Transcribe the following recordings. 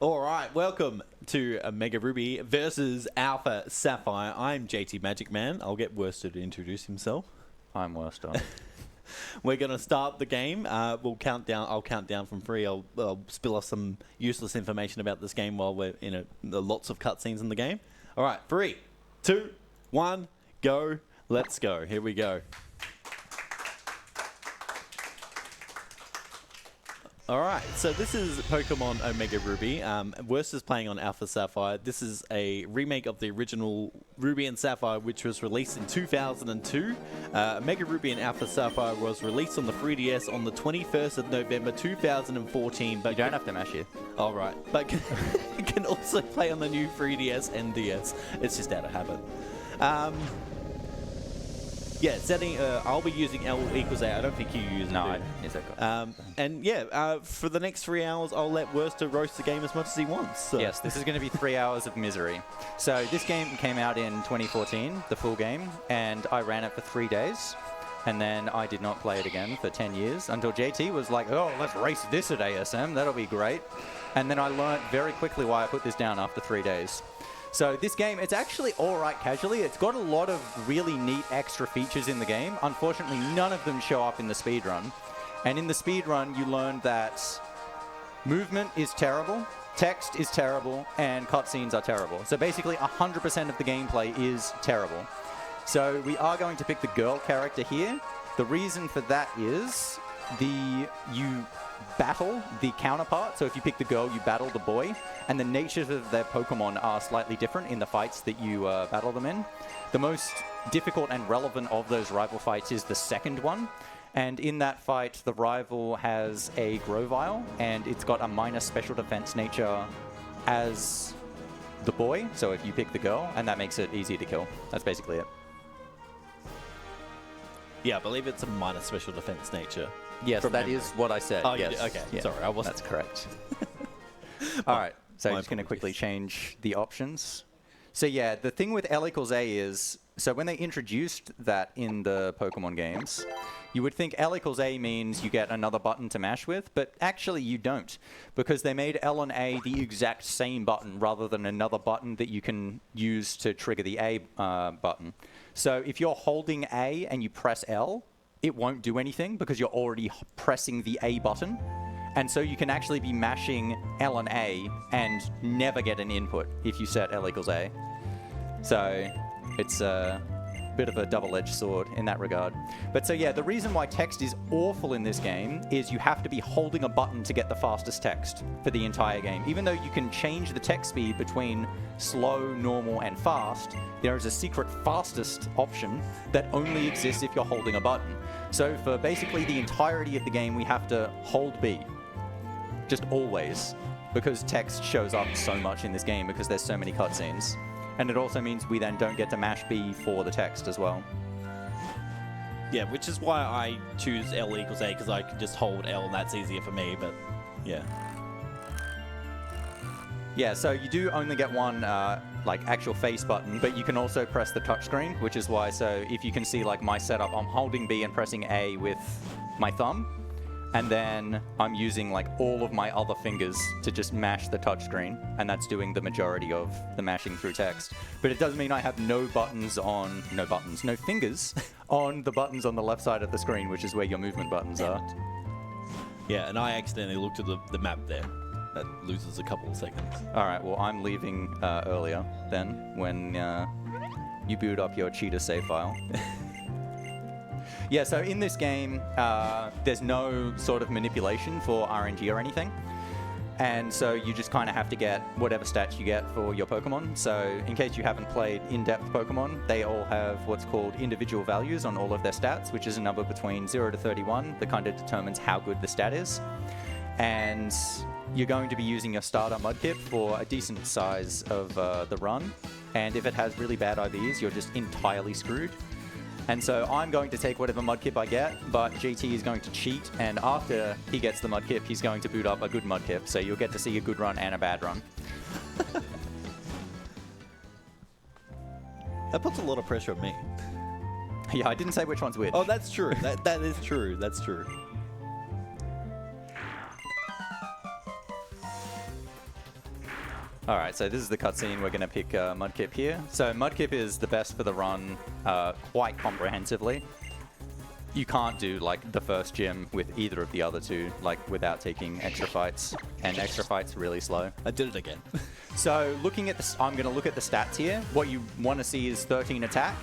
All right, welcome to Mega Ruby versus Alpha Sapphire. I'm JTMagicman. I'll get Werster to introduce himself. I'm Werster. We're going to start the game. We'll count down. I'll count down from 3. I'll spill off some useless information about this game while we're in lots of cutscenes in the game. All right, 3, 2, 1, go. Let's go. Here we go. All right, so this is Pokemon Omega Ruby. Werster's playing on Alpha Sapphire. This is a remake of the original Ruby and Sapphire, which was released in 2002. Omega Ruby and Alpha Sapphire was released on the 3DS on the 21st of November 2014. But you don't have to mash it. All right, but it can also play on the new 3DS and DS. It's just out of habit. Yeah, setting. I'll be using L equals A. I don't think you use it. No, it's okay. And yeah, for the next 3 hours, I'll let Werster roast the game as much as he wants. So. Yes, this is going to be 3 hours of misery. So this game came out in 2014, the full game, and I ran it for 3 days. And then I did not play it again for 10 years until JT was like, oh, let's race this at ASM. That'll be great. And then I learned very quickly why I put this down after 3 days. So this game, it's actually all right casually. It's got a lot of really neat extra features in the game. Unfortunately, none of them show up in the speedrun. And in the speedrun, you learn that movement is terrible, text is terrible, and cutscenes are terrible. So basically, 100% of the gameplay is terrible. So we are going to pick the girl character here. The reason for that is you battle the counterpart. So if you pick the girl, you battle the boy. And the natures of their Pokemon are slightly different in the fights that you battle them in. The most difficult and relevant of those rival fights is the second one. And in that fight, the rival has a Grovyle, and it's got a minor special defense nature as the boy. So if you pick the girl, and that makes it easy to kill. That's basically it. Yeah, I believe it's a minor special defense nature. Yes, that is what I said. Oh, yes. Okay. Yeah. Sorry, I wasn't. That's correct. All right. So I'm just going to quickly change the options. So yeah, the thing with L equals A is, so when they introduced that in the Pokemon games, you would think L equals A means you get another button to mash with, but actually you don't, because they made L and A the exact same button rather than another button that you can use to trigger the A button. So if you're holding A and you press L, it won't do anything because you're already pressing the A button. And so you can actually be mashing L and A and never get an input if you set L equals A. So it's a bit of a double-edged sword in that regard. But so yeah, the reason why text is awful in this game is you have to be holding a button to get the fastest text for the entire game. Even though you can change the text speed between slow, normal, and fast, there is a secret fastest option that only exists if you're holding a button. So for basically the entirety of the game, we have to hold B. Just always, because text shows up so much in this game because there's so many cutscenes. And it also means we then don't get to mash B for the text as well. Yeah, which is why I choose L equals A, because I can just hold L and that's easier for me, but yeah. Yeah, so you do only get one like actual face button, but you can also press the touchscreen, which is why, so if you can see like my setup, I'm holding B and pressing A with my thumb. And then I'm using like all of my other fingers to just mash the touchscreen, and that's doing the majority of the mashing through text. But it does mean I have no fingers on the buttons on the left side of the screen, which is where your movement buttons are. Yeah, and I accidentally looked at the map there. That loses a couple of seconds. All right, well, I'm leaving earlier then when you boot up your cheetah save file. Yeah, so in this game, there's no sort of manipulation for RNG or anything. And so you just kind of have to get whatever stats you get for your Pokemon. So in case you haven't played in-depth Pokemon, they all have what's called individual values on all of their stats, which is a number between 0 to 31 that kind of determines how good the stat is. And you're going to be using your starter Mudkip for a decent size of the run. And if it has really bad IVs, you're just entirely screwed. And so I'm going to take whatever Mudkip I get, but GT is going to cheat, and after he gets the Mudkip, he's going to boot up a good Mudkip, so you'll get to see a good run and a bad run. That puts a lot of pressure on me. Yeah, I didn't say which one's which. Oh, that's true. That is true. That's true. All right, so this is the cutscene. We're going to pick Mudkip here. So Mudkip is the best for the run quite comprehensively. You can't do like the first gym with either of the other two, like without taking extra fights, and extra fights really slow. I did it again. So looking at this, I'm going to look at the stats here. What you want to see is 13 attack,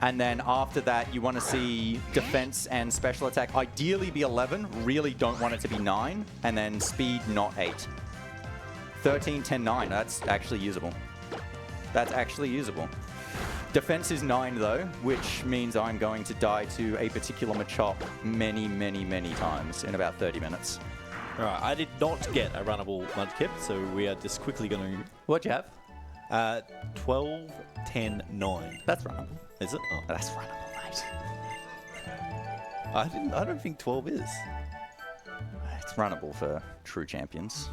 and then after that you want to see defense and special attack ideally be 11. Really don't want it to be 9, and then speed not 8. 13, 10, 9. That's actually usable. That's actually usable. Defense is 9 though, which means I'm going to die to a particular Machop many, many, many times in about 30 minutes. Alright, I did not get a runnable Mudkip, so we are just quickly going to... What'd you have? 12, 10, 9. That's runnable. Is it? Oh. That's runnable, mate. I don't think 12 is. It's runnable for true champions.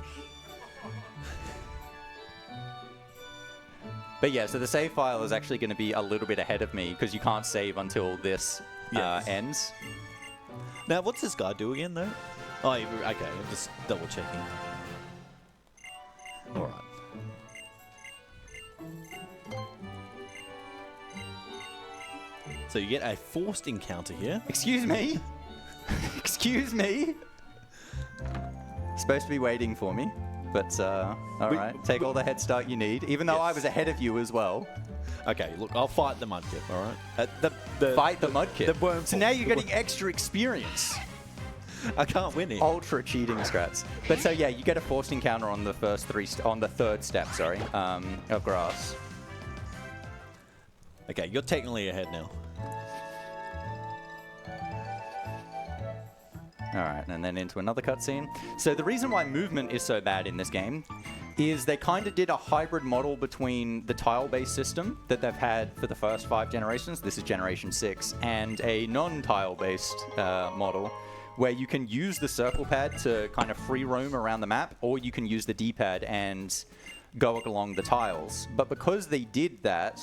But yeah, so the save file is actually going to be a little bit ahead of me because you can't save until this ends. Now, what's this guy do again, though? Oh, okay, I'm just double checking. All right. So you get a forced encounter here. Excuse me? Excuse me? Supposed to be waiting for me. But, alright. Take all the head start you need, even though I was ahead of you as well. Okay, look, I'll fight the Mudkip, alright? Fight the Mudkip? So now you're getting worm. extra experience. I can't win it. Ultra cheating strats. But so yeah, you get a forced encounter on the third step, sorry, of grass. Okay, you're technically ahead now. Alright, and then into another cutscene. So the reason why movement is so bad in this game is they kind of did a hybrid model between the tile-based system that they've had for the first 5 generations, this is generation 6, and a non-tile-based model where you can use the circle pad to kind of free roam around the map, or you can use the D-pad and go along the tiles. But because they did that,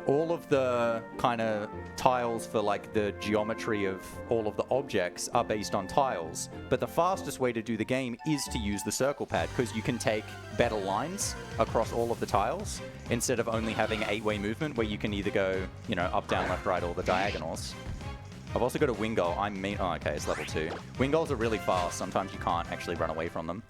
all of the kind of tiles for like the geometry of all of the objects are based on tiles. But the fastest way to do the game is to use the circle pad because you can take better lines across all of the tiles instead of only having 8-way movement where you can either go, you know, up, down, left, right, or the diagonals. I've also got a wing goal. Oh, okay, it's level 2. Wing goals are really fast. Sometimes you can't actually run away from them.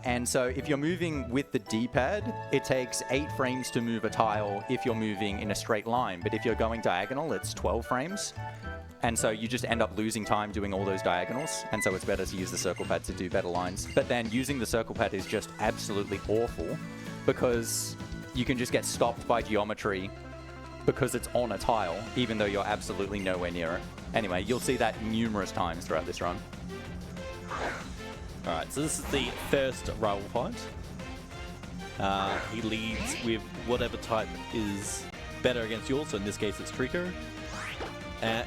And so if you're moving with the D-pad, it takes 8 frames to move a tile if you're moving in a straight line. But if you're going diagonal, it's 12 frames. And so you just end up losing time doing all those diagonals. And so it's better to use the circle pad to do better lines. But then using the circle pad is just absolutely awful because you can just get stopped by geometry because it's on a tile, even though you're absolutely nowhere near it. Anyway, you'll see that numerous times throughout this run. Alright, so this is the first rival fight. He leads with whatever type is better against yours, so in this case it's Trico.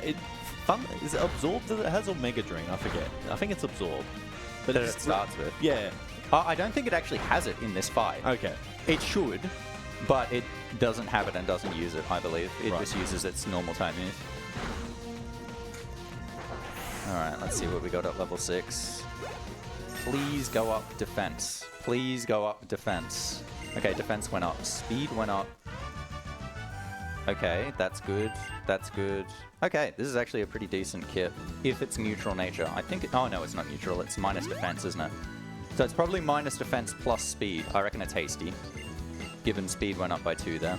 Is it Absorb? Does it has Omega Drain? I forget. I think it's Absorb. But it starts with. Yeah. I don't think it actually has it in this fight. Okay. It should, but it doesn't have it and doesn't use it, I believe. It just uses its normal type move. Alright, let's see what we got at level 6. Please go up defense. Please go up defense. Okay, defense went up. Speed went up. Okay, that's good. That's good. Okay, this is actually a pretty decent kit. If it's neutral nature. I think oh no, it's not neutral. It's minus defense, isn't it? So it's probably minus defense plus speed. I reckon it's hasty. Given speed went up by 2 there.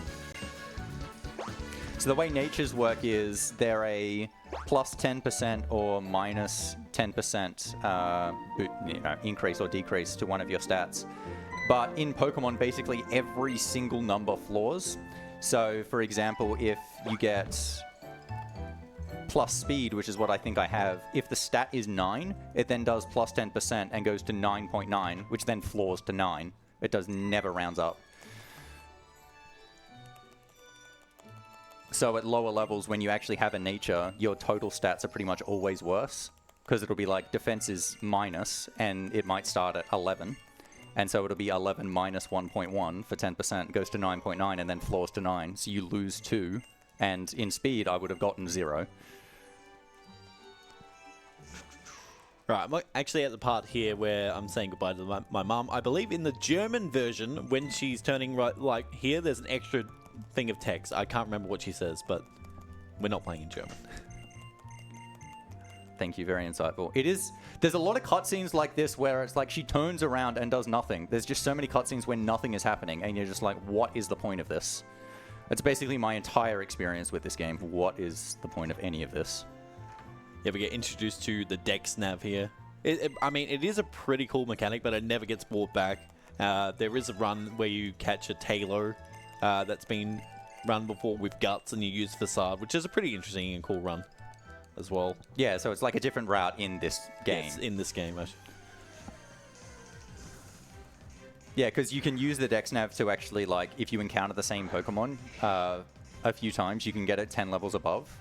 So the way natures work is they're a plus 10% or minus 10% increase or decrease to one of your stats. But in Pokemon, basically every single number floors. So for example, if you get plus speed, which is what I think I have, if the stat is 9, it then does plus 10% and goes to 9.9, which then floors to 9. It never rounds up. So at lower levels, when you actually have a nature, your total stats are pretty much always worse. Because it'll be like defense is minus, and it might start at 11. And so it'll be 11 minus 1.1 for 10%, goes to 9.9, and then floors to 9. So you lose 2. And in speed, I would have gotten 0. Right, I'm actually at the part here where I'm saying goodbye to my mum. I believe in the German version, when she's turning right, like here, there's an extra thing of text. I can't remember what she says, but we're not playing in German. Thank you, very insightful. There's a lot of cutscenes like this where it's like she turns around and does nothing. There's just so many cutscenes where nothing is happening, and you're just like, what is the point of this? That's basically my entire experience with this game. What is the point of any of this? You ever get introduced to the Dex nav here? I mean, it is a pretty cool mechanic, but it never gets brought back. There is a run where you catch a Tailor that's been run before with guts, and you use Facade, which is a pretty interesting and cool run as well. Yeah, so it's like a different route in this game. Yes, in this game, actually. Yeah, because you can use the Dex nav to actually, like, if you encounter the same Pokemon a few times, you can get it 10 levels above.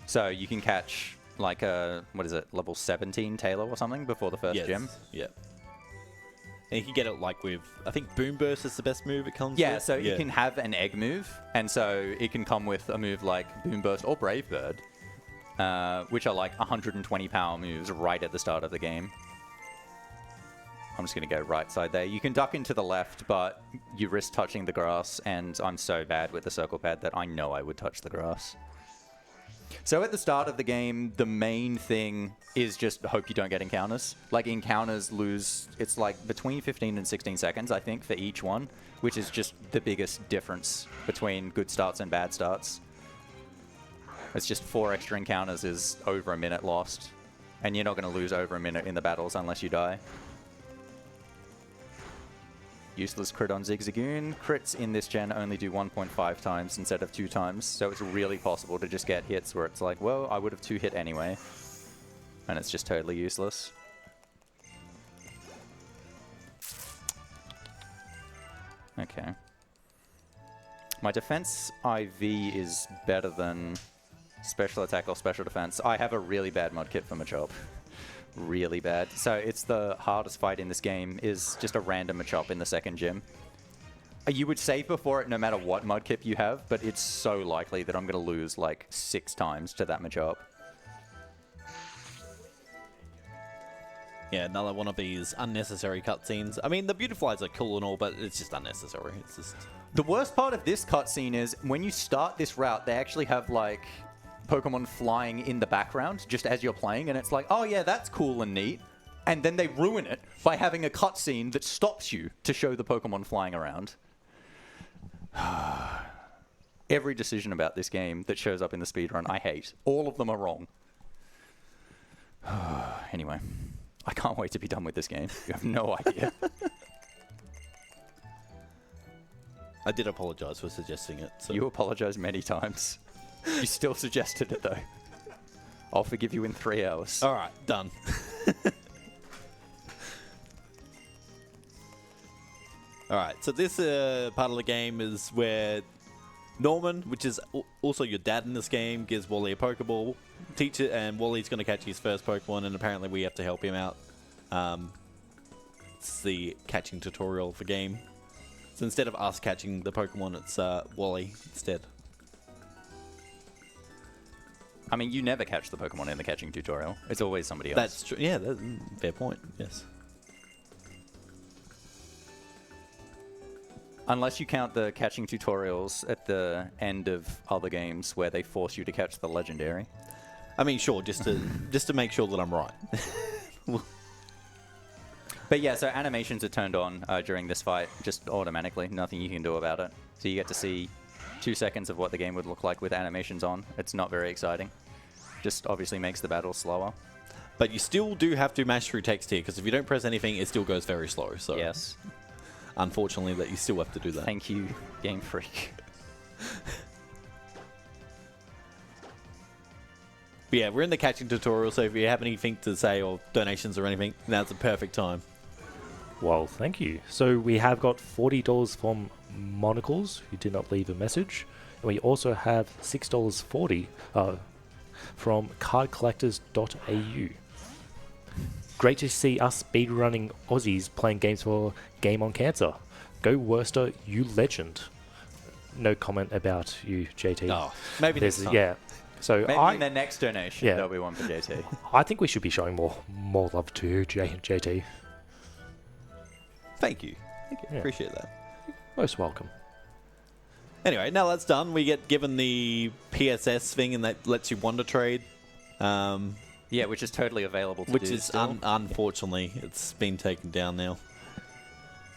So you can catch, like, what is it, level 17 Tailor or something before the first gym? Yeah. And you can get it, like, with, I think Boom Burst is the best move it comes with. Yeah, so you can have an egg move, and so it can come with a move like Boom Burst or Brave Bird, which are, like, 120 power moves right at the start of the game. I'm just going to go right side there. You can duck into the left, but you risk touching the grass, and I'm so bad with the circle pad that I know I would touch the grass. So at the start of the game, the main thing is just hope you don't get encounters. Like, encounters lose, it's like between 15 and 16 seconds, I think, for each one, which is just the biggest difference between good starts and bad starts. It's just 4 extra encounters is over a minute lost, and you're not going to lose over a minute in the battles unless you die. Useless crit on Zigzagoon. Crits in this gen only do 1.5 times instead of 2 times, so it's really possible to just get hits where it's like, well, I would have 2 hit anyway. And it's just totally useless. Okay. My defense IV is better than special attack or special defense. I have a really bad Mudkip for Machop. Really bad. So it's the hardest fight in this game is just a random Machop in the second gym. You would save before it no matter what Mudkip you have, but it's so likely that I'm going to lose like 6 times to that Machop. Yeah, another one of these unnecessary cutscenes. I mean, the Beautiflies are cool and all, but it's just unnecessary. It's just... The worst part of this cutscene is when you start this route, they actually have like Pokemon flying in the background just as you're playing, and it's like, oh yeah, that's cool and neat. And then they ruin it by having a cutscene that stops you to show the Pokemon flying around. Every decision about this game that shows up in the speedrun, I hate. All of them are wrong. Anyway, I can't wait to be done with this game. You have no idea. I did apologize for suggesting it. So. You apologized many times. You still suggested it, though. I'll forgive you in 3 hours. All right, done. All right, so this part of the game is where Norman, which is also your dad in this game, gives Wally a Pokeball. Teach it, and Wally's going to catch his first Pokemon, and apparently we have to help him out. It's the catching tutorial of the game. So instead of us catching the Pokemon, it's Wally instead. I mean, you never catch the Pokemon in the catching tutorial. It's always somebody else. That's true. Yeah, that's fair point. Yes. Unless you count the catching tutorials at the end of other games where they force you to catch the legendary. I mean, sure, just to make sure that I'm right. But yeah, so animations are turned on during this fight, just automatically. Nothing you can do about it. So you get to see 2 seconds of what the game would look like with animations on. It's not very exciting. Just obviously makes the battle slower. But you still do have to mash through text here, because if you don't press anything, it still goes very slow. So yes. Unfortunately, that you still have to do that. Thank you, Game Freak. But yeah, we're in the catching tutorial, so if you have anything to say or donations or anything, now's the perfect time. Well, thank you. So we have got $40 from Monocles, who did not leave a message. And we also have $6.40 from cardcollectors.au. Great to see us speedrunning Aussies playing games for Game on Cancer. Go Werster, you legend. No comment about you, JT. Oh, maybe next time. Yeah. So Maybe in the next donation, Yeah. there'll be one for JT. I think we should be showing more love to JT. Thank you. Yeah. Appreciate that. Most welcome. Anyway, now that's done. We get given the PSS thing, and that lets you wonder trade. Yeah, which is totally available to Which do is, still. unfortunately, it's been taken down now.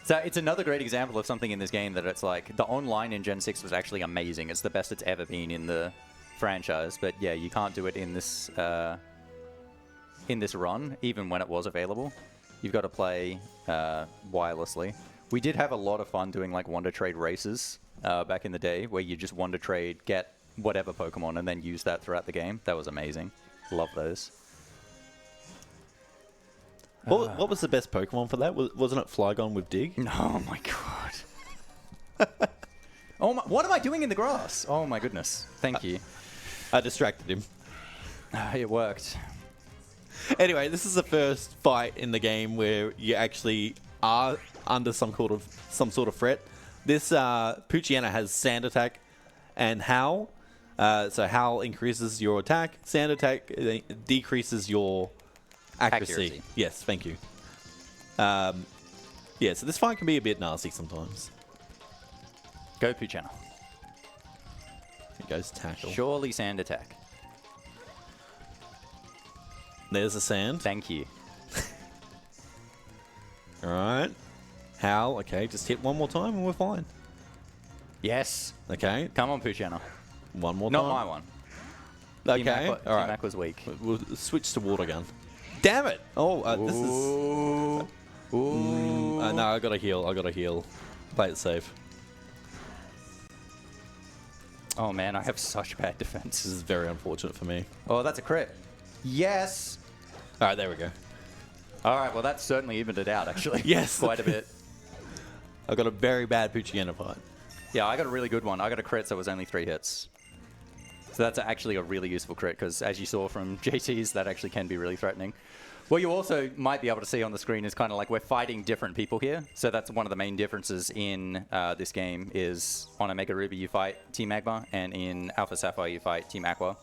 So it's another great example of something in this game that it's like, the online in Gen 6 was actually amazing. It's the best it's ever been in the franchise. But yeah, you can't do it in this run, even when it was available. You've got to play wirelessly. We did have a lot of fun doing like Wonder Trade races back in the day, where you just Wonder Trade, get whatever Pokemon, and then use that throughout the game. That was amazing. Love those. What was the best Pokemon for that? Wasn't it Flygon with Dig? Oh my god. Oh my, what am I doing in the grass? Oh my goodness. Thank you. I distracted him. It worked. Anyway, this is the first fight in the game where you actually are under some sort of threat. This Poochyena has Sand Attack and Howl. So Howl increases your attack. Sand Attack decreases your accuracy. Yes, thank you. Yeah, so this fight can be a bit nasty sometimes. Go Poochyena. It goes tackle. Surely Sand Attack. There's the sand. Thank you. All right. Howl. Okay, just hit one more time and we're fine. Yes. Okay, Come on, Poochyena. one more Not time. my one. Okay, all right. T-Mac was weak. We'll switch to Water Gun. Damn it! Oh, this is... Ooh. no, I gotta heal. Play it safe. Oh man, I have such bad defense. This is very unfortunate for me. Oh, that's a crit. Yes. All right, there we go. All right, well, that's certainly evened it out, actually. Yes. Quite a bit. I got a very bad Poochyena fight. Yeah, I got a really good one. I got a crit, so it was only 3 hits. So that's actually a really useful crit, because as you saw from JT's, that actually can be really threatening. What you also might be able to see on the screen is kind of like we're fighting different people here. So that's one of the main differences in this game is on Omega Ruby you fight Team Magma, and in Alpha Sapphire you fight Team Aqua.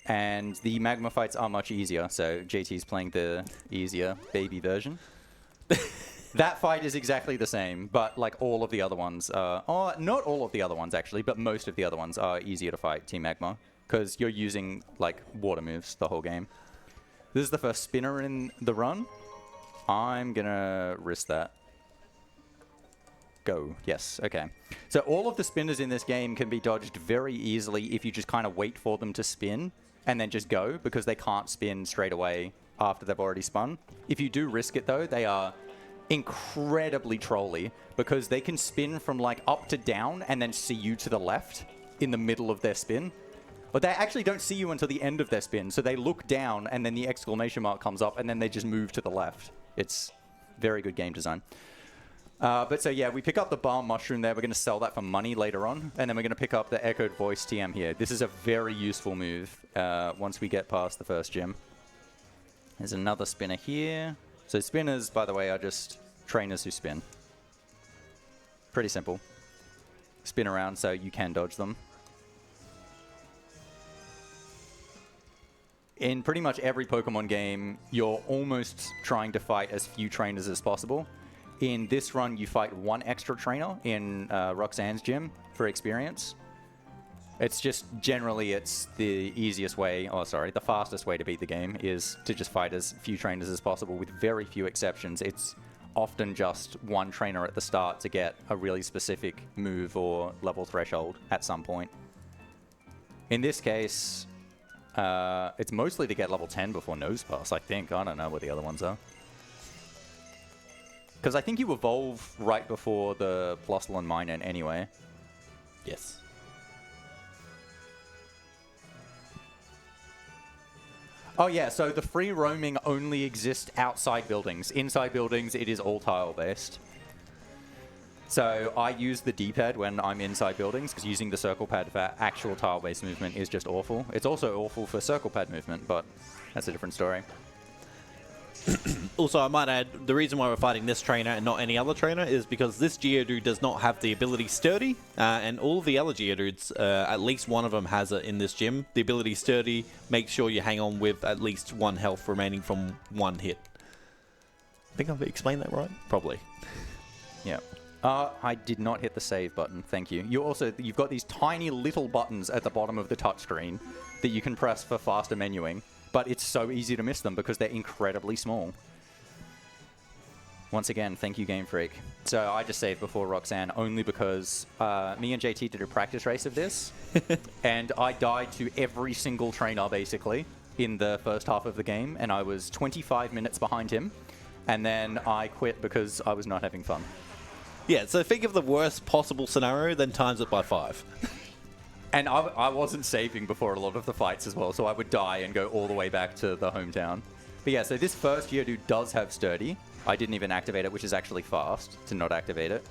And the Magma fights are much easier, so JT's playing the easier baby version. That fight is exactly the same, but like all of the other ones are... Oh, not all of the other ones actually, but most of the other ones are easier to fight Team Magma, because you're using like water moves the whole game. This is the first spinner in the run. I'm gonna risk that. Go. Yes. Okay. So all of the spinners in this game can be dodged very easily if you just kind of wait for them to spin and then just go, because they can't spin straight away after they've already spun. If you do risk it though, they are incredibly trolly, because they can spin from like up to down and then see you to the left in the middle of their spin. But they actually don't see you until the end of their spin, so they look down and then the exclamation mark comes up and then they just move to the left. It's very good game design. But so yeah, we pick up the Balm Mushroom there. We're going to sell that for money later on, and then we're going to pick up the Echoed Voice TM here. This is a very useful move once we get past the first gym. There's another spinner here. So spinners, by the way, are just trainers who spin. Pretty simple. Spin around so you can dodge them. In pretty much every Pokemon game, you're almost trying to fight as few trainers as possible. In this run, you fight one extra trainer in Roxanne's gym for experience. It's just, generally, it's the easiest way, the fastest way to beat the game is to just fight as few trainers as possible with very few exceptions. It's often just one trainer at the start to get a really specific move or level threshold at some point. In this case... it's mostly to get level 10 before Nose Pass, I think. I don't know what the other ones are. Because I think you evolve right before the Plusle and Minun anyway. Yes. Oh yeah, so the free roaming only exists outside buildings. Inside buildings, it is all tile-based. So I use the D-pad when I'm inside buildings, because using the circle pad for actual tile-based movement is just awful. It's also awful for circle pad movement, but that's a different story. Also, I might add, the reason why we're fighting this trainer and not any other trainer is because this Geodude does not have the ability Sturdy, and all of the other Geodudes, at least one of them has it in this gym. The ability Sturdy makes sure you hang on with at least 1 health remaining from 1 hit. I think I've explained that right? Probably. Yeah. I did not hit the save button, thank you. You've got these tiny little buttons at the bottom of the touchscreen that you can press for faster menuing, but it's so easy to miss them because they're incredibly small. Once again, thank you, Game Freak. So I just saved before Roxanne only because me and JT did a practice race of this, and I died to every single trainer, basically, in the first half of the game, and I was 25 minutes behind him, and then I quit because I was not having fun. Yeah, so think of the worst possible scenario, then times it by 5. And I wasn't saving before a lot of the fights as well, so I would die and go all the way back to the hometown. But yeah, so this first Geodude does have Sturdy. I didn't even activate it, which is actually fast to not activate it.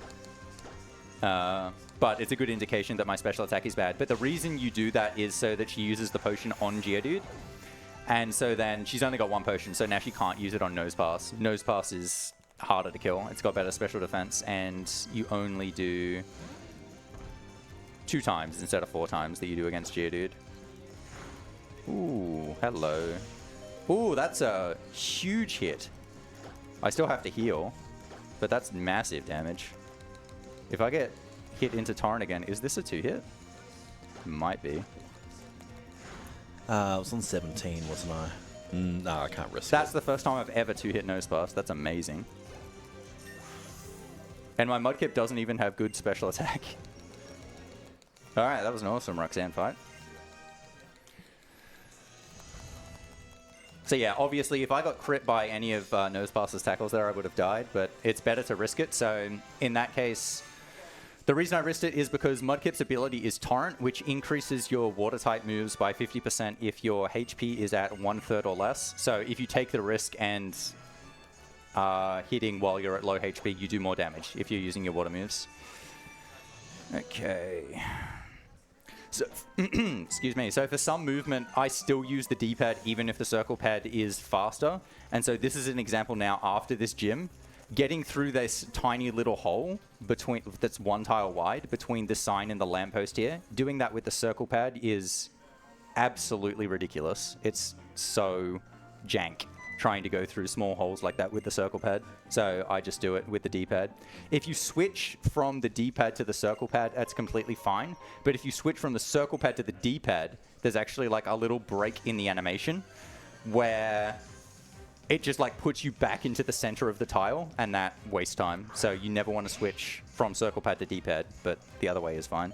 But it's a good indication that my special attack is bad. But the reason you do that is so that she uses the potion on Geodude. And so then she's only got 1 potion, so now she can't use it on Nose Pass. Nose Pass is harder to kill. It's got better special defense, and you only do 2 times instead of 4 times that you do against Geodude. Ooh, hello. Ooh, that's a huge hit. I still have to heal, but that's massive damage. If I get hit into Torrent again, is this a 2-hit? Might be. I was on 17, wasn't I? No, I can't risk That's it. the first time I've ever 2-hit Nose Pass. That's amazing. And my Mudkip doesn't even have good special attack. Alright, that was an awesome Roxanne fight. So yeah, obviously, if I got crit by any of Nose Pass's tackles there, I would have died, but it's better to risk it. So in that case, the reason I risked it is because Mudkip's ability is Torrent, which increases your water-type moves by 50% if your HP is at 1/3 or less. So if you take the risk and hitting while you're at low HP, you do more damage if you're using your water moves. Okay. So, excuse me. So for some movement, I still use the D-pad even if the circle pad is faster. And so this is an example now after this gym. Getting through this tiny little hole between that's 1 tile wide between the sign and the lamppost here, doing that with the circle pad is absolutely ridiculous. It's so jank trying to go through small holes like that with the circle pad. So I just do it with the D-pad. If you switch from the D-pad to the circle pad, that's completely fine. But if you switch from the circle pad to the D-pad, there's actually like a little break in the animation where it just like puts you back into the center of the tile, and that wastes time. So you never want to switch from circle pad to D-pad, but the other way is fine.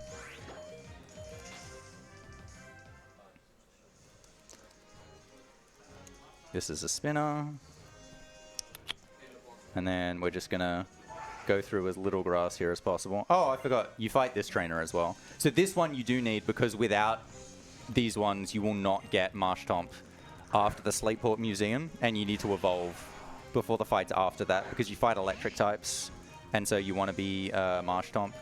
This is a spinner. And then we're just going to go through as little grass here as possible. Oh, I forgot. You fight this trainer as well. So this one you do need, because without these ones, you will not get Marshtomp after the Slateport Museum, and you need to evolve before the fights after that, because you fight electric types, and so you want to be Marshtomp.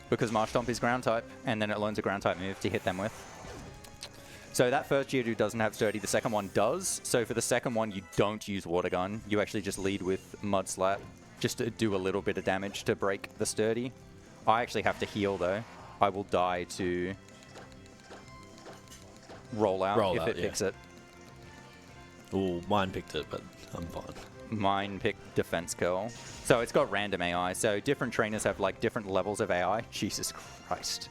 Because Marshtomp is ground type, and then it learns a ground type move to hit them with. So that first Geodude doesn't have Sturdy, the second one does. So for the second one, you don't use Water Gun. You actually just lead with Mud Slap, just to do a little bit of damage to break the Sturdy. I actually have to heal though. I will die to roll out if it picks it. Ooh, mine picked it, but I'm fine. Mine picked Defense Curl. So it's got random AI. So different trainers have like different levels of AI. Jesus Christ.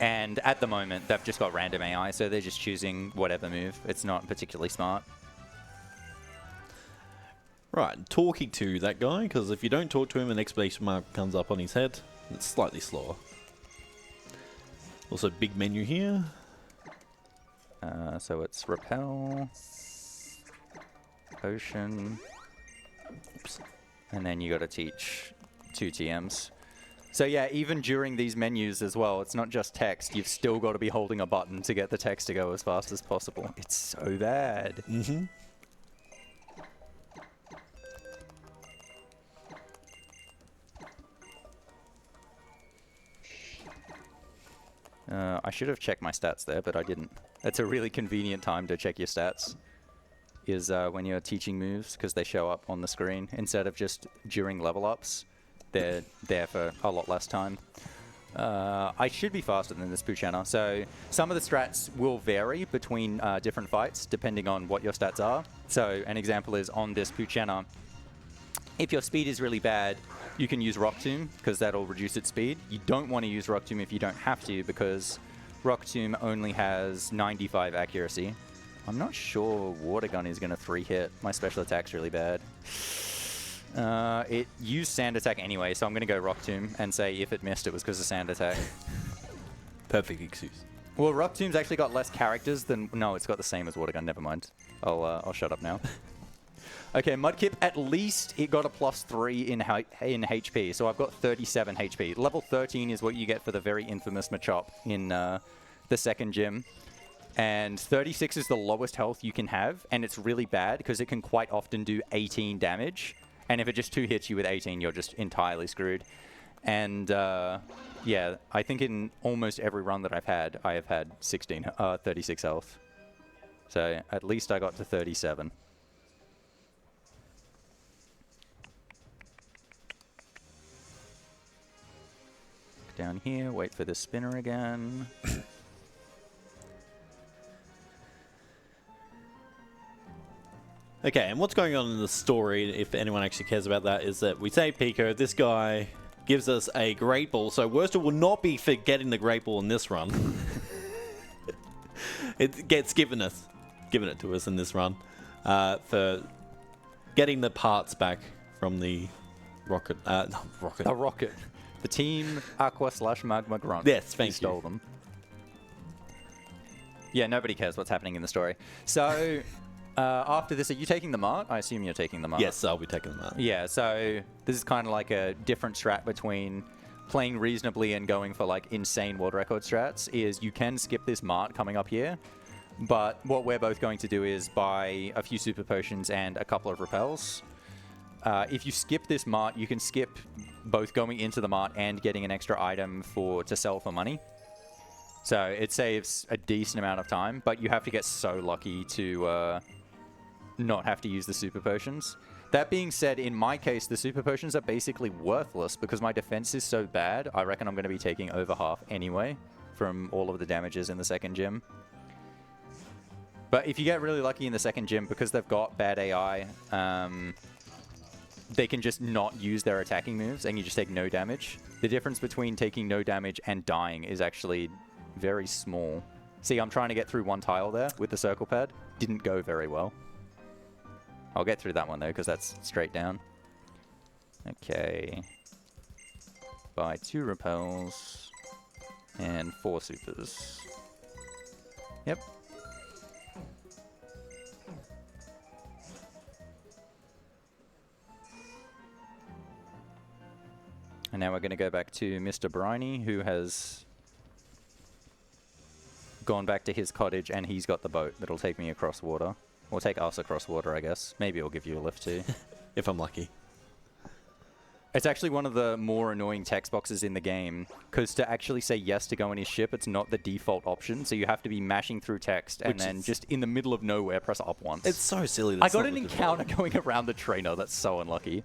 And at the moment, they've just got random AI, so they're just choosing whatever move. It's not particularly smart. Right, talking to that guy, because if you don't talk to him, an exclamation mark comes up on his head. It's slightly slower. Also, big menu here. So it's Repel, Potion, oops, and then you got to teach 2 TMs. So yeah, even during these menus as well, it's not just text. You've still got to be holding a button to get the text to go as fast as possible. It's so bad. Mm-hmm. I should have checked my stats there, but I didn't. That's a really convenient time to check your stats, is when you're teaching moves, because they show up on the screen instead of just during level ups. They're there for a lot less time. I should be faster than this Puchana. So some of the strats will vary between different fights depending on what your stats are. So an example is on this Puchana, if your speed is really bad, you can use Rock Tomb because that'll reduce its speed. You don't want to use Rock Tomb if you don't have to, because Rock Tomb only has 95 accuracy. I'm not sure Water Gun is going to 3-hit. My special attack's really bad. It used Sand Attack anyway, so I'm going to go Rock Tomb and say if it missed, it was because of Sand Attack. Perfect excuse. Well, Rock Tomb's actually got less characters than... No, it's got the same as Water Gun. Never mind. I'll shut up now. Okay, Mudkip, at least it got a +3 in HP, so I've got 37 HP. Level 13 is what you get for the very infamous Machop in the second gym. And 36 is the lowest health you can have, and it's really bad because it can quite often do 18 damage. And if it just 2 hits you with 18, you're just entirely screwed. And yeah, I think in almost every run that I have had 36 health. So at least I got to 37. Down here, wait for the spinner again. Okay, and what's going on in the story, if anyone actually cares about that, is that we save Pico. This guy gives us a Great Ball, so Werster will not be for getting the Great Ball in this run. It gets given it to us in this run for getting the parts back from the rocket. Not rocket. A rocket. The Team Aqua/Magma Grunt. Yes, thank you. Stole them. Yeah, nobody cares what's happening in the story. So, after this, are you taking the Mart? I assume you're taking the Mart. Yes, I'll be taking the Mart. Yeah, so this is kind of like a different strat between playing reasonably and going for like insane world record strats, is you can skip this Mart coming up here, but what we're both going to do is buy a few super potions and a couple of repels. If you skip this Mart, you can skip both going into the Mart and getting an extra item to sell for money. So it saves a decent amount of time, but you have to get so lucky to not have to use the super potions. That being said, in my case, the super potions are basically worthless because my defense is so bad. I reckon I'm going to be taking over half anyway from all of the damages in the second gym. But if you get really lucky in the second gym, because they've got bad AI, they can just not use their attacking moves and you just take no damage. The difference between taking no damage and dying is actually very small. See, I'm trying to get through one tile there with the circle pad. Didn't go very well. I'll get through that one though, because that's straight down. Okay. Buy 2 repels and 4 supers. Yep. And now we're going to go back to Mr. Briny, who has gone back to his cottage, and he's got the boat that'll take me across water. Or take us across water, I guess. Maybe it'll give you a lift too. If I'm lucky. It's actually one of the more annoying text boxes in the game, because to actually say yes to go on his ship, it's not the default option, so you have to be mashing through text and then just in the middle of nowhere press up once. It's so silly. I got an encounter going around the trainer. That's so unlucky.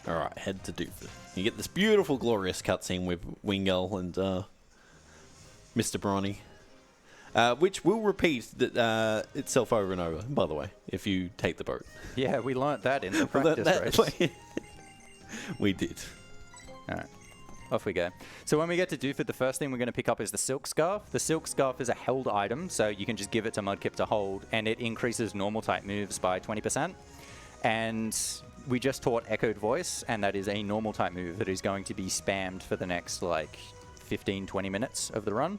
Alright, head to Doofus. You get this beautiful, glorious cutscene with Wingull and Mr. Bronny, which will repeat itself over and over, by the way, if you take the boat. Yeah, we learnt that in the practice race. We did. Alright, off we go. So when we get to Doofus, the first thing we're going to pick up is the Silk Scarf. The Silk Scarf is a held item, so you can just give it to Mudkip to hold, and it increases normal type moves by 20%. And we just taught Echoed Voice, and that is a normal type move that is going to be spammed for the next, like, 15-20 minutes of the run.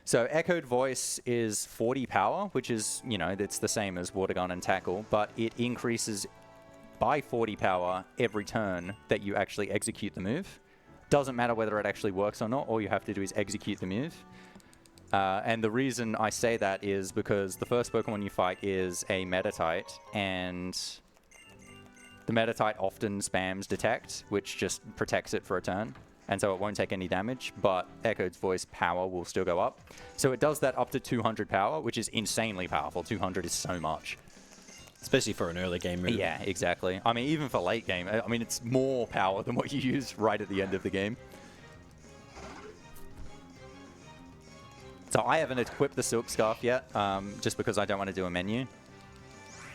So Echoed Voice is 40 power, which is, you know, it's the same as Water Gun and Tackle, but it increases by 40 power every turn that you actually execute the move. Doesn't matter whether it actually works or not, all you have to do is execute the move. And the reason I say that is because the first Pokemon you fight is a Meditite, and The Meditite often spams Detect, which just protects it for a turn, and so it won't take any damage, but Echo's Voice power will still go up. So it does that up to 200 power, which is insanely powerful. 200 is so much. Especially for an early game move. Yeah, exactly. I mean, even for late game, I mean, it's more power than what you use right at the end of the game. So I haven't equipped the Silk Scarf yet, just because I don't want to do a menu.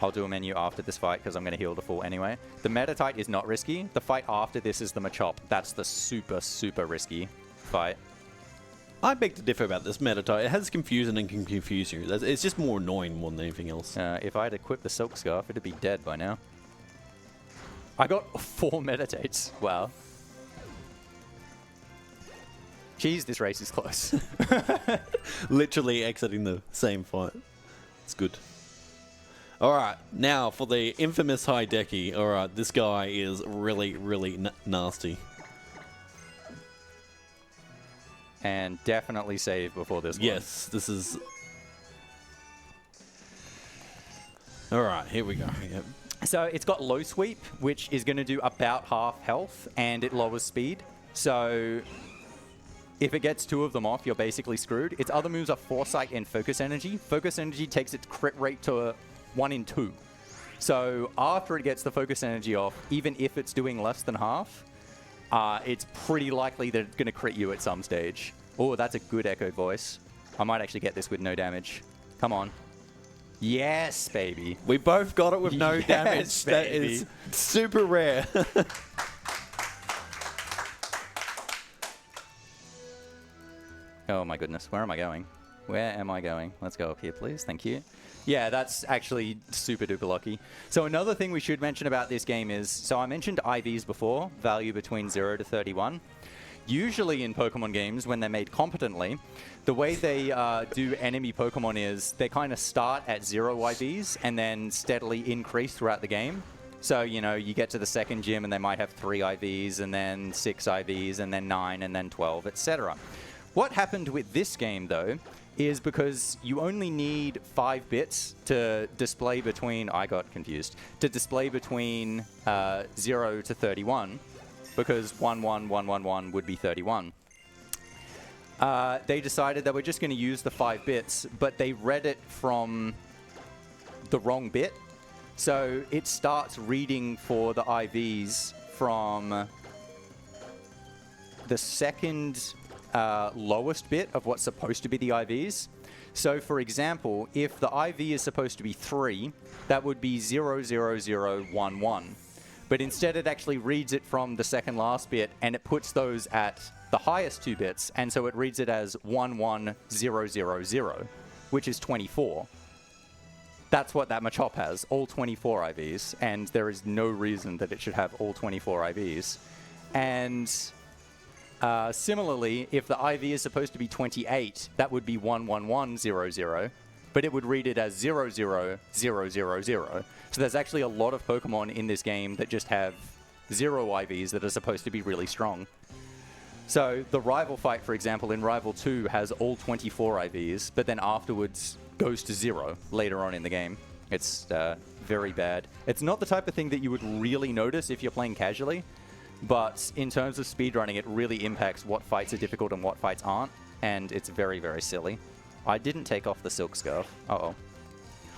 I'll do a menu after this fight because I'm going to heal the full anyway. The Meditite is not risky. The fight after this is the Machop. That's the super, super risky fight. I beg to differ about this Meditite. It has confusion and can confuse you. It's just more annoying more than anything else. If I had equipped the Silk Scarf, it'd be dead by now. I got 4 Meditates. Wow. Jeez, this race is close. Literally exiting the same fight. It's good. Alright, now for the infamous Hideki. Alright, this guy is really, really nasty. And definitely save before this one. Yes, this is... Alright, here we go. Yep. So it's got low sweep, which is going to do about half health, and it lowers speed. So if it gets 2 of them off, you're basically screwed. Its other moves are Foresight and Focus Energy. Focus Energy takes its crit rate to 1 in 2. So after it gets the Focus Energy off, even if it's doing less than half, it's pretty likely that it's going to crit you at some stage. Oh, that's a good Echo Voice. I might actually get this with no damage. Come on. Yes, baby. We both got it with no damage. Baby. That is super rare. Oh my goodness, where am I going? Where am I going? Let's go up here, please. Thank you. Yeah, that's actually super duper lucky. So another thing we should mention about this game is, so I mentioned IVs before, value between 0 to 31. Usually in Pokemon games, when they're made competently, the way they do enemy Pokemon is they kind of start at 0 IVs and then steadily increase throughout the game. So, you know, you get to the second gym and they might have 3 IVs and then 6 IVs and then 9 and then 12, etc. What happened with this game, though, is because you only need 5 bits to display between... I got confused. To display between 0 to 31, because 1, 1, 1, 1, 1 would be 31. They decided they were just going to use the 5 bits, but they read it from the wrong bit. So it starts reading for the IVs from the second... lowest bit of what's supposed to be the IVs. So, for example, if the IV is supposed to be 3, that would be 0, 0, 0, 1, 1. But instead it actually reads it from the second last bit, and it puts those at the highest 2 bits, and so it reads it as 1, 1, 0, 0, 0, which is 24. That's what that Machop has, all 24 IVs, and there is no reason that it should have all 24 IVs. And... similarly, if the IV is supposed to be 28, that would be 11100, but it would read it as 00000. So there's actually a lot of Pokemon in this game that just have 0 IVs that are supposed to be really strong. So the rival fight, for example, in Rival 2 has all 24 IVs, but then afterwards goes to 0 later on in the game. It's very bad. It's not the type of thing that you would really notice if you're playing casually. But in terms of speedrunning, it really impacts what fights are difficult and what fights aren't, and it's very, very silly. I didn't take off the Silk Scarf. Uh-oh.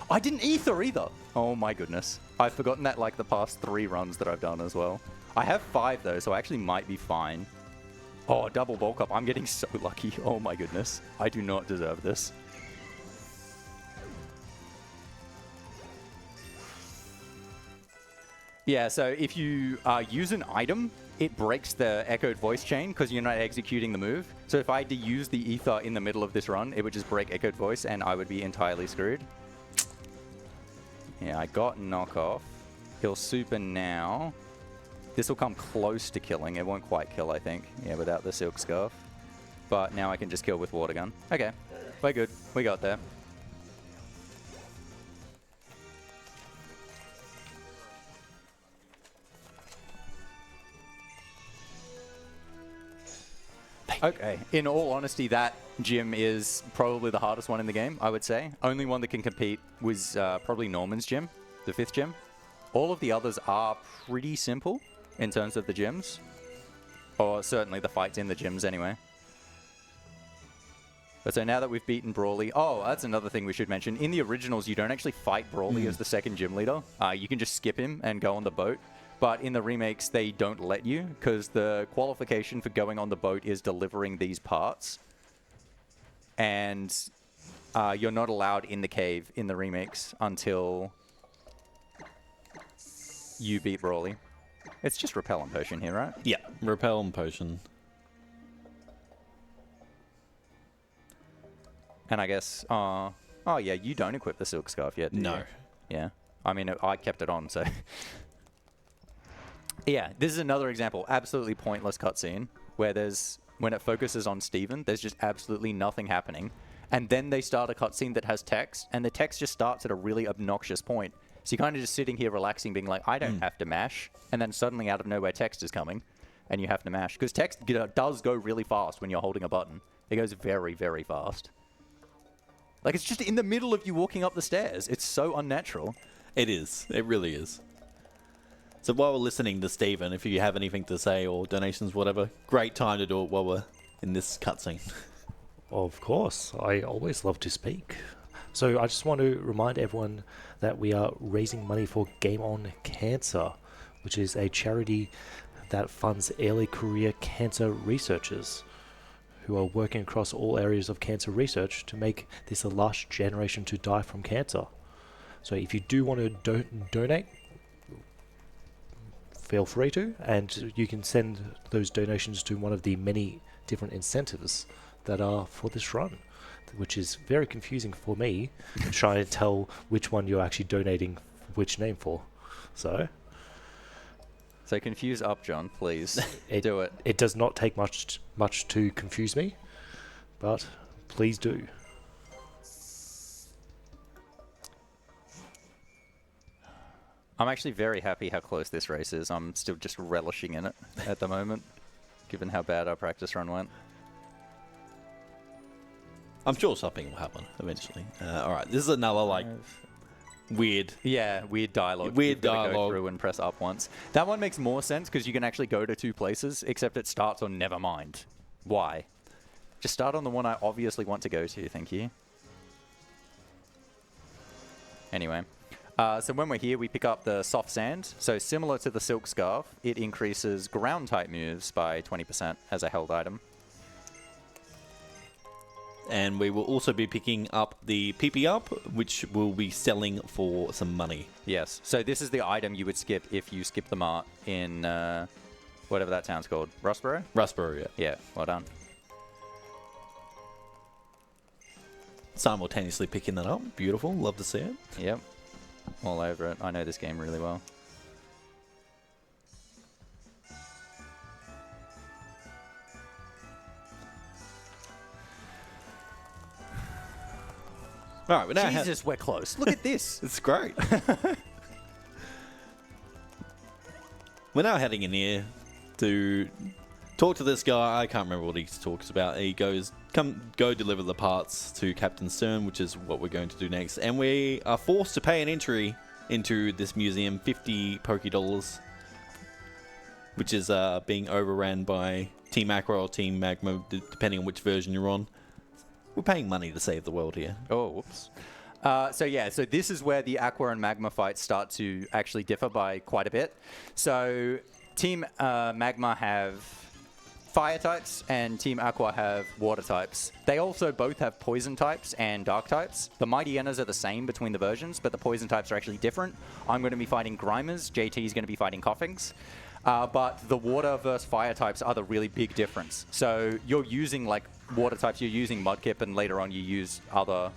I didn't Ether either! Oh my goodness. I've forgotten that like the past 3 runs that I've done as well. I have 5 though, so I actually might be fine. Oh, double bulk up. I'm getting so lucky. Oh my goodness. I do not deserve this. Yeah, so if you use an item, it breaks the echoed voice chain because you're not executing the move. So if I had to use the ether in the middle of this run, it would just break echoed voice and I would be entirely screwed. Yeah, I got knockoff. He'll super now. This will come close to killing. It won't quite kill, I think. Yeah, without the Silk Scarf. But now I can just kill with Water Gun. Okay, we're good. We got there. Okay, in all honesty, that gym is probably the hardest one in the game, I would say. Only one that can compete was probably Norman's gym, the 5th gym. All of the others are pretty simple in terms of the gyms. Or certainly the fights in the gyms anyway. But so now that we've beaten Brawly... Oh, that's another thing we should mention. In the originals, you don't actually fight Brawly as the second gym leader. You can just skip him and go on the boat. But in the remakes, they don't let you, because the qualification for going on the boat is delivering these parts. And you're not allowed in the cave in the remakes until you beat Brawly. It's just Repel and Potion here, right? Yeah, Repel and Potion. And I guess, oh yeah, you don't equip the Silk Scarf yet, do No. you? Yeah. I mean, I kept it on, so... Yeah, this is another example. Absolutely pointless cutscene where when it focuses on Steven, there's just absolutely nothing happening. And then they start a cutscene that has text, and the text just starts at a really obnoxious point. So you're kind of just sitting here relaxing, being like, I don't have to mash. And then suddenly out of nowhere, text is coming, and you have to mash. Because text does go really fast when you're holding a button. It goes very, very fast. Like, it's just in the middle of you walking up the stairs. It's so unnatural. It is. It really is. So while we're listening to Steven, if you have anything to say or donations, whatever, great time to do it while we're in this cutscene. Of course, I always love to speak. So I just want to remind everyone that we are raising money for Game On Cancer, which is a charity that funds early career cancer researchers who are working across all areas of cancer research to make this the last generation to die from cancer. So if you do want to donate, feel free to, and you can send those donations to one of the many different incentives that are for this run, which is very confusing for me to try and tell which one you're actually donating which name for. So confuse up, John, please. Do it. It does not take much to confuse me, but please do. I'm actually very happy how close this race is. I'm still just relishing in it at the moment, given how bad our practice run went. I'm sure something will happen eventually. All right, this is another weird. Yeah, weird dialogue. Weird You've got to dialogue. go through and press up once. That one makes more sense because you can actually go to two places, except it starts on never mind. Why? Just start on the one I obviously want to go to. Thank you. Anyway. So when we're here, we pick up the soft sand. So similar to the silk scarf, it increases ground type moves by 20% as a held item. And we will also be picking up the PP up, which we'll be selling for some money. Yes. So this is the item you would skip if you skip the mart in whatever that town's called. Rustboro? Rustboro, yeah. Yeah, well done. Simultaneously picking that up. Beautiful. Love to see it. Yep. All over it. I know this game really well. All right, now Jesus, we're close. Look at this. It's great. We're now heading in here to talk to this guy. I can't remember what he talks about. He goes, go deliver the parts to Captain Stern, which is what we're going to do next. And we are forced to pay an entry into this museum, 50 Poké-Dollars, which is being overran by Team Aqua or Team Magma, depending on which version you're on. We're paying money to save the world here. Oh, whoops. So this is where the Aqua and Magma fights start to actually differ by quite a bit. So Team Magma have fire types and Team Aqua have water types. They also both have poison types and dark types. The Mighty Enas are the same between the versions, but the poison types are actually different. I'm going to be fighting Grimers, JT is going to be fighting Coughings. But the water versus fire types are the really big difference. So you're using like water types, you're using Mudkip, and later on you use another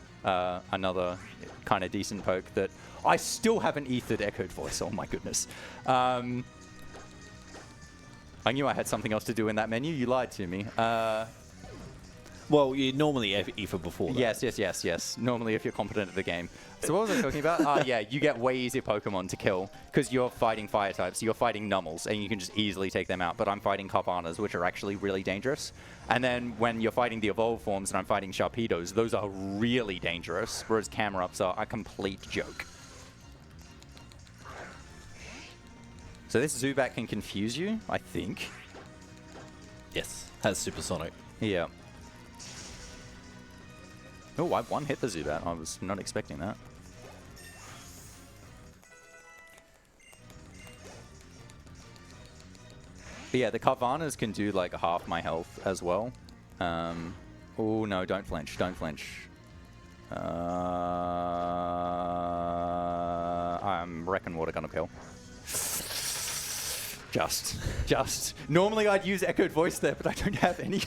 kind of decent poke that I still haven't ethered Echoed Voice. Oh my goodness. I knew I had something else to do in that menu. You lied to me. Well, you normally ether before that. Yes. Normally if you're competent at the game. So what was I talking about? Yeah, you get way easier Pokemon to kill because you're fighting fire types. You're fighting Nummels, and you can just easily take them out. But I'm fighting Carvanas, which are actually really dangerous. And then when you're fighting the evolved forms and I'm fighting Sharpedos, those are really dangerous, whereas Camera-Ups are a complete joke. So this Zubat can confuse you, I think. Yes, has supersonic. Yeah. Oh, I one hit the Zubat. I was not expecting that. But yeah, the Carvanas can do like half my health as well. Oh no, don't flinch, don't flinch. I'm reckon water gonna kill. Just. Normally I'd use echoed voice there, but I don't have any.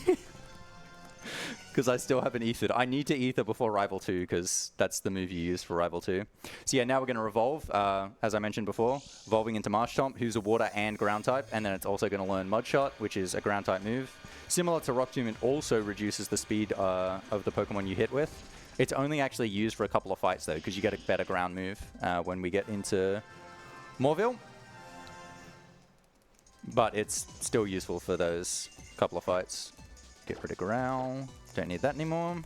Because I still haven't ethered. I need to ether before Rival 2, because that's the move you use for Rival 2. So yeah, now we're going to revolve, as I mentioned before, evolving into Marshtomp, who's a water and ground type, and then it's also going to learn Mud Shot, which is a ground type move. Similar to Rock Tomb, it also reduces the speed of the Pokemon you hit with. It's only actually used for a couple of fights though, because you get a better ground move when we get into Morville. But it's still useful for those couple of fights. Get rid of Growl. Don't need that anymore.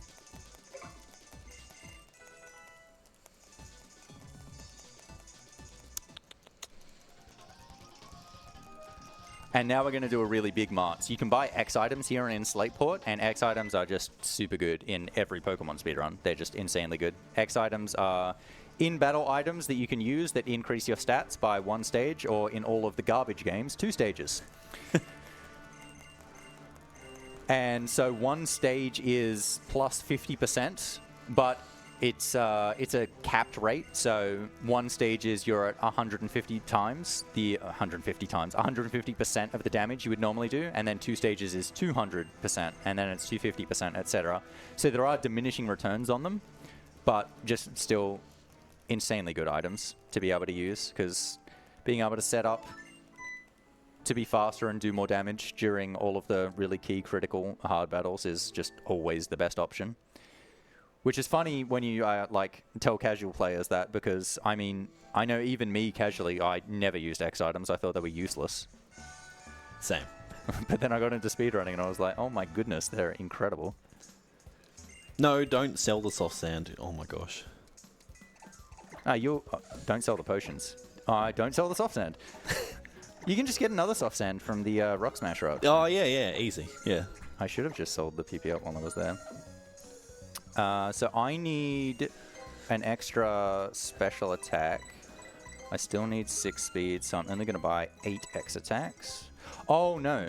And now we're going to do a really big mart. So you can buy X items here in Slateport, and X items are just super good in every Pokemon speedrun. They're just insanely good. X items are in-battle items that you can use that increase your stats by 1 stage, or in all of the garbage games, 2 stages. And so 1 stage is plus 50%, but it's a capped rate. So 1 stage is you're at 150 times, 150% of the damage you would normally do, and then 2 stages is 200%, and then it's 250%, etc. So there are diminishing returns on them, but just still insanely good items to be able to use, because being able to set up to be faster and do more damage during all of the really key critical hard battles is just always the best option. Which is funny when you like tell casual players that, because I mean, I know even me casually, I never used X items. I thought they were useless. Same. But then I got into speedrunning and I was like, oh my goodness, they're incredible. No, don't sell the soft sand. Oh my gosh. Don't sell the potions. Don't sell the soft sand. You can just get another soft sand from the Rock Smash Rock. Oh, yeah, easy. Yeah. I should have just sold the PP up while I was there. So I need an extra special attack. I still need 6 speed, so I'm only going to buy 8 X attacks. Oh, no.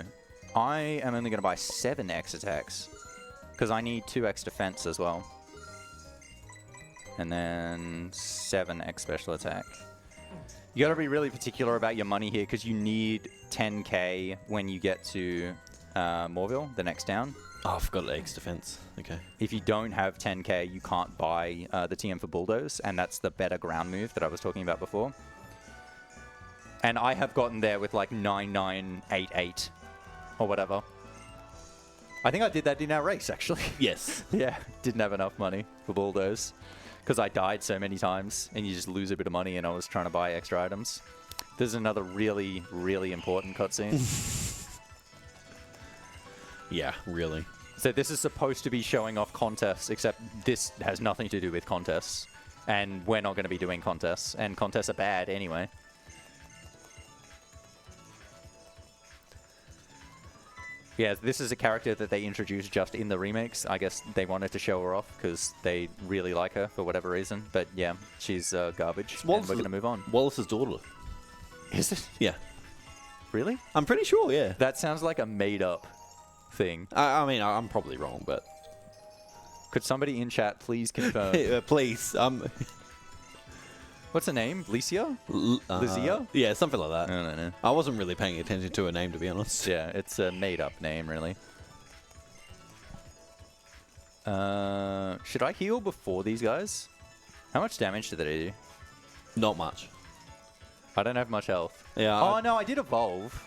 I am only going to buy 7 X attacks, because I need 2 X defense as well. And then 7 X special attack. You got to be really particular about your money here, because you need 10k when you get to Morville, the next town. Oh, I forgot X defense. Okay. If you don't have 10k, you can't buy the TM for Bulldoze, and that's the better ground move that I was talking about before. And I have gotten there with like 9988 or whatever. I think I did that in our race, actually. Yes. Yeah, didn't have enough money for Bulldoze, because I died so many times, and you just lose a bit of money, and I was trying to buy extra items. This is another really, really important cutscene. Yeah, really. So this is supposed to be showing off contests, except this has nothing to do with contests. And we're not going to be doing contests, and contests are bad anyway. Yeah, this is a character that they introduced just in the remakes. I guess they wanted to show her off because they really like her for whatever reason. But yeah, she's garbage, and we're going to move on. Wallace's daughter. Is it? Yeah. Really? I'm pretty sure, yeah. That sounds like a made-up thing. I mean, I'm probably wrong, but... Could somebody in chat please confirm? Please. What's her name? Licia? Licia? Yeah, something like that. I don't know. I wasn't really paying attention to her name, to be honest. Yeah, it's a made-up name, really. Should I heal before these guys? How much damage did they do? Not much. I don't have much health. Yeah. Oh, no, I did evolve.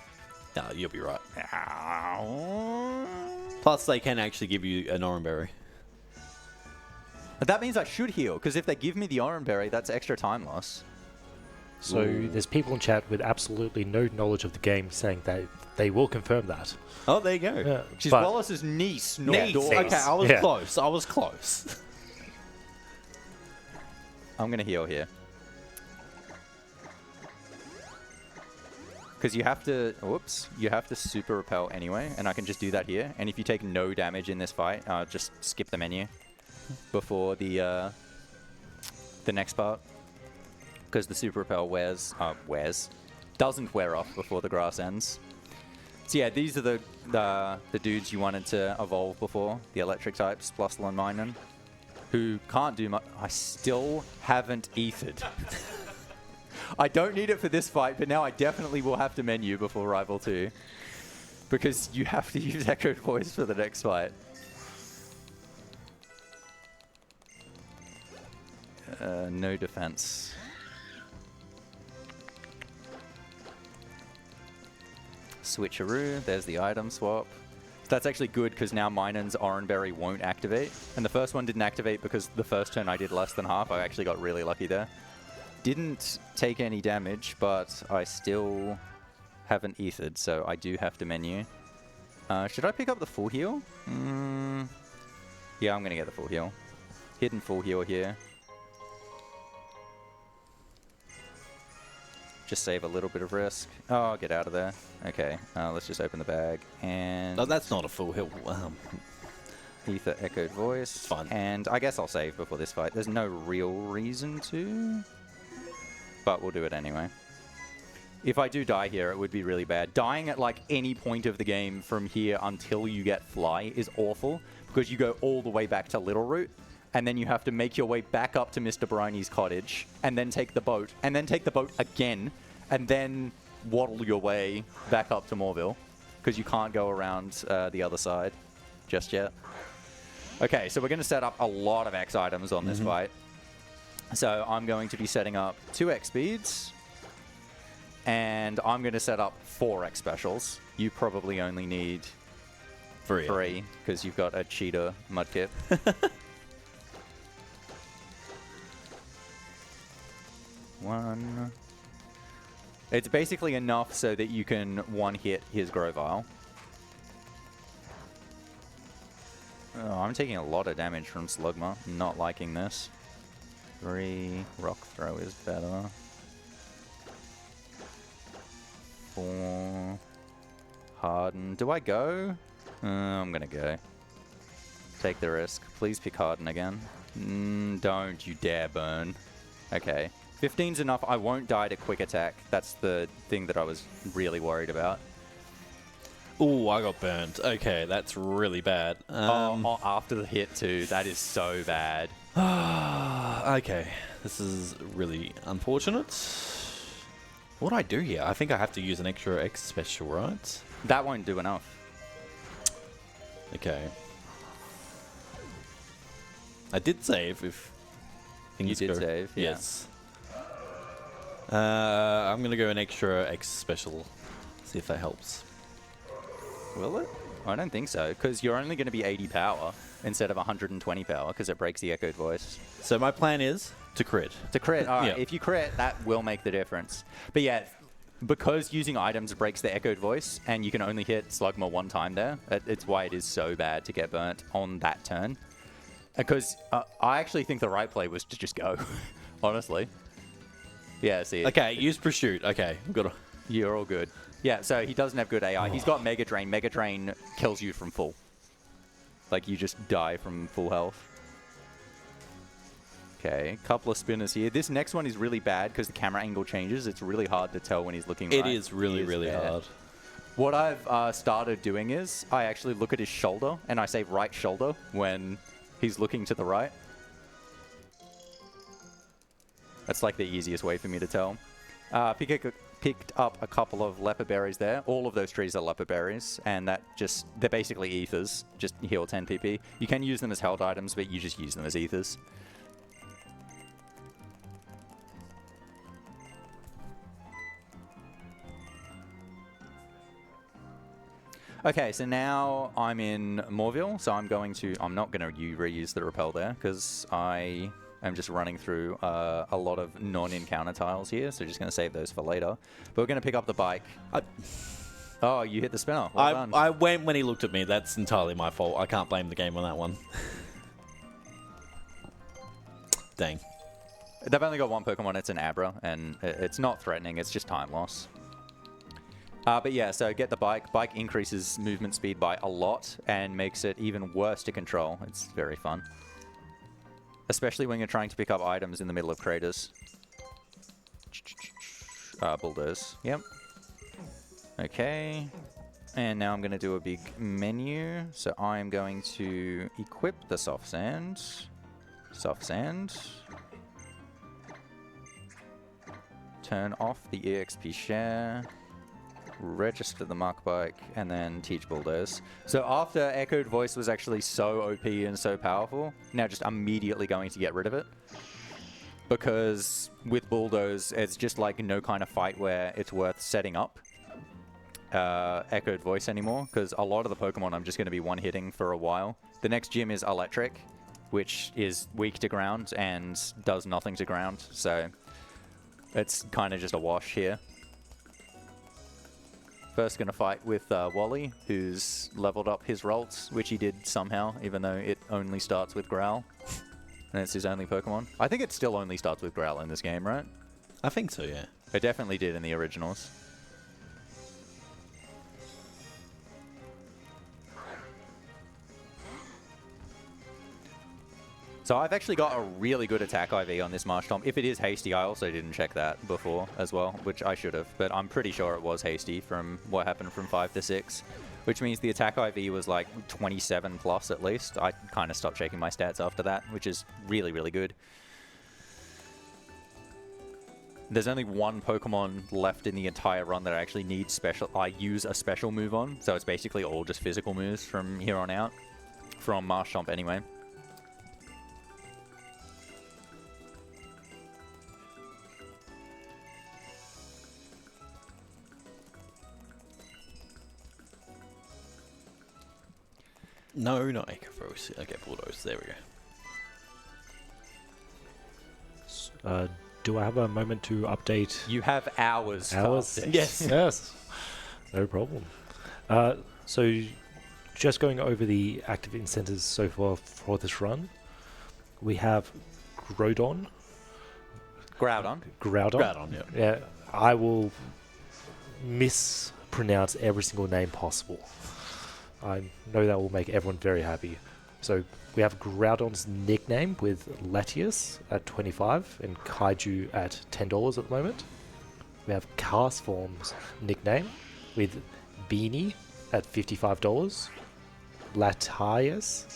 No, you'll be right. Ow. Plus, they can actually give you an Oran Berry. That means I should heal, because if they give me the Oran Berry, that's extra time loss. So there's people in chat with absolutely no knowledge of the game saying that they will confirm that. Oh, there you go. She's Wallace's niece, not daughter. Okay, I was close. I was close. I'm going to heal here. because you have to, whoops, you have to super repel anyway, and I can just do that here. And if you take no damage in this fight, just skip the menu before the next part, because the super repel doesn't wear off before the grass ends. So yeah, these are the dudes you wanted to evolve before, the electric types, Plusle and Minun, who can't do much. I still haven't ethered. I don't need it for this fight, but now I definitely will have to menu before Rival 2, because you have to use Echoed Voice for the next fight. No defense. Switcheroo, there's the item swap. So that's actually good because now Minun's Oranberry won't activate. And the first one didn't activate because the first turn I did less than half. I actually got really lucky there. Didn't take any damage, but I still haven't ethered, so I do have to menu. Should I pick up the full heal? Yeah, I'm going to get the full heal. Hidden full heal here. Just save a little bit of risk. Oh, get out of there. Okay, let's just open the bag and... No, that's not a full heal. Ether Echoed Voice. Fun. And I guess I'll save before this fight. There's no real reason to, but we'll do it anyway. If I do die here, it would be really bad. Dying at like any point of the game from here until you get Fly is awful, because you go all the way back to Little Root, and then you have to make your way back up to Mr. Briney's cottage, and then take the boat, and then take the boat again, and then waddle your way back up to Moorville, because you can't go around the other side just yet. Okay, so we're going to set up a lot of X items on this fight. So I'm going to be setting up 2 X speeds, and I'm going to set up 4 X specials. You probably only need 3, because you've got a cheetah mudkip. One. It's basically enough so that you can one-hit his Grovyle. Oh, I'm taking a lot of damage from Slugma. Not liking this. 3. Rock Throw is better. 4. Harden. Do I go? I'm gonna go. Take the risk. Please pick Harden again. Don't you dare burn. Okay. 15's enough. I won't die to quick attack. That's the thing that I was really worried about. Ooh, I got burned. Okay, that's really bad. After the hit too. That is so bad. Okay, this is really unfortunate. What do I do here? I think I have to use an extra X special, right? That won't do enough. Okay. I did save if things You did go. save, yeah. Yes. I'm going to go an extra X special. See if that helps. Will it? I don't think so, because you're only going to be 80 power instead of 120 power, because it breaks the Echoed Voice. So my plan is to crit. To crit, all right. Yeah. If you crit, that will make the difference. But yeah, because using items breaks the Echoed Voice, and you can only hit Slugma 1 time there, it's why it is so bad to get burnt on that turn. Because I actually think the right play was to just go, honestly. Yeah, see. Okay, use Prosciutto. Okay, we've got to... You're all good. Yeah, so he doesn't have good AI. He's got Mega Drain. Mega Drain kills you from full. Like, you just die from full health. Okay, couple of spinners here. This next one is really bad because the camera angle changes. It's really hard to tell when he's looking right. It is really, really hard. What I've started doing is I actually look at his shoulder, and I say right shoulder when he's looking to the right. That's like the easiest way for me to tell. Picked up a couple of leopard berries there. All of those trees are leopard berries, and they're basically ethers. Just heal 10 PP. You can use them as held items, but you just use them as ethers. Okay, so now I'm in Moorville, so I'm not going to reuse the repel there, because I'm just running through a lot of non-encounter tiles here, so just going to save those for later. But we're going to pick up the bike. Oh, you hit the spinner. Well done. I went when he looked at me. That's entirely my fault. I can't blame the game on that one. Dang. They've only got 1 Pokemon. It's an Abra, and it's not threatening. It's just time loss. But yeah, so get the bike. Bike increases movement speed by a lot and makes it even worse to control. It's very fun. Especially when you're trying to pick up items in the middle of craters. Bulldoze. Yep. Okay. And now I'm going to do a big menu. So I'm going to equip the soft sand. Soft sand. Turn off the EXP share. Register the mark bike, and then teach bulldoze. So after echoed voice was actually so OP and so powerful, now just immediately going to get rid of it. Because with bulldoze, it's just like no kind of fight where it's worth setting up echoed voice anymore, because a lot of the Pokemon I'm just going to be one-hitting for a while. The next gym is electric, which is weak to ground and does nothing to ground, so it's kind of just a wash here. First going to fight with Wally, who's leveled up his Ralts, which he did somehow, even though it only starts with Growl. And it's his only Pokemon. I think it still only starts with Growl in this game, right? I think so, yeah. It definitely did in the originals. So I've actually got a really good attack IV on this Marshtomp. If it is hasty, I also didn't check that before as well, which I should have. But I'm pretty sure it was hasty from what happened from 5 to 6, which means the attack IV was like 27 plus at least. I kind of stopped checking my stats after that, which is really, really good. There's only one Pokemon left in the entire run that I actually need special. I use a special move on, so it's basically all just physical moves from here on out. From Marshtomp anyway. No, not Echoverse. Okay, Bulldoze. There we go. Do I have a moment to update? You have hours. Hours? Yes. Yes. No problem. So, just going over the active incentives so far for this run, we have Groudon. Groudon. Groudon, yeah. Yeah, I will mispronounce every single name possible. I know that will make everyone very happy. So we have Groudon's nickname with Latias at 25 and Kaiju at $10 at the moment. We have Castform's nickname with Beanie at $55, Latias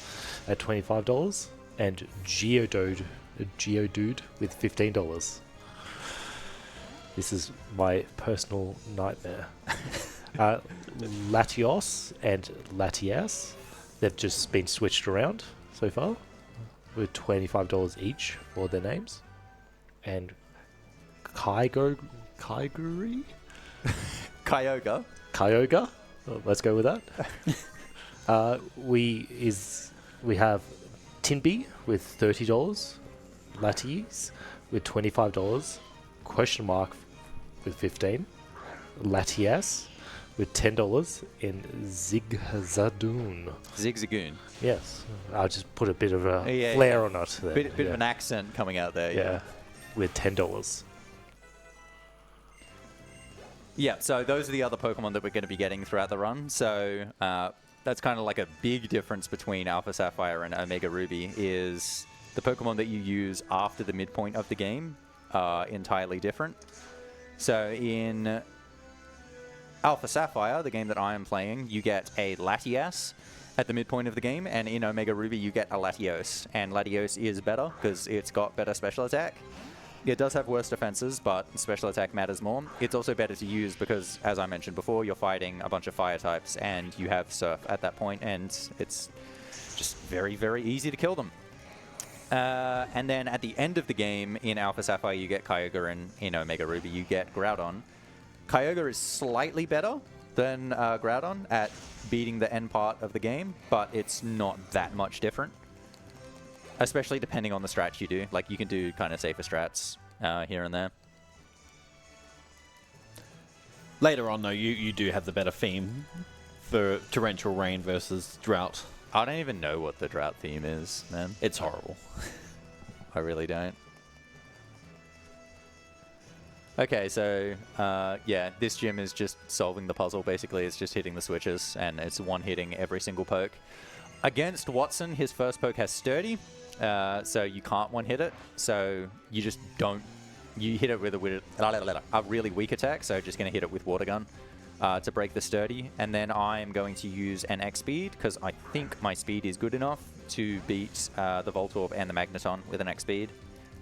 at $25, and Geodude with $15. This is my personal nightmare. Latios and Latias, they've just been switched around so far with $25 each for their names. And Kyogre? Kyogre? Oh, let's go with that. We have Tinby with $30, Latias with $25, question mark with $15, Latias with $10 in Zigzagoon. Zigzagoon. Yes, I'll just put a bit of a flair on it. There. Bit of an accent coming out there. Yeah, with $10. Yeah, so those are the other Pokemon that we're going to be getting throughout the run. So that's kind of like a big difference between Alpha Sapphire and Omega Ruby is the Pokemon that you use after the midpoint of the game are entirely different. So in Alpha Sapphire, the game that I am playing, you get a Latias at the midpoint of the game, and in Omega Ruby you get a Latios, and Latios is better because it's got better special attack. It does have worse defenses, but special attack matters more. It's also better to use because, as I mentioned before, you're fighting a bunch of fire types, and you have Surf at that point, and it's just very, very easy to kill them. And then at the end of the game, in Alpha Sapphire, you get Kyogre, and in Omega Ruby, you get Groudon. Kyogre is slightly better than Groudon at beating the end part of the game, but it's not that much different. Especially depending on the strats you do. Like, you can do kind of safer strats here and there. Later on, though, you do have the better theme for Torrential Rain versus Drought. I don't even know what the Drought theme is, man. It's horrible. I really don't. Okay, so yeah, this gym is just solving the puzzle. Basically, it's just hitting the switches, and it's one-hitting every single poke. Against Watson, his first poke has Sturdy, so you can't one-hit it. So you just don't. You hit it with a really weak attack, so just going to hit it with Water Gun to break the Sturdy. And then I'm going to use an X Speed, because I think my speed is good enough to beat the Voltorb and the Magneton with an X Speed.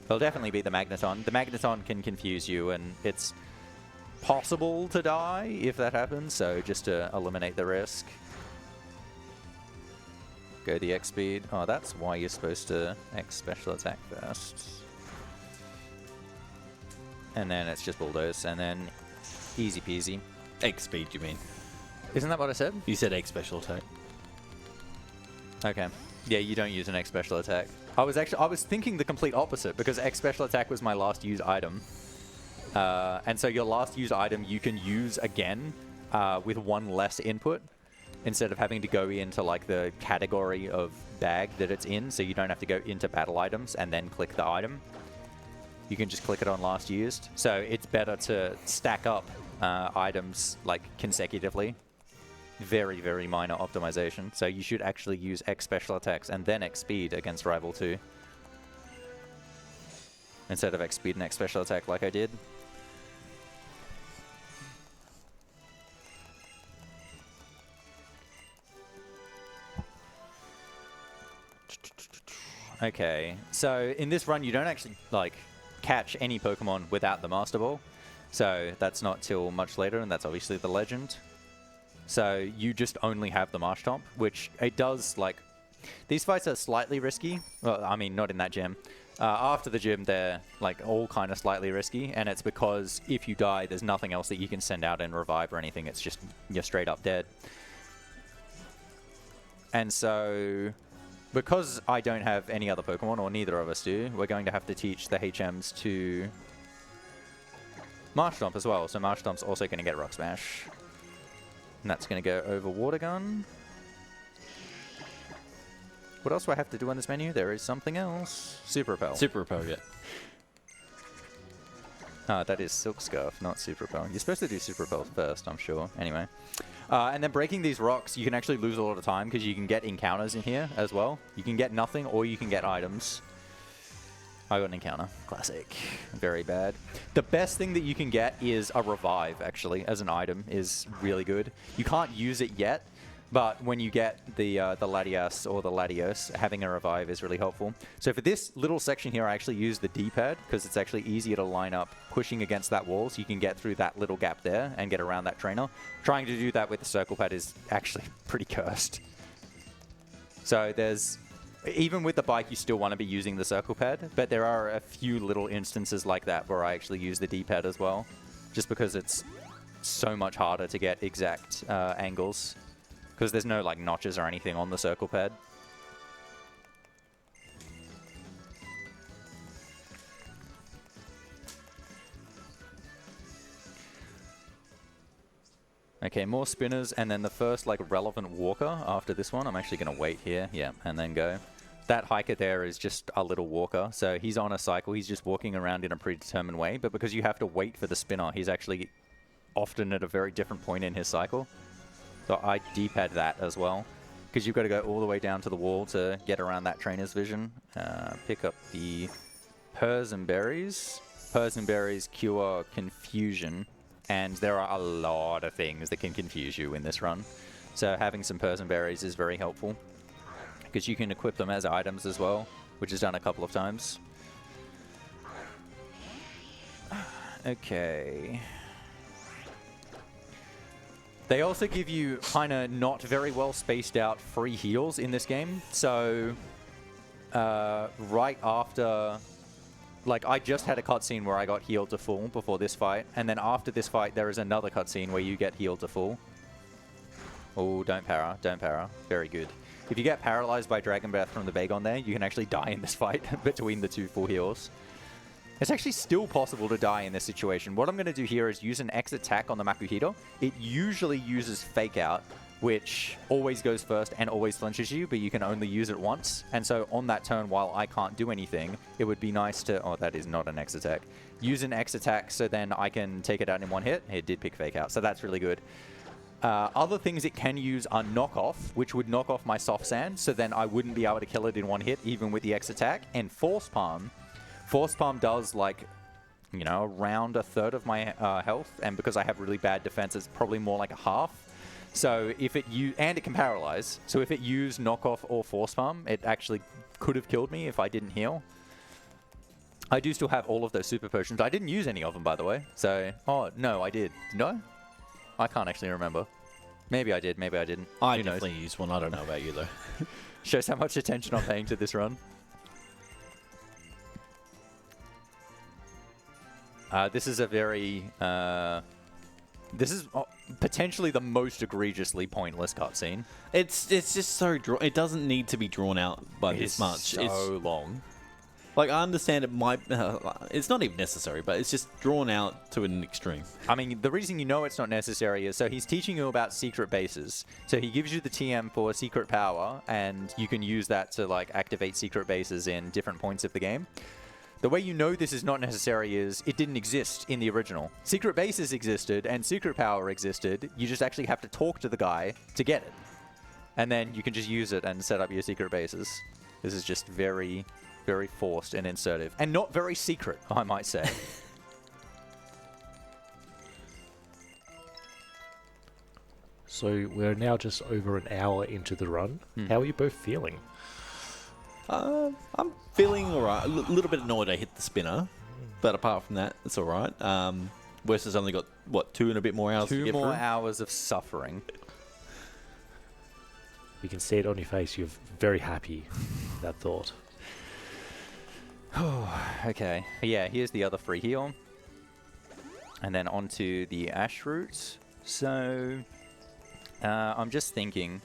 They'll definitely beat the Magneton. The Magneton can confuse you, and it's possible to die if that happens, so just to eliminate the risk. Go the X Speed. Oh, that's why you're supposed to X Special Attack first. And then it's just Bulldoze, and then easy peasy. X speed, you mean? Isn't that what I said? You said X special attack. Okay. Yeah, you don't use an X Special Attack. I was thinking the complete opposite, because X Special Attack was my last used item. And so your last used item you can use again with one less input, instead of having to go into like the category of bag that it's in, so you don't have to go into battle items and then click the item. You can just click it on last used. So it's better to stack up items like consecutively. Very, very minor optimization. So you should actually use X Special Attacks and then X Speed against Rival 2. Instead of X Speed and X Special Attack like I did. Okay, so in this run you don't actually like catch any Pokemon without the Master Ball. So that's not till much later, and that's obviously the legend. So you just only have the Marshtomp, which it does, like... These fights are slightly risky. Well, I mean, not in that gym. After the gym, they're like all kind of slightly risky, and it's because if you die, there's nothing else that you can send out and revive or anything. It's just you're straight up dead. And so, because I don't have any other Pokemon, or neither of us do, we're going to have to teach the HMs to Marshtomp as well. So Marshtomp's also going to get Rock Smash. And that's going to go over Water Gun. What else do I have to do on this menu? There is something else. Super Repel. Super Repel, yeah. Ah, that is Silk Scarf, not Super Repel. You're supposed to do Super Repel first, I'm sure. Anyway. And then breaking these rocks, you can actually lose a lot of time because you can get encounters in here as well. You can get nothing, or you can get items. I got an encounter. Classic. Very bad. The best thing that you can get is a revive, actually, as an item, is really good. You can't use it yet, but when you get the Latias or the Latios, having a revive is really helpful. So for this little section here, I actually use the D-pad because it's actually easier to line up pushing against that wall, so you can get through that little gap there and get around that trainer. Trying to do that with the circle pad is actually pretty cursed. So there's... Even with the bike, you still want to be using the circle pad, but there are a few little instances like that where I actually use the D-pad as well, just because it's so much harder to get exact angles, because there's no like notches or anything on the circle pad. Okay, more spinners, and then the first like relevant walker after this one. I'm actually going to wait here, yeah, and then go. That hiker there is just a little walker, so he's on a cycle. He's just walking around in a predetermined way, but because you have to wait for the spinner, he's actually often at a very different point in his cycle. So I D-pad that as well, because you've got to go all the way down to the wall to get around that trainer's vision. Pick up the Purs and Berries. Purs and Berries cure confusion. And there are a lot of things that can confuse you in this run. So having some Purs and Berries is very helpful, because you can equip them as items as well, which is done a couple of times. Okay. They also give you kind of not very well spaced out free heals in this game. So right after... Like, I just had a cutscene where I got healed to full before this fight, and then after this fight, there is another cutscene where you get healed to full. Oh, don't para, don't para. Very good. If you get paralyzed by Dragon Breath from the Bagon there, you can actually die in this fight between the two full heals. It's actually still possible to die in this situation. What I'm going to do here is use an X attack on the Makuhita. It usually uses Fake Out, which always goes first and always flinches you, but you can only use it once. And so on that turn, while I can't do anything, it would be nice to... Oh, that is not an X attack. Use an X attack so then I can take it out in one hit. It did pick Fake Out, so that's really good. Other things it can use are Knock Off, which would knock off my Soft Sand, so then I wouldn't be able to kill it in one hit, even with the X attack. And Force Palm. Force Palm does, like, you know, around a third of my health, and because I have really bad defense, it's probably more like a half. So if it and it can paralyze. So if it used Knockoff or Force Palm, it actually could have killed me if I didn't heal. I do still have all of those super potions. I didn't use any of them, by the way. So, oh, no, I did. Did I? I can't actually remember. Maybe I did, maybe I didn't. I definitely used one. I don't know about you, though. Shows how much attention I'm paying to this run. This is a very... this is potentially the most egregiously pointless cutscene. It's just so it doesn't need to be drawn out by this much. It's so long. Like, I understand it might... it's not even necessary, but it's just drawn out to an extreme. I mean, the reason you know it's not necessary is so he's teaching you about secret bases. So he gives you the TM for secret power, and you can use that to, like, activate secret bases in different points of the game. The way you know this is not necessary is it didn't exist in the original. Secret bases existed, and secret power existed. You just actually have to talk to the guy to get it. And then you can just use it and set up your secret bases. This is just very... very forced and insertive. And not very secret, I might say. So we're now just over an hour into the run. How are you both feeling? I'm feeling alright. A little bit annoyed I hit the spinner. But apart from that, it's alright. Werster's only got, what, 2 and a bit more hours to get through? 2 more hours of suffering. We can see it on your face. You're very happy with that thought. Okay. Yeah, here's the other free heal. And then onto the ash roots. So, I'm just thinking.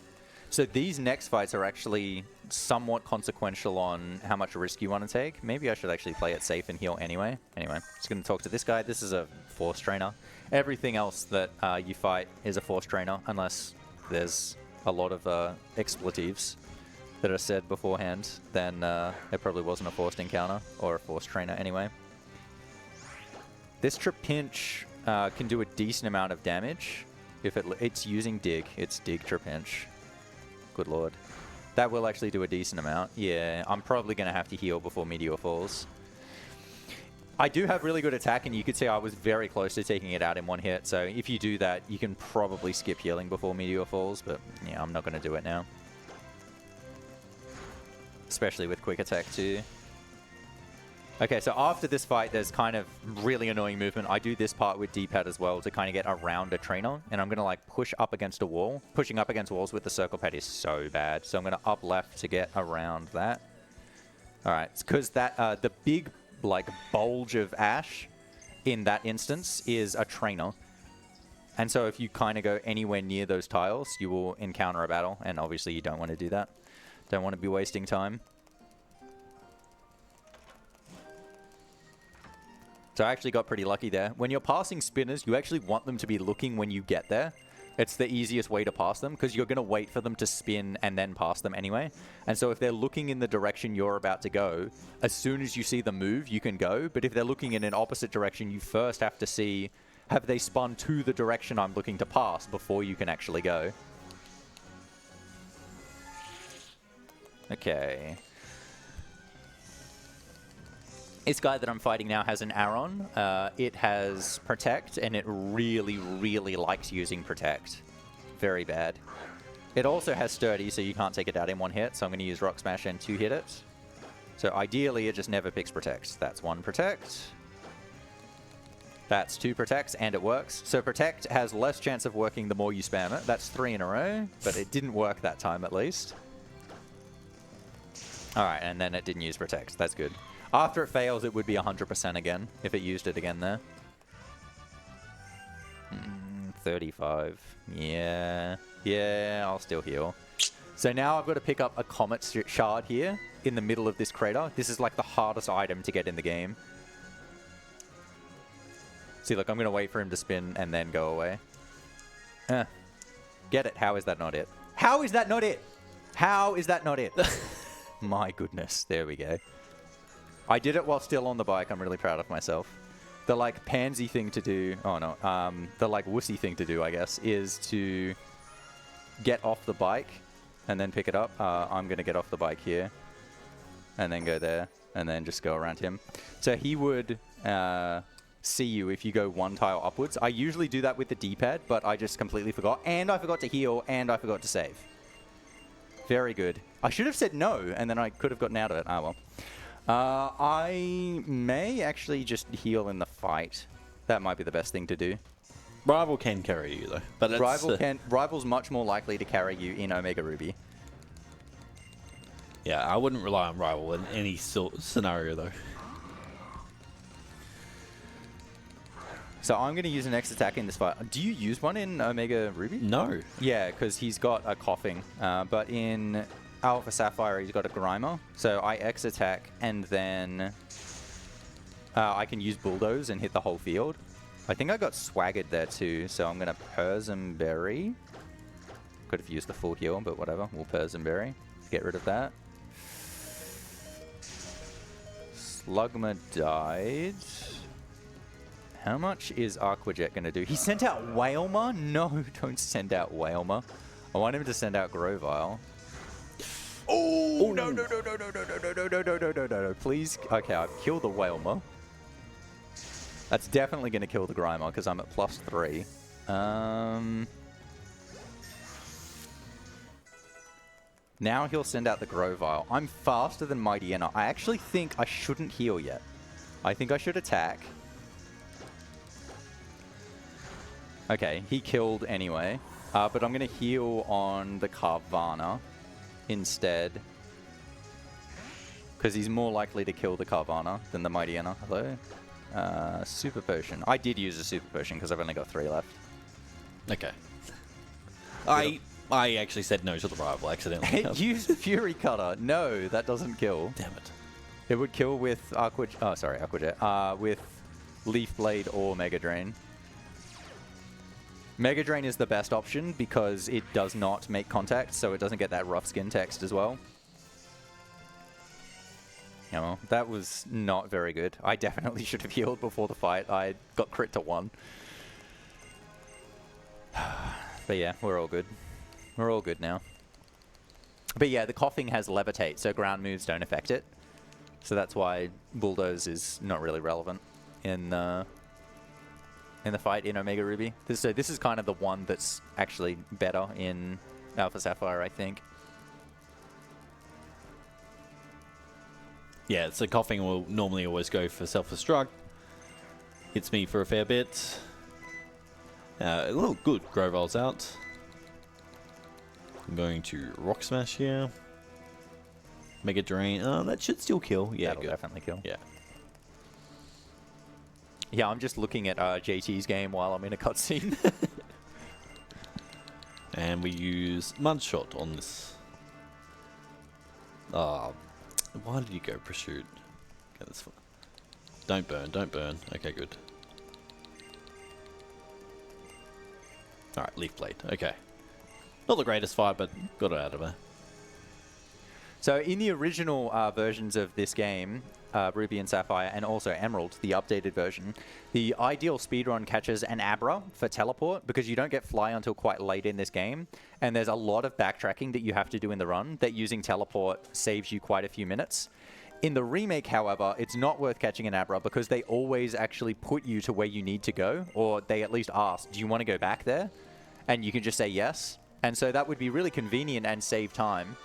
So these next fights are actually somewhat consequential on how much risk you want to take. Maybe I should actually play it safe and heal anyway. Anyway, just going to talk to this guy. This is a force trainer. Everything else that you fight is a force trainer, unless there's a lot of expletives that are said beforehand, then it probably wasn't a forced encounter, or a forced trainer anyway. This Trapinch can do a decent amount of damage. If it's using Dig, it's Dig Trapinch. Good lord. That will actually do a decent amount. Yeah, I'm probably going to have to heal before Meteor falls. I do have really good attack, and you could see I was very close to taking it out in one hit, so if you do that, you can probably skip healing before Meteor falls, but yeah, I'm not going to do it now. Especially with quick attack too. Okay, so after this fight, there's kind of really annoying movement. I do this part with D-pad as well to kind of get around a trainer, and I'm going to like push up against a wall. Pushing up against walls with the circle pad is so bad, so I'm going to up left to get around that. All right, it's because that the big like bulge of ash in that instance is a trainer. And so if you kind of go anywhere near those tiles, you will encounter a battle, and obviously you don't want to do that. Don't want to be wasting time. So I actually got pretty lucky there. When you're passing spinners, you actually want them to be looking when you get there. It's the easiest way to pass them, because you're going to wait for them to spin and then pass them anyway. And so if they're looking in the direction you're about to go, as soon as you see them move, you can go. But if they're looking in an opposite direction, you first have to see, have they spun to the direction I'm looking to pass before you can actually go. Okay. This guy that I'm fighting now has an Aron. It has Protect, and it really, really likes using Protect. Very bad. It also has Sturdy, so you can't take it out in one hit, so I'm going to use Rock Smash and 2 hit it. So ideally, it just never picks Protect. That's 1 Protect. That's 2 Protects, and it works. So Protect has less chance of working the more you spam it. That's 3 in a row, but it didn't work that time at least. Alright, and then it didn't use Protect. That's good. After it fails, it would be 100% again, if it used it again there. 35. Yeah. Yeah, I'll still heal. So now I've got to pick up a Comet Shard here, in the middle of this crater. This is like the hardest item to get in the game. See, look, I'm going to wait for him to spin and then go away. Get it. How is that not it? How is that not it? How is that not it? My goodness. There we go. I did it while still on the bike. I'm really proud of myself. The, like, pansy thing to do... Oh, no. The, like, wussy thing to do, I guess, is to get off the bike and then pick it up. I'm going to get off the bike here and then go there and then just go around him. So he would see you if you go one tile upwards. I usually do that with the D-pad, but I just completely forgot. And I forgot to heal, and I forgot to save. Very good. I should have said no, and then I could have gotten out of it. Ah, well. I may actually just heal in the fight. That might be the best thing to do. Rival can carry you, though. But it's, Rival's much more likely to carry you in Omega Ruby. Yeah, I wouldn't rely on Rival in any scenario, though. So I'm going to use an X attack in this fight. Do you use one in Omega Ruby? No. Yeah, because he's got a coughing. But in Alpha Sapphire, he's got a Grimer. So I X attack, and then I can use Bulldoze and hit the whole field. I think I got swaggered there too, so I'm going to Persim Berry. Could have used the full heal, but whatever. We'll Persim Berry. Get rid of that. Slugma died. How much is Aquajet going to do? He sent out Whalmer? No, don't send out Whalmer. I want him to send out Grovile. Oh, no, no, no, no, no, no, no, no, no, no, no, no, no, no. Please. Okay, I've killed the Whalmer. That's definitely going to kill the Grimer because I'm at +3. Now he'll send out the Grovile. I'm faster than Mightyena. I actually think I shouldn't heal yet. I think I should attack. Okay, he killed anyway. But I'm going to heal on the Carvana instead. Because he's more likely to kill the Carvana than the Mightyena. Hello? Super Potion. I did use a Super Potion because I've only got 3 left. Okay. I actually said no to the Rival accidentally. Use Fury Cutter. No, that doesn't kill. Damn it. It would kill with Aquajet. With Leaf Blade or Mega Drain. Mega Drain is the best option because it does not make contact, so it doesn't get that rough skin text as well. Yeah, well, that was not very good. I definitely should have healed before the fight. I got crit to 1. But yeah, we're all good. We're all good now. But yeah, the coughing has Levitate, so ground moves don't affect it. So that's why Bulldoze is not really relevant in the fight in Omega Ruby. So this is kind of the one that's actually better in Alpha Sapphire, I think. Yeah, so coughing will normally always go for self-destruct. Hits me for a fair bit. Oh, good. Grovile's out. I'm going to Rock Smash here. Mega Drain. That should still kill. Yeah, that'll good. Definitely kill. Yeah. Yeah, I'm just looking at JT's game while I'm in a cutscene. And we use Mudshot on this. Why did you go Pursuit? Okay, that's fine. Don't burn, don't burn. Okay, good. Alright, Leaf Blade. Okay. Not the greatest fight, but got it out of her. So in the original versions of this game, Ruby and Sapphire, and also Emerald, the updated version, the ideal speedrun catches an Abra for teleport because you don't get Fly until quite late in this game, and there's a lot of backtracking that you have to do in the run that using teleport saves you quite a few minutes. In the remake, however, it's not worth catching an Abra because they always actually put you to where you need to go, or they at least ask, do you want to go back there? And you can just say yes. And so that would be really convenient and save time.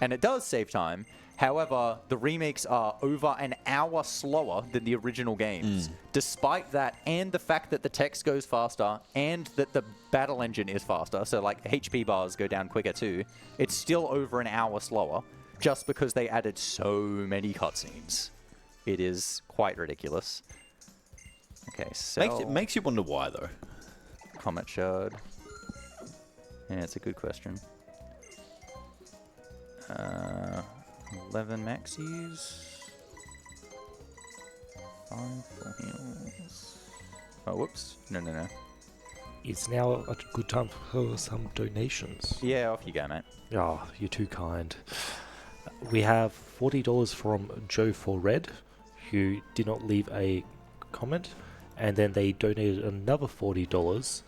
And it does save time. However, the remakes are over an hour slower than the original games. Despite that, and the fact that the text goes faster, and that the battle engine is faster, so like HP bars go down quicker too, it's still over an hour slower, just because they added so many cutscenes. It is quite ridiculous. Okay, so... Makes you wonder why, though. Comet Shard. Yeah, it's a good question. 11 maxis. 5 full heals. Oh, whoops. No. it's now a good time for some donations. Yeah, off you go, mate. Oh, you're too kind. We have $40 from Joe for Red, who did not leave a comment, and then they donated another $40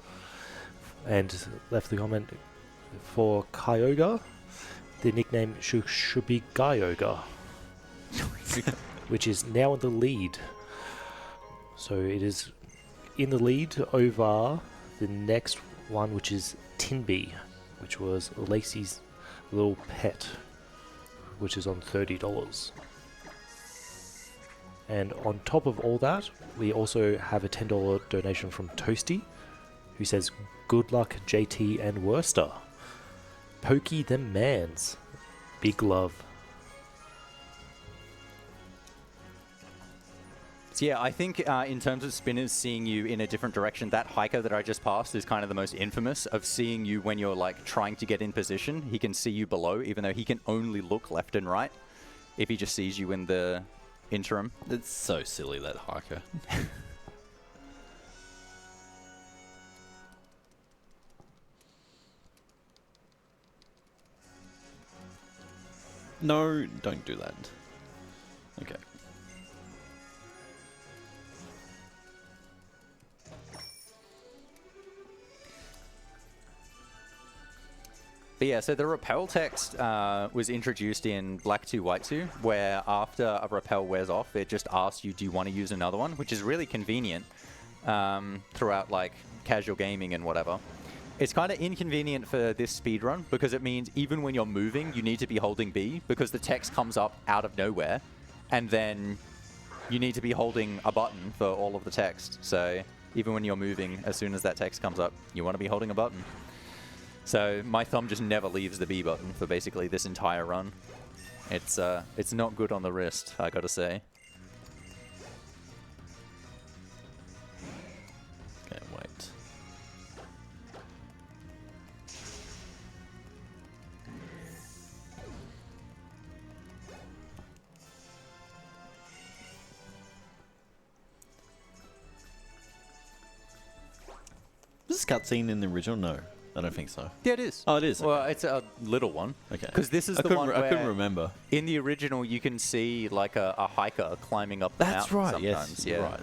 and left the comment for Kyoga. The nickname should be Gyoga, which is now in the lead. So it is in the lead over the next one, which is Tinby, which was Lacey's little pet, which is on $30. And on top of all that, we also have a $10 donation from Toasty, who says, "Good luck, JT and Werster. Pokey them mans. Big love." So yeah, I think in terms of spinners seeing you in a different direction, that hiker that I just passed is kind of the most infamous of seeing you when you're like trying to get in position. He can see you below, even though he can only look left and right if he just sees you in the interim. It's so silly, that hiker. No, don't do that. Okay. But yeah, so the repel text was introduced in Black 2, White 2, where after a repel wears off, it just asks you, do you want to use another one? Which is really convenient throughout like casual gaming and whatever. It's kind of inconvenient for this speedrun because it means even when you're moving, you need to be holding B because the text comes up out of nowhere, and then you need to be holding a button for all of the text. So even when you're moving, as soon as that text comes up, you want to be holding a button. So my thumb just never leaves the B button for basically this entire run. It's not good on the wrist, I gotta say. Okay, wait. Was this cutscene in the original? No. I don't think so. Yeah, it is. Oh, it is. Well, it's a little one. Okay. Because this is the one where I couldn't remember. in the original you can see like a hiker climbing up the That's mountain right. sometimes. Yes. Yeah. Right.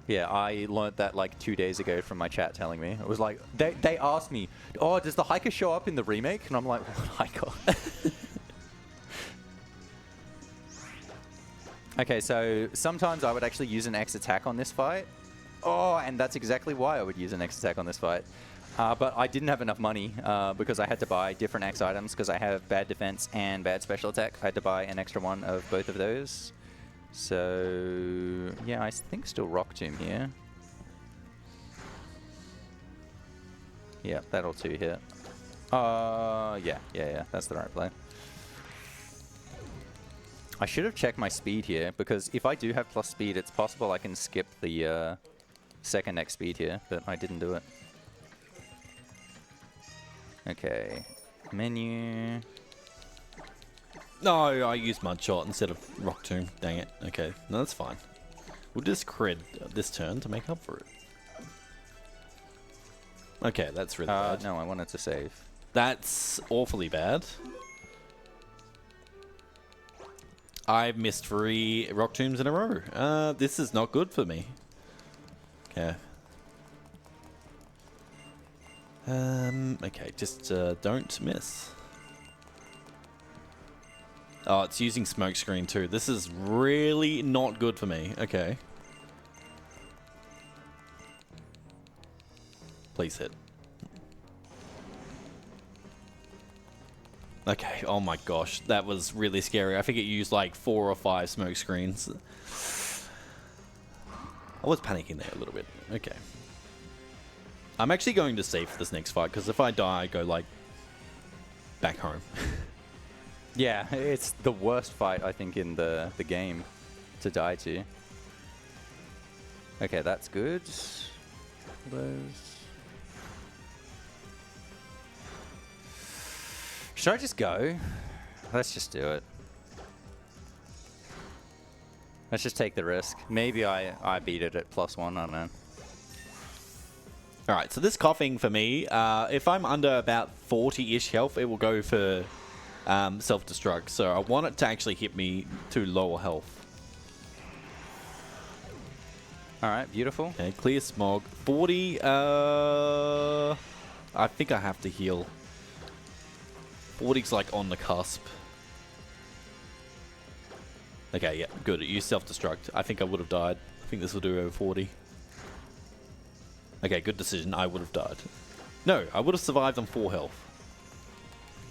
Yeah, I learned that like 2 days ago from my chat telling me. It was like, they asked me, oh, does the hiker show up in the remake? And I'm like, what hiker? Okay, so sometimes I would actually use an X attack on this fight. Oh, and that's exactly why I would use an X attack on this fight. But I didn't have enough money because I had to buy different X items because I have bad defense and bad special attack. I had to buy an extra one of both of those. So, yeah, I think still Rock Tomb here. Yeah, that'll 2-hit. Yeah, that's the right play. I should have checked my speed here, because if I do have plus speed, it's possible I can skip the second X speed here, but I didn't do it. Okay, menu. No, I used Mudshot instead of Rock Tomb. Dang it. Okay, no, that's fine. We'll just cred this turn to make up for it. Okay, that's really bad. No, I wanted to save. That's awfully bad. I've missed 3 Rock Tombs in a row. This is not good for me. Okay. Okay, just don't miss. Oh, it's using smokescreen too. This is really not good for me. Okay. Please hit. Okay, oh my gosh, that was really scary. I think it used like 4 or 5 smoke screens. I was panicking there a little bit. Okay. I'm actually going to save for this next fight, because if I die, I go like back home. Yeah, it's the worst fight, I think, in the game to die to. Okay, that's good. Should I just go? Let's just do it. Let's just take the risk. Maybe I beat it at +1, I don't know. All right, so this coughing for me, if I'm under about 40-ish health, it will go for self-destruct. So I want it to actually hit me to lower health. All right, beautiful. Okay, clear smog. 40, I think I have to heal. 40's like on the cusp. Okay, yeah, good. It used self-destruct. I think I would have died. I think this will do over 40. Okay, good decision. I would have died. No, I would have survived on 4 health.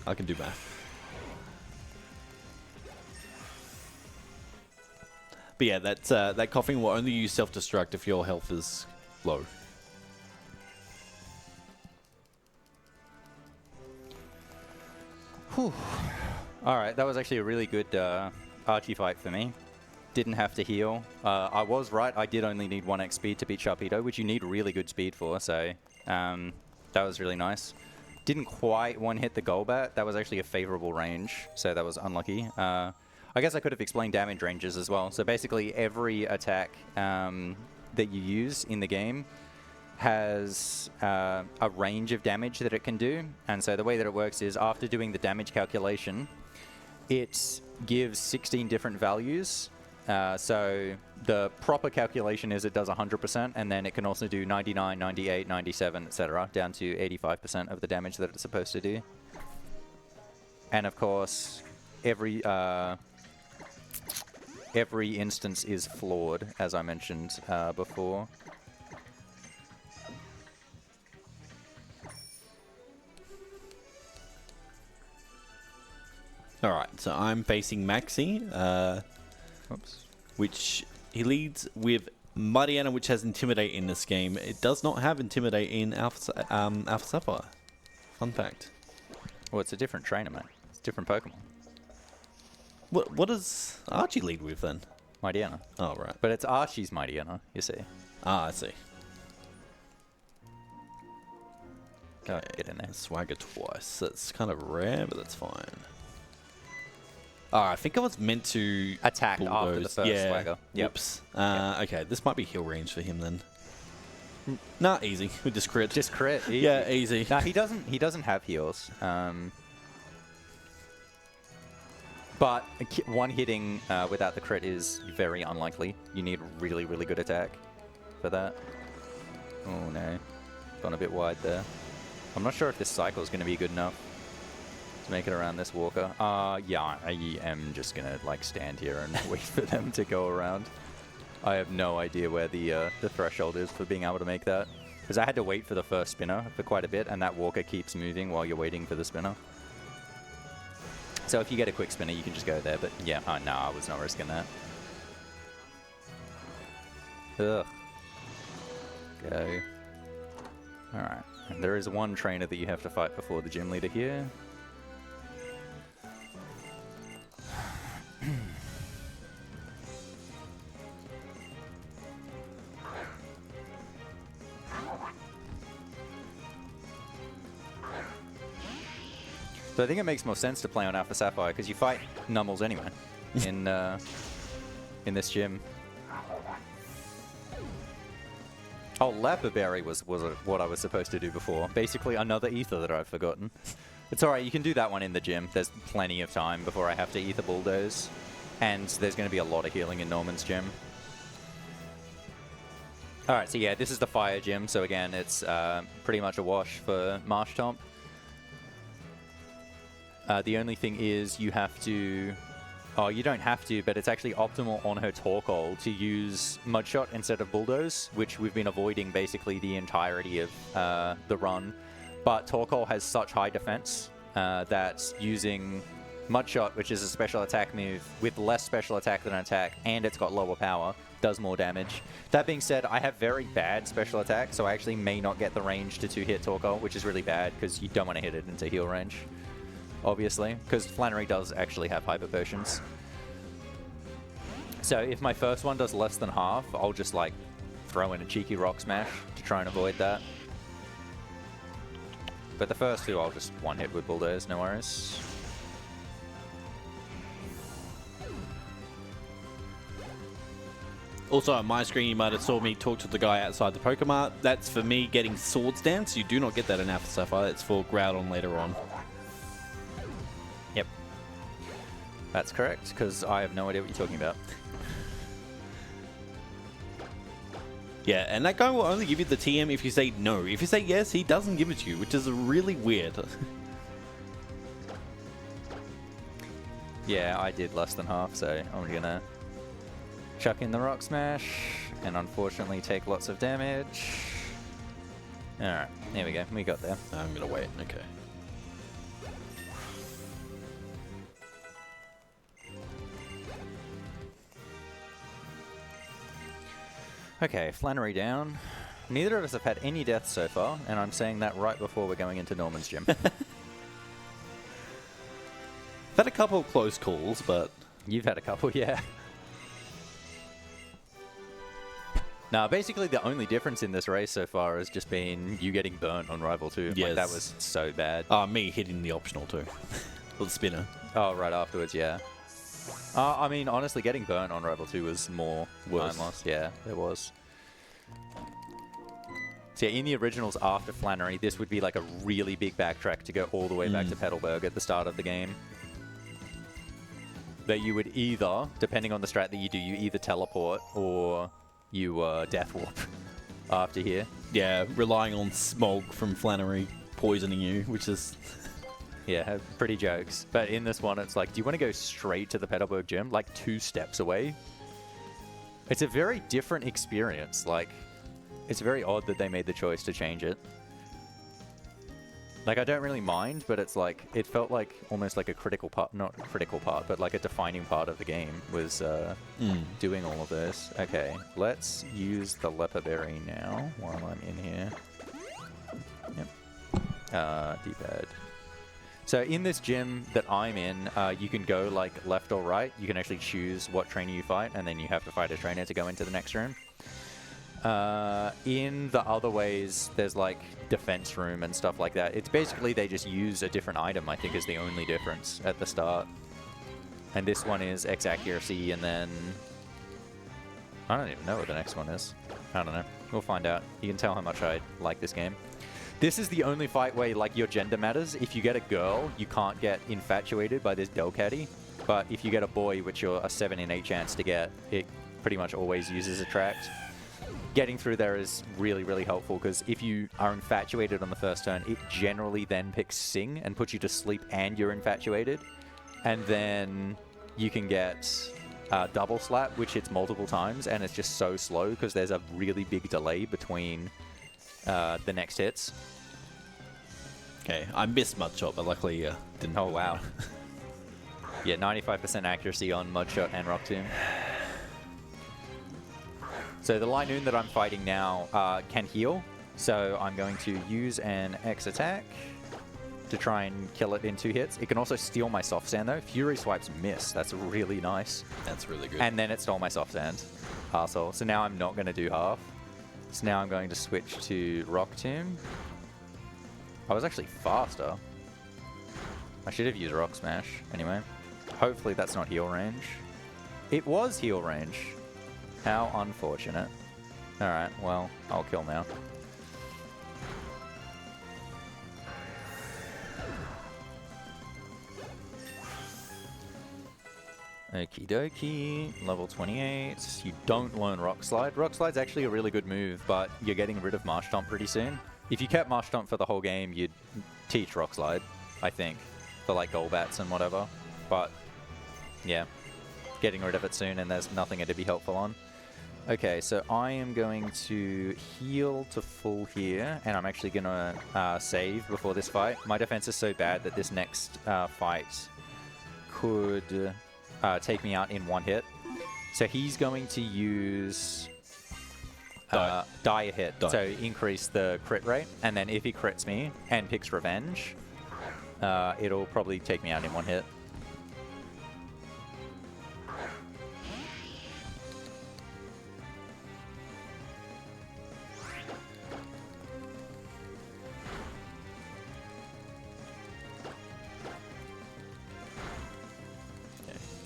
I can do math. But yeah, that coughing will only use self-destruct if your health is low. Whew. All right, that was actually a really good Archie fight for me. Didn't have to heal. I was right. I did only need 1x speed to beat Sharpedo, which you need really good speed for, so that was really nice. Didn't quite one-hit the Golbat. That was actually a favorable range, so that was unlucky. I guess I could have explained damage ranges as well. So basically every attack that you use in the game has a range of damage that it can do. And so the way that it works is after doing the damage calculation, it gives 16 different values. So the proper calculation is it does 100%, and then it can also do 99, 98, 97, etc., down to 85% of the damage that it's supposed to do. And of course, every instance is flawed, as I mentioned before. Alright, so I'm facing Maxi, which he leads with Mariana, which has Intimidate in this game. It does not have Intimidate in Alpha Sapphire. Fun fact. Well, it's a different trainer, mate. It's a different Pokemon. What does Archie lead with then? Mightyena. Oh, right. But it's Archie's Mightyena, you see. Ah, I see. Go get in there. Swagger twice. That's kind of rare, but that's fine. Oh, I think I was meant to attack bulldoze. after the first swagger. Yep. Oops. Okay, this might be heal range for him then. Nah, easy. We just crit. Just crit. Easy. Yeah, easy. No, he doesn't have heals. But one hitting without the crit is very unlikely. You need really, really good attack for that. Oh no, gone a bit wide there. I'm not sure if this cycle is going to be good enough to make it around this walker. Yeah, I am just going to like stand here and wait for them to go around. I have no idea where the threshold is for being able to make that. Because I had to wait for the first spinner for quite a bit, and that walker keeps moving while you're waiting for the spinner. So if you get a quick spinner, you can just go there. But yeah, no, I was not risking that. Ugh. Go. Alright. And there is one trainer that you have to fight before the gym leader here. So I think it makes more sense to play on Alpha Sapphire because you fight Nummels anyway in this gym. Oh, Lapperberry was what I was supposed to do before. Basically another ether that I've forgotten. It's alright, you can do that one in the gym. There's plenty of time before I have to ether bulldoze. And there's going to be a lot of healing in Norman's gym. Alright, so yeah, this is the fire gym. So again, it's pretty much a wash for Marshtomp. The only thing is you have to... Oh, you don't have to, but it's actually optimal on her Torkoal to use Mudshot instead of Bulldoze, which we've been avoiding basically the entirety of the run. But Torkoal has such high defense that using Mudshot, which is a special attack move with less special attack than attack, and it's got lower power, does more damage. That being said, I have very bad special attack, so I actually may not get the range to two-hit Torkoal, which is really bad because you don't want to hit it into heal range. Obviously, because Flannery does actually have Hyper Potions. So if my first one does less than half, I'll just like throw in a cheeky Rock Smash to try and avoid that. But the first two I'll just one-hit with Bulldoze, no worries. Also, on my screen, you might have saw me talk to the guy outside the Pokemart. That's for me getting Swords Dance. You do not get that in Alpha Sapphire. It's for Groudon later on. Yep. That's correct, because I have no idea what you're talking about. Yeah, and that guy will only give you the TM if you say no. If you say yes, he doesn't give it to you, which is really weird. Yeah, I did less than half, so I'm going to chuck in the Rock Smash and unfortunately take lots of damage. Alright, there we go. We got there. I'm going to wait. Okay. Okay, Flannery down. Neither of us have had any deaths so far, and I'm saying that right before we're going into Norman's gym. I've had a couple of close calls, but... You've had a couple, yeah. Now, basically the only difference in this race so far has just been you getting burnt on Rival 2. Yes. Like, that was so bad. Me hitting the optional too. Or the spinner. Oh, right afterwards, yeah. I mean, honestly, getting burnt on Rival 2 was more Worse. time lost. Yeah, it was. So yeah, in the originals after Flannery, this would be like a really big backtrack to go all the way back to Petalburg at the start of the game. That you would either, depending on the strat that you do, you either teleport or you death warp after here. Yeah, relying on Smog from Flannery poisoning you, which is... Yeah, pretty jokes. But in this one, it's like, do you want to go straight to the Petalburg gym, like 2 steps away? It's a very different experience. Like, it's very odd that they made the choice to change it. Like, I don't really mind, but it's like, it felt like almost like a critical part, not critical part, but like a defining part of the game was doing all of this. Okay, let's use the Leper Berry now while I'm in here. Yep. D-pad. So in this gym that I'm in, you can go like left or right. You can actually choose what trainer you fight, and then you have to fight a trainer to go into the next room. In the other ways, there's like defense room and stuff like that. It's basically they just use a different item, I think, is the only difference at the start. And this one is X accuracy, and then I don't even know what the next one is. I don't know. We'll find out. You can tell how much I like this game. This is the only fight where like your gender matters. If you get a girl, you can't get infatuated by this Delcatty. But if you get a boy, which you're a 7 in 8 chance to get, it pretty much always uses Attract. Getting through there is really, really helpful, because if you are infatuated on the first turn, it generally then picks Sing and puts you to sleep and you're infatuated. And then you can get Double Slap, which hits multiple times, and it's just so slow because there's a really big delay between the next hits. Okay, I missed Mudshot, but luckily didn't. Oh, wow. Yeah, 95% accuracy on Mudshot and Rock Tomb. So the Linoon that I'm fighting now can heal, so I'm going to use an X attack to try and kill it in 2 hits. It can also steal my Soft Sand though. Fury Swipes miss. That's really nice. That's really good. And then it stole my Soft Sand. Arsehole. So now I'm not going to do half. So now I'm going to switch to Rock Tomb. I was actually faster. I should have used Rock Smash. Anyway, hopefully that's not heal range. It was heal range. How unfortunate. Alright, well, I'll kill now. Okie dokie, level 28. You don't learn Rock Slide. Rock Slide's actually a really good move, but you're getting rid of Marsh Stomp pretty soon. If you kept Marsh Stomp for the whole game, you'd teach Rock Slide, I think, for like Golbats and whatever. But, yeah, getting rid of it soon, and there's nothing to be helpful on. Okay, so I am going to heal to full here, and I'm actually going to save before this fight. My defense is so bad that this next fight could take me out in 1 hit. So he's going to use die a hit, so increase the crit rate, and then if he crits me and picks Revenge, it'll probably take me out in 1 hit.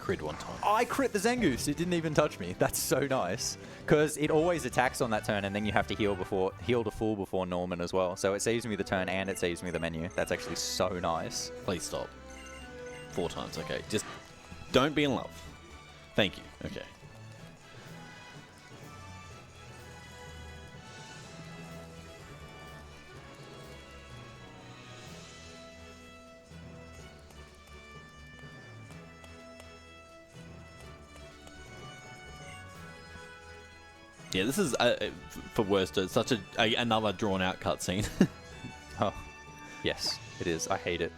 crit one time. I crit the Zangoose. It didn't even touch me. That's so nice. Because it always attacks on that turn, and then you have to heal to full before Norman as well. So it saves me the turn, and it saves me the menu. That's actually so nice. Please stop. 4 times, okay. Just don't be in love. Thank you. Okay. Yeah, this is, for Werster, it's such another drawn-out cutscene. Oh, yes, it is. I hate it.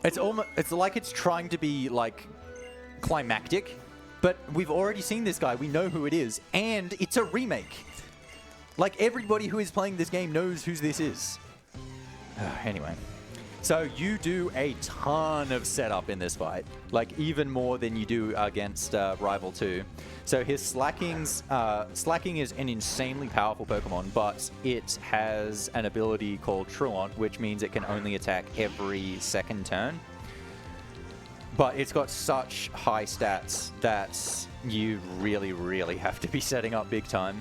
It's like it's trying to be, like, climactic, but we've already seen this guy. We know who it is, and it's a remake. Like, everybody who is playing this game knows who this is. Anyway. So you do a ton of setup in this fight, like even more than you do against Rival 2. So his Slacking is an insanely powerful Pokemon, but it has an ability called Truant, which means it can only attack every second turn. But it's got such high stats that you really, really have to be setting up big time.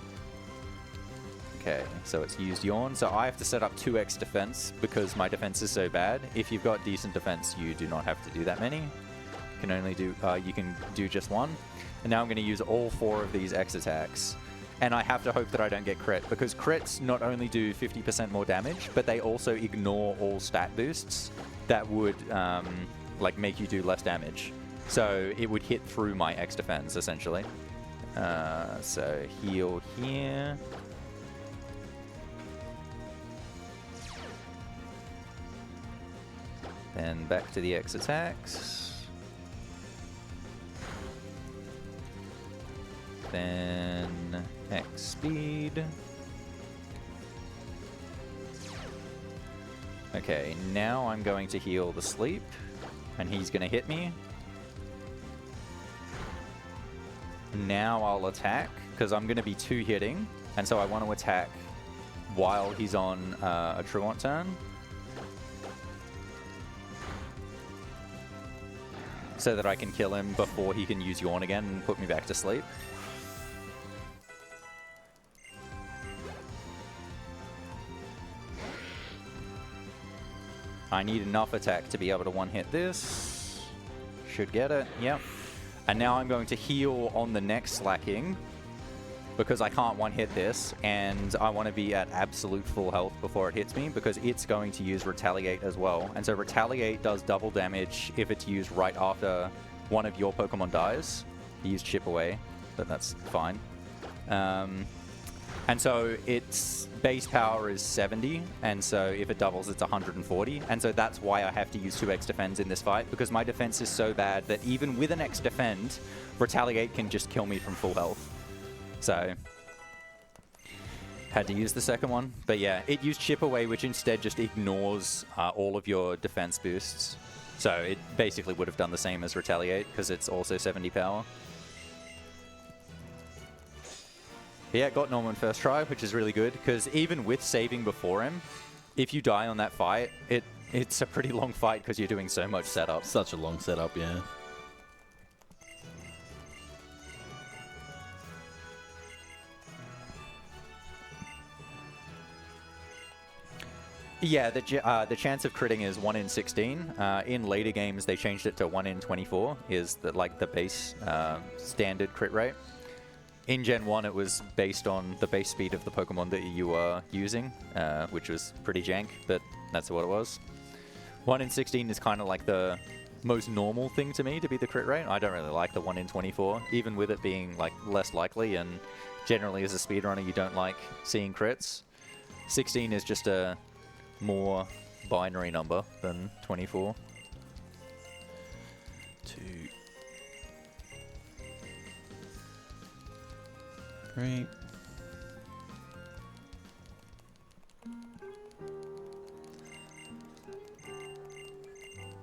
Okay, so it's used Yawn. So I have to set up 2x defense because my defense is so bad. If you've got decent defense, you do not have to do that many. You can do just one. And now I'm going to use all 4 of these X attacks. And I have to hope that I don't get crit, because crits not only do 50% more damage, but they also ignore all stat boosts that would like make you do less damage. So it would hit through my X defense, essentially. So heal here. Then back to the X attacks. Then X speed. Okay, now I'm going to heal the sleep, and he's going to hit me. Now I'll attack, because I'm going to be 2-hitting, and so I want to attack while he's on a Truant turn. So that I can kill him before he can use Yawn again and put me back to sleep. I need enough attack to be able to one-hit this. Should get it, yep. And now I'm going to heal on the next Slacking, because I can't one-hit this, and I want to be at absolute full health before it hits me, because it's going to use Retaliate as well. And so Retaliate does double damage if it's used right after one of your Pokemon dies. You use Chip Away, but that's fine. And so its base power is 70, and so if it doubles, it's 140. And so that's why I have to use 2x defense in this fight, because my defense is so bad that even with an X defend, Retaliate can just kill me from full health. So, had to use the second one. But yeah, it used Chip Away, which instead just ignores all of your defense boosts. So it basically would have done the same as Retaliate, because it's also 70 power. Yeah, got Norman first try, which is really good, because even with saving before him, if you die on that fight, it's a pretty long fight because you're doing so much setup. Such a long setup, yeah. Yeah, the chance of critting is 1 in 16. In later games, they changed it to 1 in 24, is the base standard crit rate. In Gen 1, it was based on the base speed of the Pokemon that you were using, which was pretty jank, but that's what it was. 1 in 16 is kind of like the most normal thing to me to be the crit rate. I don't really like the 1 in 24, even with it being like less likely, and generally as a speedrunner, you don't like seeing crits. 16 is just a more binary number than 24. 2, 3.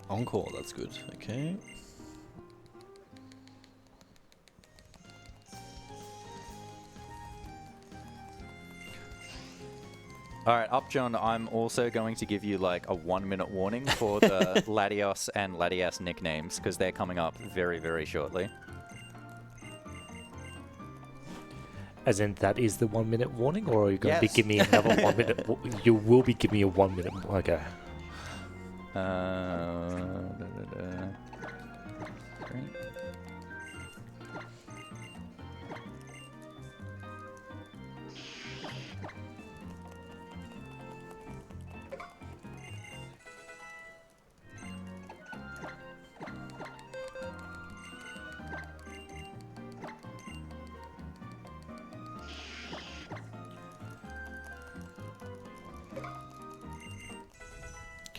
Encore, that's good. Okay. All right, Upjohn, I'm also going to give you like a 1-minute warning for the Latios and Latias nicknames because they're coming up very, very shortly. As in, that is the 1-minute warning, or are you going to be Yes. giving me another 1 minute? You will be giving me a 1 minute. Okay. Great.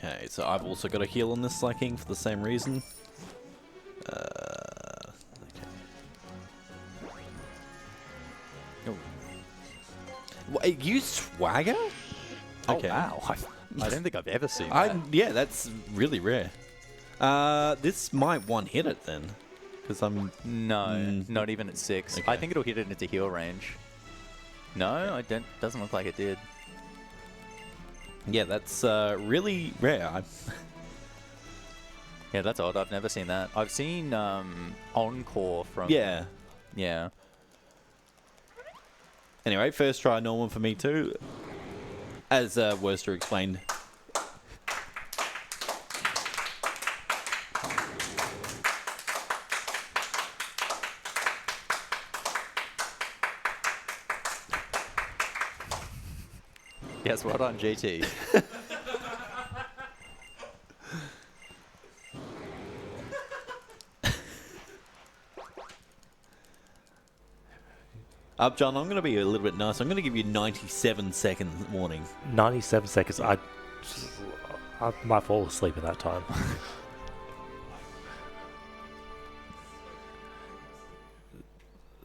Okay, so I've also got a heal on this Slaking for the same reason. Okay. Oh. Wait, you swagger? Okay. Oh, wow. I don't think I've ever seen that. Yeah, that's really rare. This might one hit it then, because I'm No, not even at 6. Okay. I think it'll hit it into heal range. No, I don't. Doesn't look like it did. yeah, that's really rare. Yeah, that's odd. I've never seen that. I've seen Encore from... Yeah. Yeah. Anyway, first try normal for me too, as Werster explained. Yes, well done, JT. John, I'm going to be a little bit nice. I'm going to give you 97 seconds warning. 97 seconds. I might fall asleep at that time.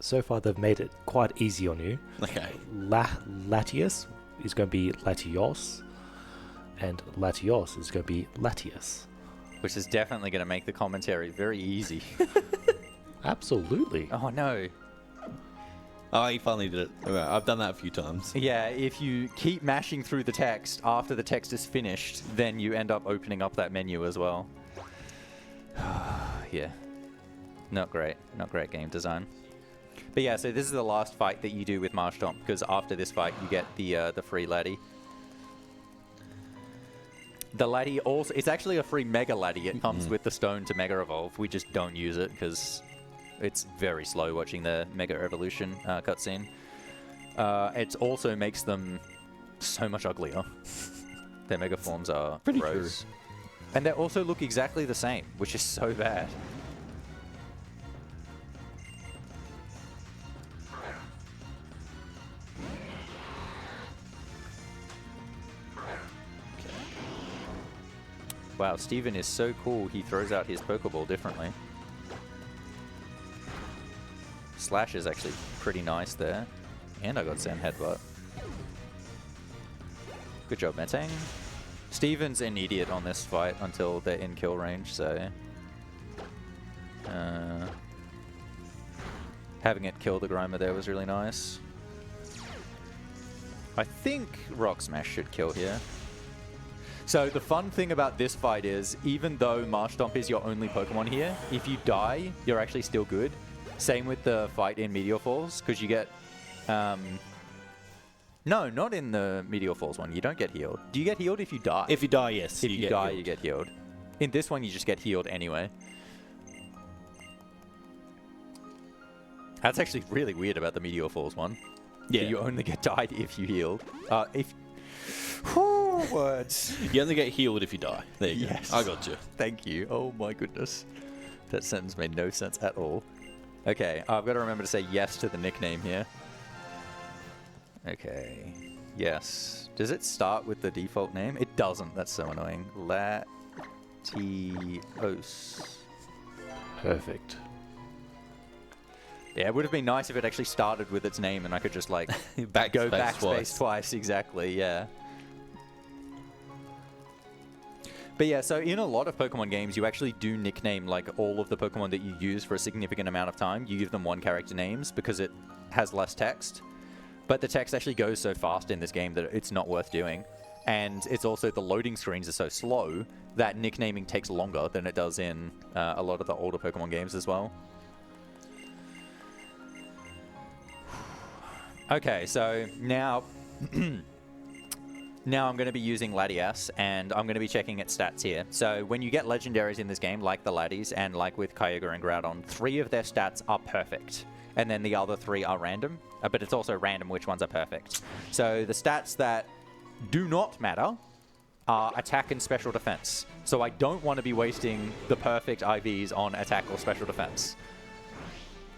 So far, they've made it quite easy on you. Okay. Latias is going to be Latios, and Latios is going to be Latias. Which is definitely going to make the commentary very easy. Absolutely. Oh, no. Oh, he finally did it. Okay, I've done that a few times. Yeah, if you keep mashing through the text after the text is finished, then you end up opening up that menu as well. Yeah. Not great. Not great game design. But yeah, so this is the last fight that you do with Marshtomp, because after this fight you get the free laddie. The laddie also... It's actually a free Mega laddie. It comes with the stone to Mega Evolve. We just don't use it because it's very slow watching the Mega Evolution cutscene. It also makes them so much uglier. Their Mega forms are Pretty gross. true. And they also look exactly the same, which is so bad. Wow, Steven is so cool, he throws out his Pokeball differently. Slash is actually pretty nice there. And I got Zen Headbutt. Good job, Metang. Steven's an idiot on this fight until they're in kill range, so... having it kill the Grimer there was really nice. I think Rock Smash should kill here. So the fun thing about this fight is, even though Marshtomp is your only Pokemon here, if you die, you're actually still good. Same with the fight in Meteor Falls, because you get... no, not in the Meteor Falls one. You don't get healed. Do you get healed if you die? If you die, yes. If you get die, healed. you get healed. In this one, you just get healed anyway. That's actually really weird about the Meteor Falls one. Yeah. You only get died if you healed. Words. You only get healed if you die. There you Yes. go. I got you. Thank you. Oh my goodness. That sentence made no sense at all. Okay, I've got to remember to say yes to the nickname here. Okay. Yes. Does it start with the default name? It doesn't. That's so annoying. Latios. Perfect. Yeah, it would have been nice if it actually started with its name and I could just like go Backspace backspace twice. Exactly, yeah. But yeah, so in a lot of Pokemon games, you actually do nickname like all of the Pokemon that you use for a significant amount of time. You give them one character names because it has less text. but the text actually goes so fast in this game that it's not worth doing. And it's also the loading screens are so slow that nicknaming takes longer than it does in a lot of the older Pokemon games as well. Okay, so now now I'm going to be using Latias, and I'm going to be checking its stats here. So when you get legendaries in this game, like the Latias, and like with Kyogre and Groudon, 3 of their stats are perfect, and then the other 3 are random, but it's also random which ones are perfect. So the stats that do not matter are attack and special defense. So I don't want to be wasting the perfect IVs on attack or special defense.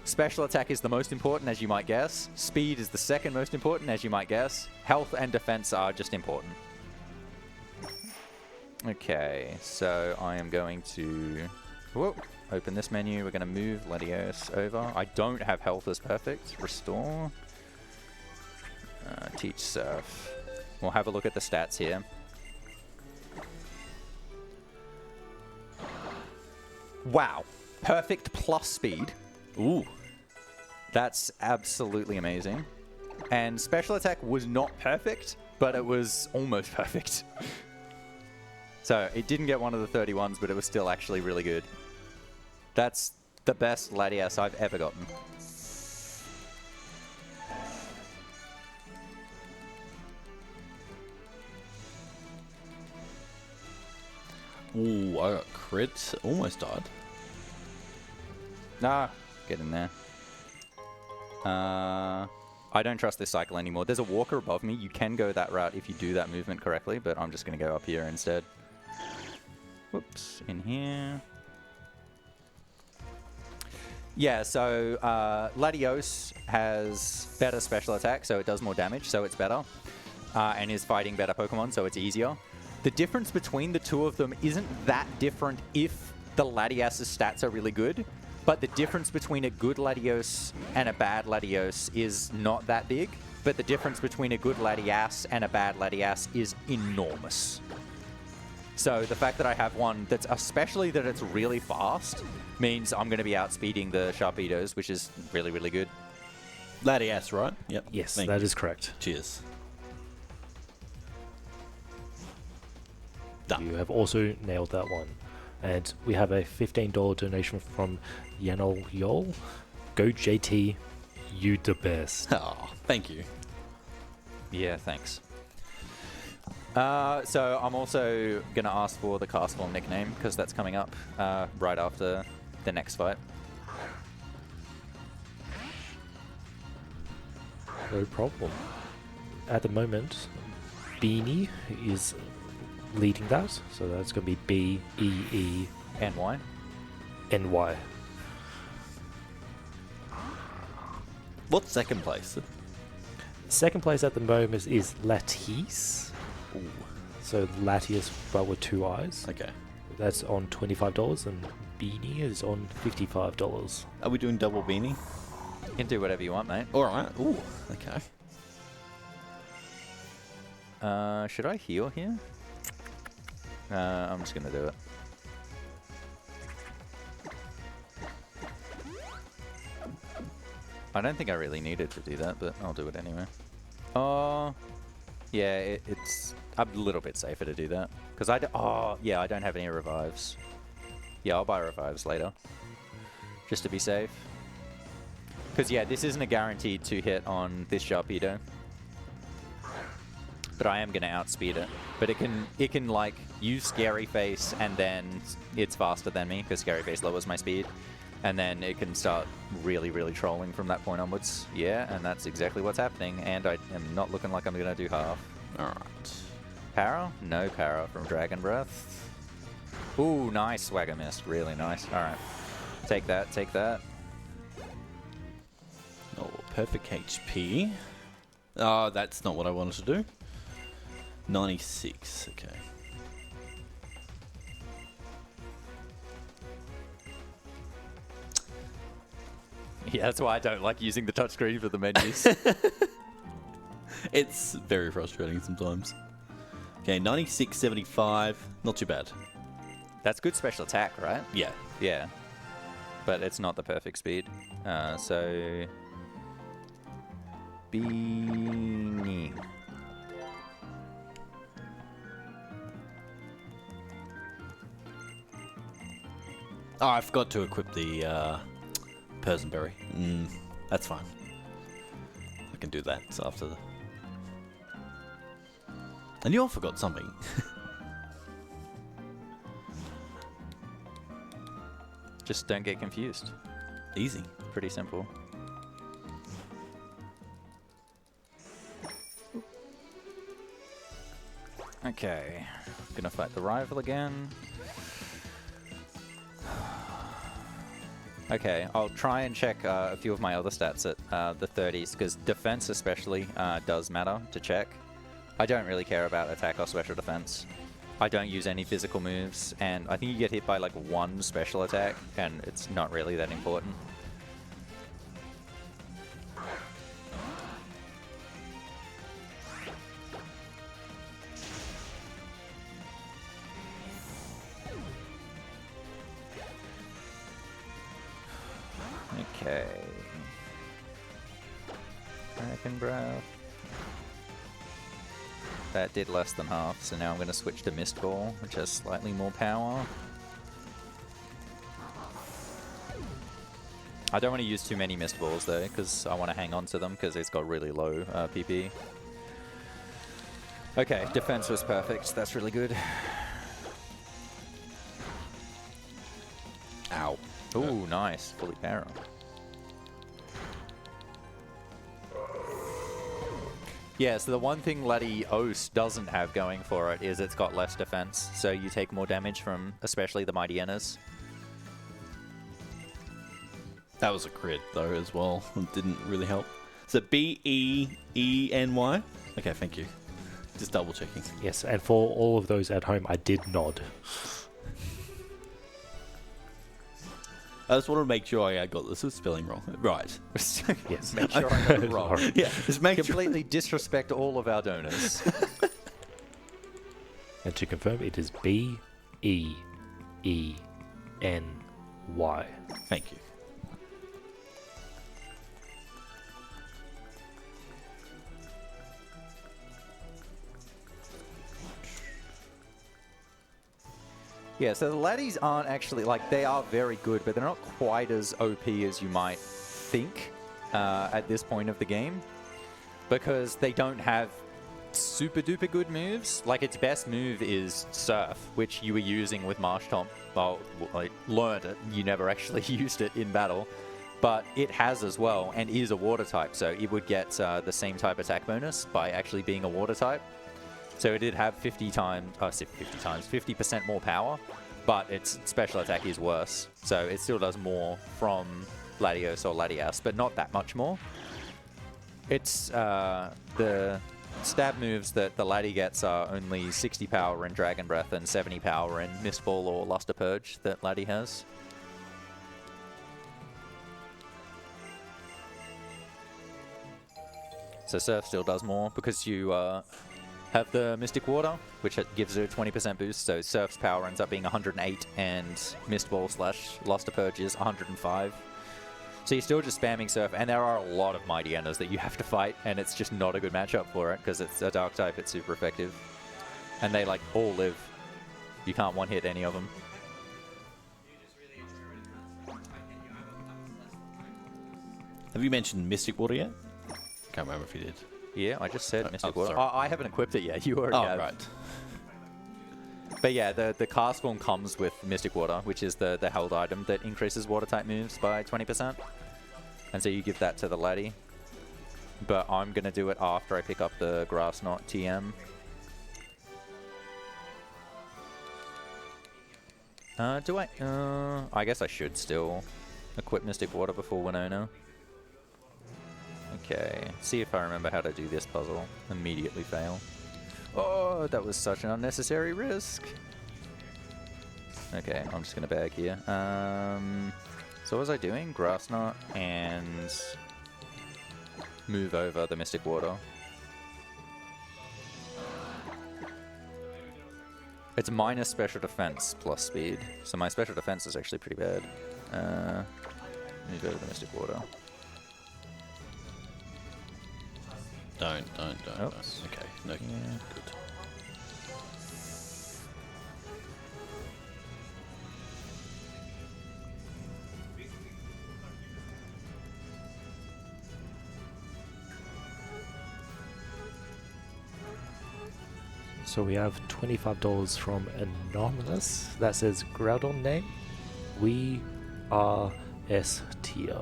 Special attack is the most important, as you might guess. Speed is the second most important, as you might guess. Health and defense are just important. Okay, so I am going to open this menu. We're going to move Latios over. I don't have health as perfect. Restore. Teach Surf. We'll have a look at the stats here. Wow. Perfect plus speed. Ooh. That's absolutely amazing. And special attack was not perfect, but it was almost perfect. So it didn't get one of the 31s, but it was still actually really good. That's the best Latias I've ever gotten. Ooh, I got crit. Almost died. Nah, get in there. I don't trust this cycle anymore. There's a walker above me. You can go that route if you do that movement correctly, but I'm just going to go up here instead. Whoops, in here. Yeah, so Latios has better special attack, so it does more damage, so it's better. And is fighting better Pokemon, so it's easier. The difference between the two of them isn't that different if the Latias' stats are really good. But the difference between a good Latios and a bad Latios is not that big. But the difference between a good Latias and a bad Latias is enormous. So the fact that I have one that's, especially that it's really fast, means I'm going to be outspeeding the Sharpedos, which is really, really good. Latias, right? Yep. Yes, Thank that you. is correct. Cheers. Done. You have also nailed that one. And we have a $15 donation from Yanol Yol. Go JT, you the best. Oh, thank you. Yeah, thanks. So I'm also going to ask for the cast form nickname, because that's coming up right after the next fight. No problem. At the moment, Beanie is leading that, so that's going to be NY. BEENY. What's second place? Second place at the moment is Latias. Ooh. So Latias, but with 2 eyes. Okay. That's on $25, and Beanie is on $55. Are we doing double beanie? You can do whatever you want, mate. All right. Ooh. Okay. Should I heal here? I'm just going to do it. I don't think I really needed to do that, but I'll do it anyway. Oh, yeah, it's a little bit safer to do that. Because I don't have any revives. Yeah, I'll buy revives later. Just to be safe. Because, yeah, this isn't a guaranteed 2-hit on this Sharpedo. But I am going to outspeed it. But it can like use Scary Face, and then it's faster than me because Scary Face lowers my speed, and then it can start really, really trolling from that point onwards. Yeah, and that's exactly what's happening. And I am not looking like I'm going to do half. All right. Para? No para from Dragon Breath. Ooh, nice Swagger Mist. Really nice. All right, take that. Take that. Oh, perfect HP. Oh, that's not what I wanted to do. 96, okay. Yeah, that's why I don't like using the touchscreen for the menus. It's very frustrating sometimes. Okay, 96, 75, not too bad. That's good special attack, right? Yeah. Yeah. But it's not the perfect speed. So... Beanie. Oh, I forgot to equip the Persianberry. That's fine. I can do that after the... And you all forgot something. Just don't get confused. Easy. Pretty simple. Okay, gonna fight the rival again. Okay, I'll try and check a few of my other stats at the 30s, because defense especially does matter to check. I don't really care about attack or special defense. I don't use any physical moves, and I think you get hit by like one special attack, and it's not really that important. Okay. Dragon Breath. That did less than half, so now I'm going to switch to Mist Ball, which has slightly more power. I don't want to use too many Mist Balls though, because I want to hang on to them, because it's got really low PP. Okay, defense was perfect. That's really good. Ow. Ooh, nice. Fully para. Yeah, so the one thing Latios doesn't have going for it is it's got less defense, so you take more damage from especially the Mighty Enas. That was a crit though as well. It didn't really help. So B-E-E-N-Y? Okay, thank you. Just double checking. Yes, and for all of those at home, I did nod. I just want to make sure I got the spelling wrong. Right. Yes, make sure I got it wrong. Alright. Yeah, just make Completely disrespect all of our donors. And to confirm, it is B-E-E-N-Y. Thank you. Yeah, so the laddies aren't actually, like, they are very good, but they're not quite as OP as you might think at this point of the game, because they don't have super duper good moves. Like, its best move is Surf, which you were using with Marshtomp. Well, I learned it. You never actually used it in battle. But it has as well, and is a water type, so it would get the same type attack bonus by actually being a water type. So it did have 50% more power, but its special attack is worse. So it still does more from Latios or Latias, but not that much more. It's the stab moves that the Laddie gets are only 60 power in Dragon Breath and 70 power in Mistfall or Luster Purge that Laddie has. So Surf still does more because you have the Mystic Water, which gives it a 20% boost, so Surf's power ends up being 108, and Mistball / Luster Purge is 105. So you're still just spamming Surf, and there are a lot of Mighty Enas that you have to fight, and it's just not a good matchup for it, because it's a Dark type, it's super effective. And they, like, all live. You can't one-hit any of them. Have you mentioned Mystic Water yet? Can't remember if you did. Yeah, I just said Mystic Water. sorry. I haven't equipped it yet. You already have. Right. But yeah, the cast form comes with Mystic Water, which is the held item that increases water type moves by 20%. And so you give that to the laddie. But I'm going to do it after I pick up the Grass Knot TM. Do I? I guess I should still equip Mystic Water before Winona. Okay, see if I remember how to do this puzzle. Immediately fail. Oh, that was such an unnecessary risk. Okay, I'm just gonna bag here. So what was I doing? Grass Knot and move over the Mystic Water. It's minus special defense plus speed, so my special defense is actually pretty bad. Move over the Mystic Water. Don't. Oops. Okay, no, Yeah. good. So we have $25 from Anonymous that says Groudon name. We are S tier.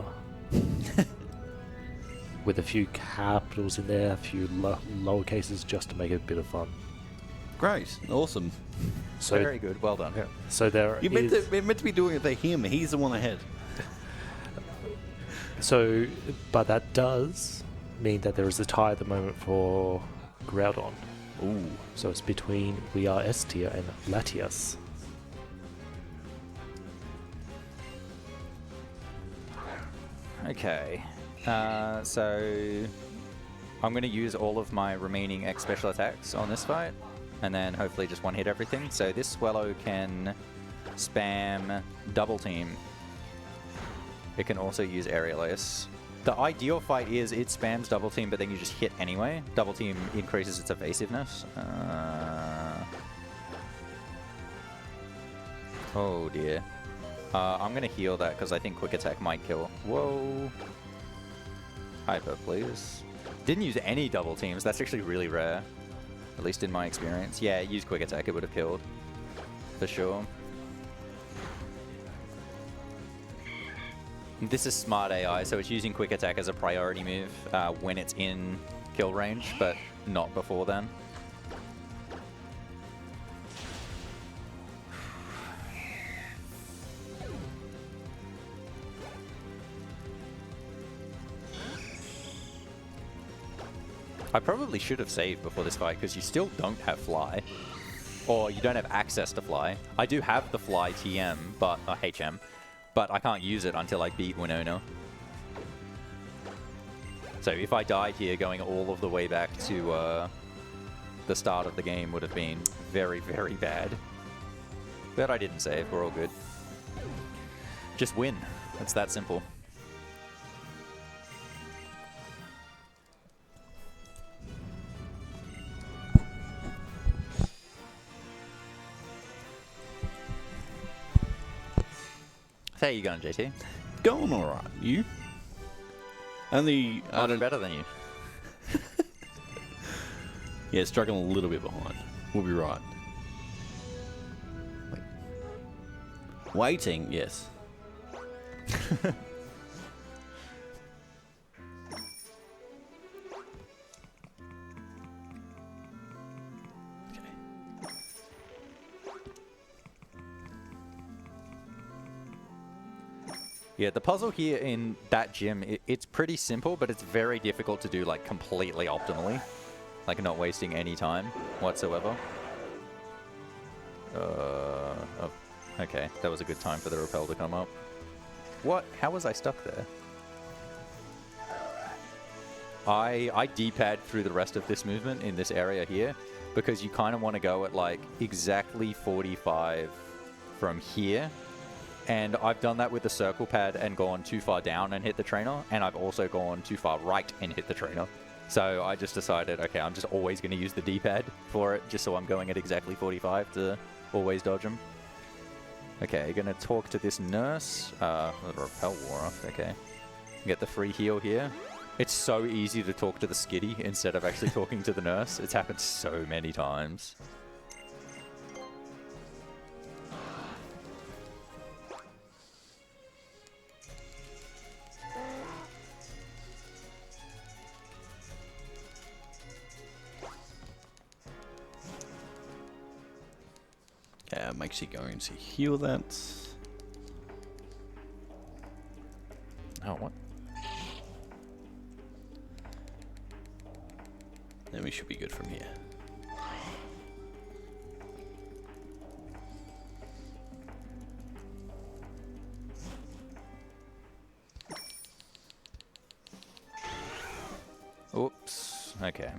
With a few capitals in there, a few lower cases just to make it a bit of fun. Great, awesome. So very good, well done. Yeah. So there You're meant to be doing it for him. He's the one ahead. So, but that does mean that there is a tie at the moment for Groudon. Ooh. So it's between We Are S tier and Latias. Okay, so I'm going to use all of my remaining X special attacks on this fight, and then hopefully just one hit everything. So this Swallow can spam Double Team. It can also use Aerial Ace. The ideal fight is it spams Double Team, but then you just hit anyway. Double Team increases its evasiveness. Oh dear. I'm going to heal that because I think Quick Attack might kill. Whoa. Hyper, please. Didn't use any Double Teams. That's actually really rare. At least in my experience. Yeah, use Quick Attack. It would have killed. For sure. This is smart AI, so it's using Quick Attack as a priority move when it's in kill range, but not before then. I probably should have saved before this fight because you still don't have Fly. Or you don't have access to Fly. I do have the Fly TM, but HM, but I can't use it until I beat Winona. So if I died here going all of the way back to the start of the game would have been very, very bad. But I didn't save, we're all good. Just win, it's that simple. How you going, JT? Going alright. You? Only... I don't... better than you. Yeah, struggling a little bit behind. We'll be right. Wait. Waiting, yes. Yeah, the puzzle here in that gym, it's pretty simple, but it's very difficult to do, like, completely optimally. Like, not wasting any time whatsoever. Oh, okay. That was a good time for the rappel to come up. What? How was I stuck there? I D-pad through the rest of this movement in this area here, because you kind of want to go at, like, exactly 45 from here. And I've done that with the circle pad and gone too far down and hit the trainer, and I've also gone too far right and hit the trainer. So I just decided, okay, I'm just always going to use the D-pad for it, just so I'm going at exactly 45 to always dodge them. Okay, going to talk to this nurse. The rappel wore off, okay. Get the free heal here. It's so easy to talk to the skitty instead of actually talking to the nurse. It's happened so many times. Okay, I'm actually going to heal that. Oh, what? Then we should be good from here. Oops. Okay.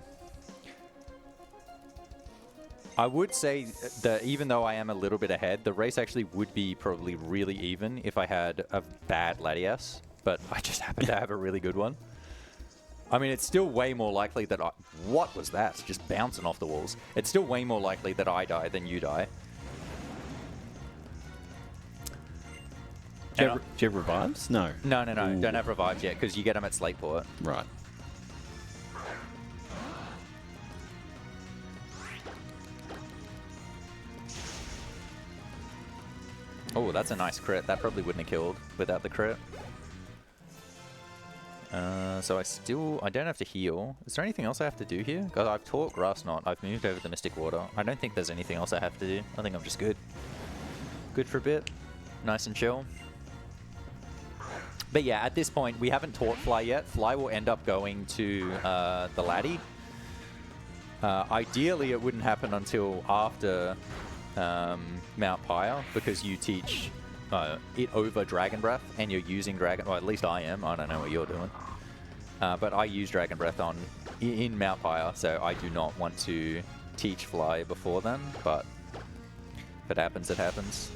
I would say that even though I am a little bit ahead, the race actually would be probably really even if I had a bad Latias, but I just happen to have a really good one. I mean, it's still way more likely that I... What was that? Just bouncing off the walls. It's still way more likely that I die than you die. Do you have revives? No. No. Ooh. Don't have revives yet, because you get them at Slateport. Right. Oh, that's a nice crit. That probably wouldn't have killed without the crit. So I don't have to heal. Is there anything else I have to do here? Because I've taught Grass Knot. I've moved over the Mystic Water. I don't think there's anything else I have to do. I think I'm just good. Good for a bit. Nice and chill. But yeah, at this point, we haven't taught Fly yet. Fly will end up going to the Laddie. Ideally, it wouldn't happen until after Mount Pyre, because you teach it over Dragon Breath, and you're using Dragon... Well, at least I am. I don't know what you're doing. But I use Dragon Breath in Mount Pyre, so I do not want to teach Fly before then, but if it happens, it happens.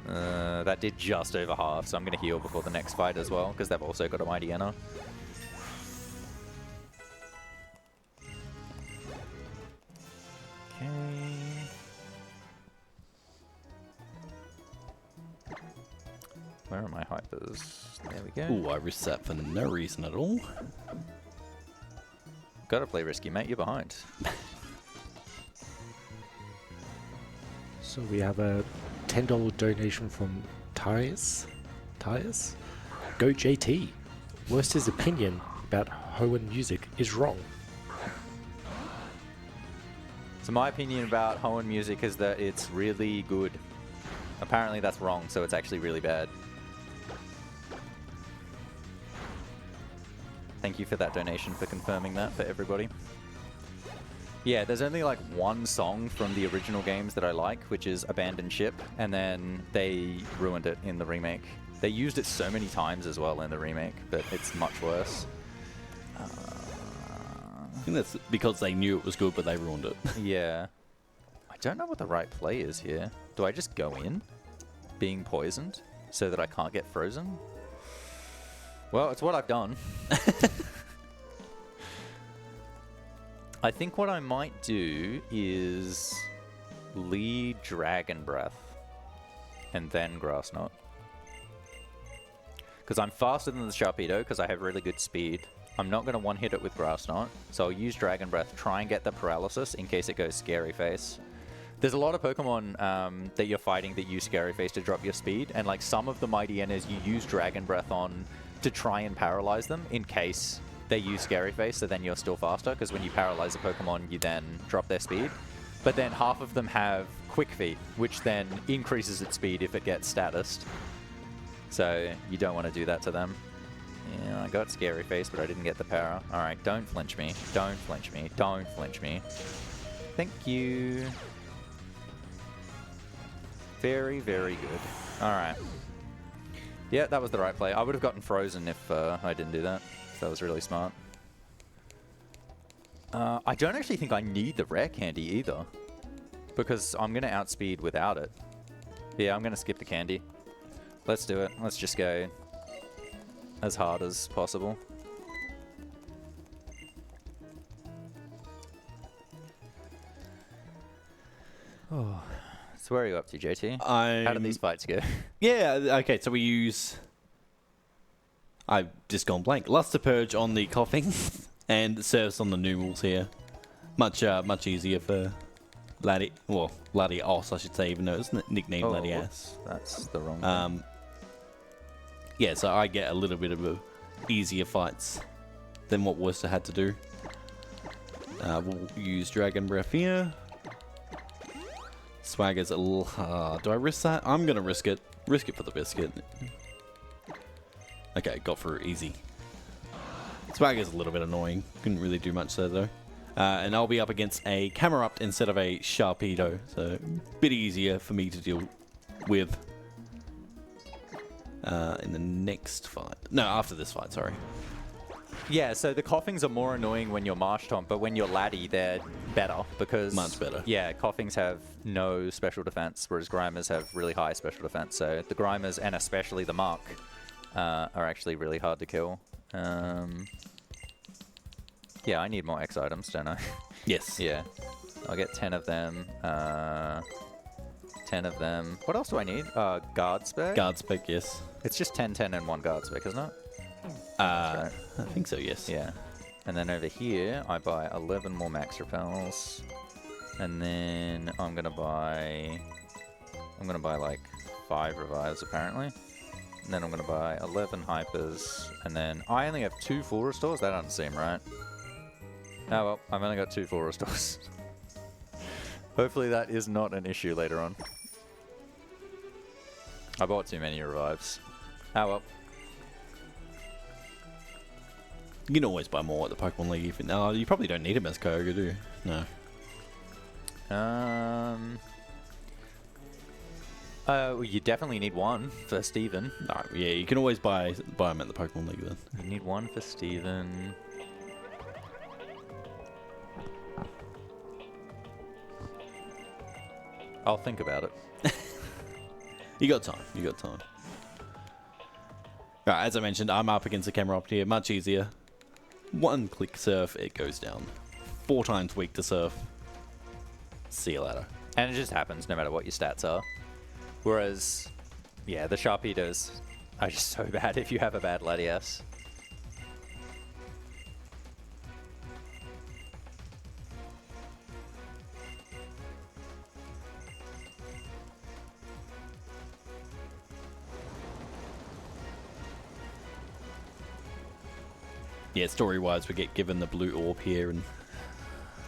That did just over half, so I'm going to heal before the next fight as well, because they've also got a Mighty Enna. Okay. Where are my hypers? There we go. Ooh, I risked that for no reason at all. Gotta play risky, mate. You're behind. So we have a $10 donation from Tyus. Tyus? Go JT. Werster's opinion about Hoenn music is wrong. So my opinion about Hoenn music is that it's really good. Apparently that's wrong, so it's actually really bad. Thank you for that donation, for confirming that for everybody. Yeah, there's only like one song from the original games that I like, which is Abandoned Ship, and then they ruined it in the remake. They used it so many times as well in the remake, but it's much worse. I think that's because they knew it was good, but they ruined it. Yeah. I don't know what the right play is here. Do I just go in, being poisoned, so that I can't get frozen? Well, it's what I've done. I think what I might do is lead Dragon Breath and then Grass Knot. Because I'm faster than the Sharpedo because I have really good speed. I'm not going to one-hit it with Grass Knot, so I'll use Dragon Breath, try and get the paralysis in case it goes Scary Face. There's a lot of Pokemon that you're fighting that use Scary Face to drop your speed, and like some of the Mighty Ennas you use Dragon Breath on to try and paralyze them in case they use Scary Face, so then you're still faster, because when you paralyze a Pokemon, you then drop their speed. But then half of them have Quick Feet, which then increases its speed if it gets statused. So you don't want to do that to them. Yeah, I got Scary Face, but I didn't get the power. Alright, don't flinch me. Don't flinch me. Don't flinch me. Thank you. Very, very good. Alright. Yeah, that was the right play. I would have gotten frozen if I didn't do that. That was really smart. I don't actually think I need the rare candy either, because I'm going to outspeed without it. Yeah, I'm going to skip the candy. Let's do it. Let's just go as hard as possible. Oh. So where are you up to, JT? How did these fights go? Yeah, okay, so we use... I've just gone blank. Luster Purge on the coughing and Service on the Noodles here. Much easier for Laddie. Well, Laddie Oss, I should say, even though it's nicknamed Laddie Ass. That's the wrong thing. Yeah, so I get a little bit of easier fights than what Werster had to do. We'll use Dragon Breath here. Swagger's a little... do I risk that? I'm going to risk it. Risk it for the biscuit. Okay, got through easy. Swagger's a little bit annoying. Couldn't really do much there, though. And I'll be up against a Camerupt instead of a Sharpedo. So, a bit easier for me to deal with in the next fight. No, after this fight, sorry. Yeah, so the coughings are more annoying when you're Marshtomp, but when you're Laddie, they're better because... Much better. Yeah, coughings have no special defense, whereas Grimers have really high special defense. So the Grimers, and especially the Mark, are actually really hard to kill. Yeah, I need more X items, don't I? Yes. Yeah. I'll get 10 of them. 10 of them. What else do I need? Guard spec? Guard spec, yes. It's just 10, 10, and 1 guard spec, isn't it? Right. I think so, yes. Yeah. And then over here, I buy 11 more max repels. And then I'm gonna buy like 5 revives apparently. And then I'm gonna buy 11 hypers. And then I only have 2 full restores? That doesn't seem right. Oh well, I've only got 2 full restores. Hopefully that is not an issue later on. I bought too many revives. Oh well. You can always buy more at the Pokemon League. If no, you probably don't need them as Kyogre, do you? No. Well, you definitely need 1 for Steven. No, yeah, you can always buy them at the Pokemon League then. You need 1 for Steven. I'll think about it. You got time. You got time. Right, as I mentioned, I'm up against the camera up here. Much easier. 1 click surf, it goes down. 4 times weak to surf. See you later. And it just happens no matter what your stats are. Whereas, yeah, the Sharpedos are just so bad if you have a bad Latias. Yeah, story-wise, we get given the blue orb here, and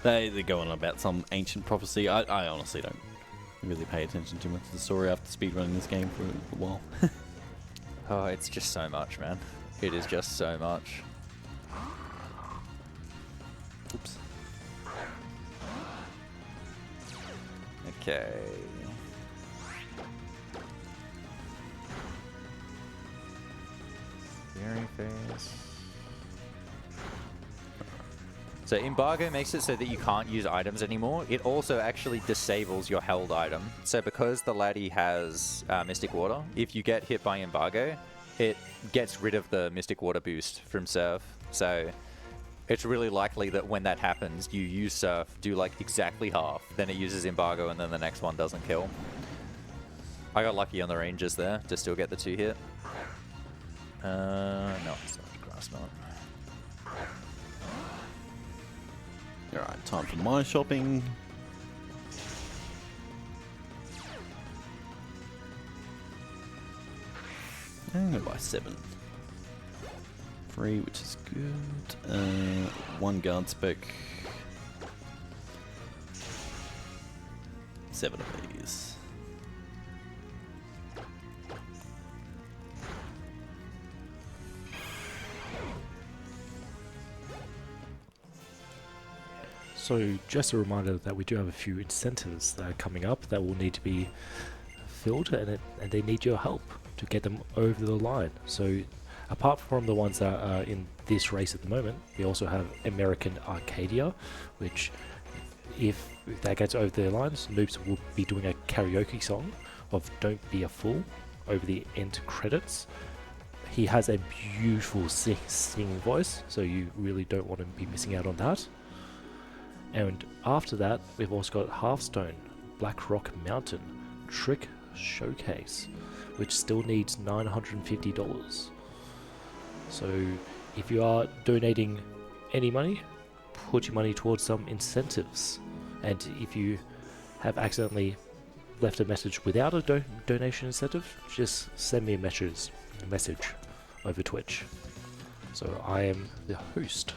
they go on about some ancient prophecy. I honestly don't really pay attention too much to the story after speedrunning this game for a while. Oh, it's just so much, man. It is just so much. Oops. Okay. Fairy face. So embargo makes it so that you can't use items anymore. It also actually disables your held item. So because the laddie has Mystic Water, if you get hit by embargo, it gets rid of the Mystic Water boost from Surf. So it's really likely that when that happens, you use Surf, do like exactly half, then it uses embargo, and then the next one doesn't kill. I got lucky on the ranges there to still get the 2 hit. No, it's not the grass knot. Alright, time for my shopping. I'm going to buy 7. 3, which is good. 1 guard spec. 7 of these. So just a reminder that we do have a few incentives that are coming up that will need to be filled, and they need your help to get them over the line. So apart from the ones that are in this race at the moment, we also have American Arcadia, which if that gets over the lines, Noobs will be doing a karaoke song of Don't Be a Fool over the end credits. He has a beautiful singing voice, so you really don't want to be missing out on that. And after that, we've also got Hearthstone, Black Rock Mountain, Trick Showcase, which still needs $950. So if you are donating any money, put your money towards some incentives. And if you have accidentally left a message without a donation incentive, just send me a message over Twitch. So I am the host.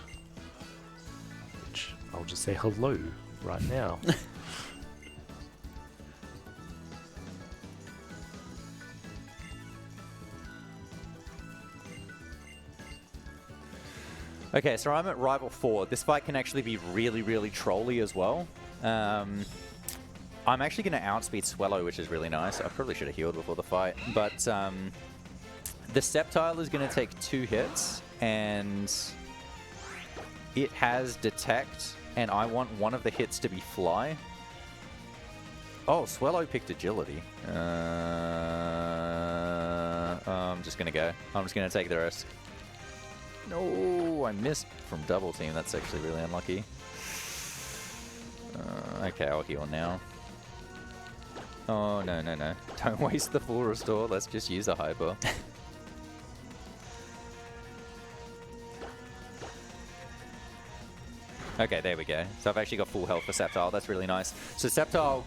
I'll just say hello right now. Okay, so I'm at Rival 4. This fight can actually be really, really trolly as well. I'm actually going to outspeed Swellow, which is really nice. I probably should have healed before the fight. But the Sceptile is going to take 2 hits, and it has Detect, and I want one of the hits to be Fly. Oh, Swellow picked Agility. I'm just going to go. I'm just going to take the risk. No, I missed from double team. That's actually really unlucky. Okay, I'll heal now. Oh, no, no, no. Don't waste the full restore. Let's just use a hyper. Okay, there we go. So I've actually got full health for Sapphire. That's really nice. So Sapphire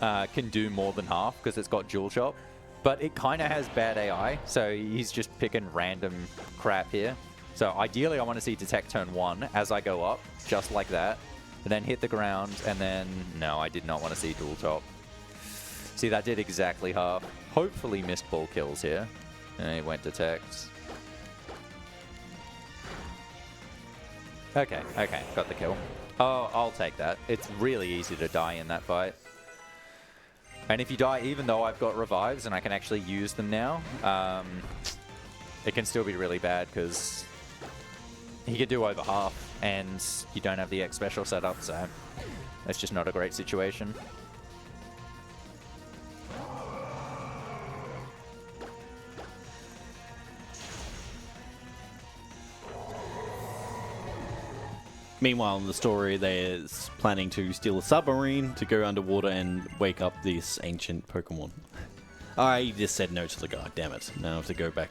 can do more than half because it's got dual chop, but it kind of has bad AI, so he's just picking random crap here. So ideally, I want to see detect turn 1 as I go up, just like that, and then hit the ground, and then no, I did not want to see dual chop. See, that did exactly half. Hopefully missed ball kills here. And he went detect. Okay, okay, got the kill. Oh, I'll take that. It's really easy to die in that fight. And if you die, even though I've got revives and I can actually use them now, it can still be really bad because he could do over half and you don't have the X special set up, so that's just not a great situation. Meanwhile, in the story, they're planning to steal a submarine to go underwater and wake up this ancient Pokemon. I just said no to the guy, damn it. Now I have to go back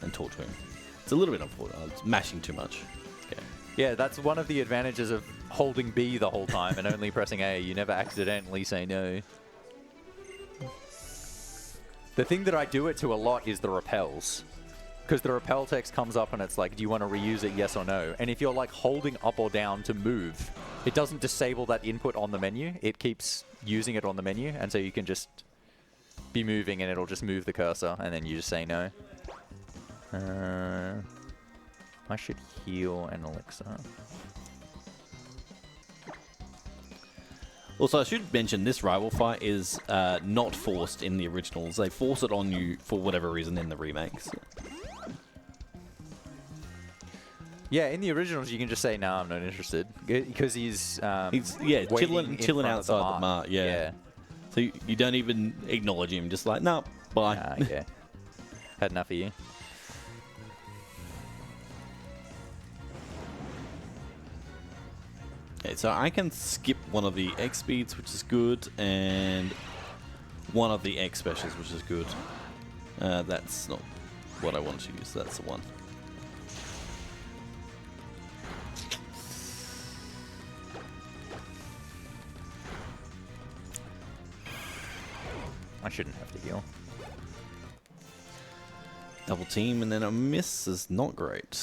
and talk to him. It's a little bit unfortunate. It's mashing too much. Okay. Yeah, that's one of the advantages of holding B the whole time and only pressing A. You never accidentally say no. The thing that I do it to a lot is the repels. Because the repel text comes up and it's like, do you want to reuse it, yes or no? And if you're like holding up or down to move, it doesn't disable that input on the menu. It keeps using it on the menu, and so you can just be moving and it'll just move the cursor, and then you just say no. I should heal an elixir. Also, I should mention this rival fight is not forced in the originals. They force it on you for whatever reason in the remakes. Yeah, in the originals you can just say, no, I'm not interested. Because he's yeah, chilling outside the mart, yeah. So you don't even acknowledge him, just like, no, bye. Yeah. Had enough of you. Okay, so I can skip one of the X speeds, which is good, and one of the X specials, which is good. That's not what I wanted to use, that's the one. I shouldn't have to heal. Double team and then a miss is not great.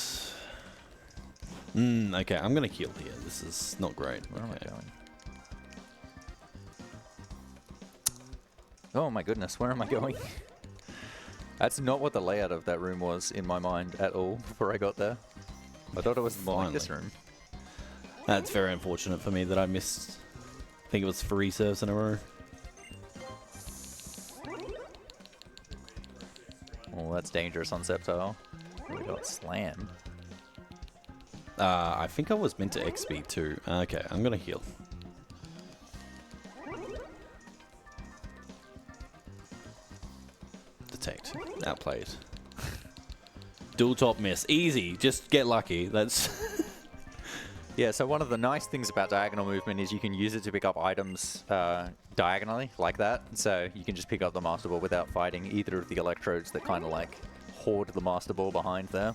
Okay, I'm going to heal here. This is not great. Where am I going? Oh my goodness, where am I going? That's not what the layout of that room was in my mind at all before I got there. I thought it was more like this room. That's very unfortunate for me that I missed, I think it was 3 serves in a row. Oh, that's dangerous on Sceptile. We got Slam. I think I was meant to X speed too. Okay, I'm gonna heal. Detect. Outplayed. Dual top miss. Easy. Just get lucky. That's... Yeah, so one of the nice things about diagonal movement is you can use it to pick up items diagonally, like that. So you can just pick up the Master Ball without fighting either of the electrodes that kind of like hoard the Master Ball behind there.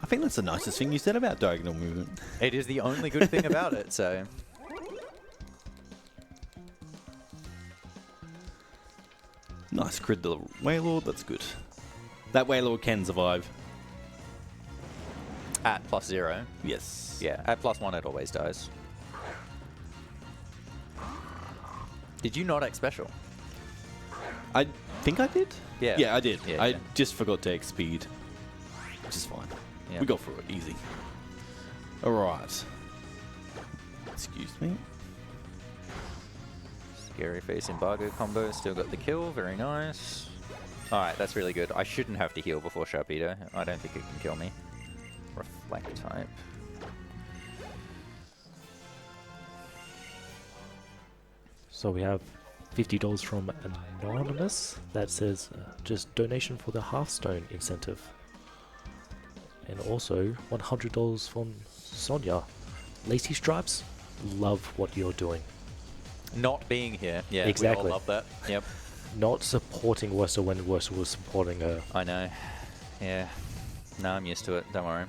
I think that's the nicest thing you said about diagonal movement. It is the only good thing about it, so... Nice crit the Wailord, that's good. That Wailord can survive. At +0? Yes. Yeah, at +1 it always dies. Did you not X special? I think I did? Yeah. Yeah, I did. Yeah, I yeah. just forgot to X speed, which is fine. Yeah. We got through it, easy. Alright. Excuse me. Scary face embargo combo, still got the kill, very nice. Alright, that's really good. I shouldn't have to heal before Sharpedo. I don't think it can kill me. Reflect type. So we have $50 from Anonymous that says just donation for the Hearthstone incentive. And also $100 from Sonia. Lacy Stripes, love what you're doing. Not being here. Yeah, exactly. We all love that. Yep. Not supporting Werster when Werster was supporting her. I know. Yeah. No, I'm used to it. Don't worry.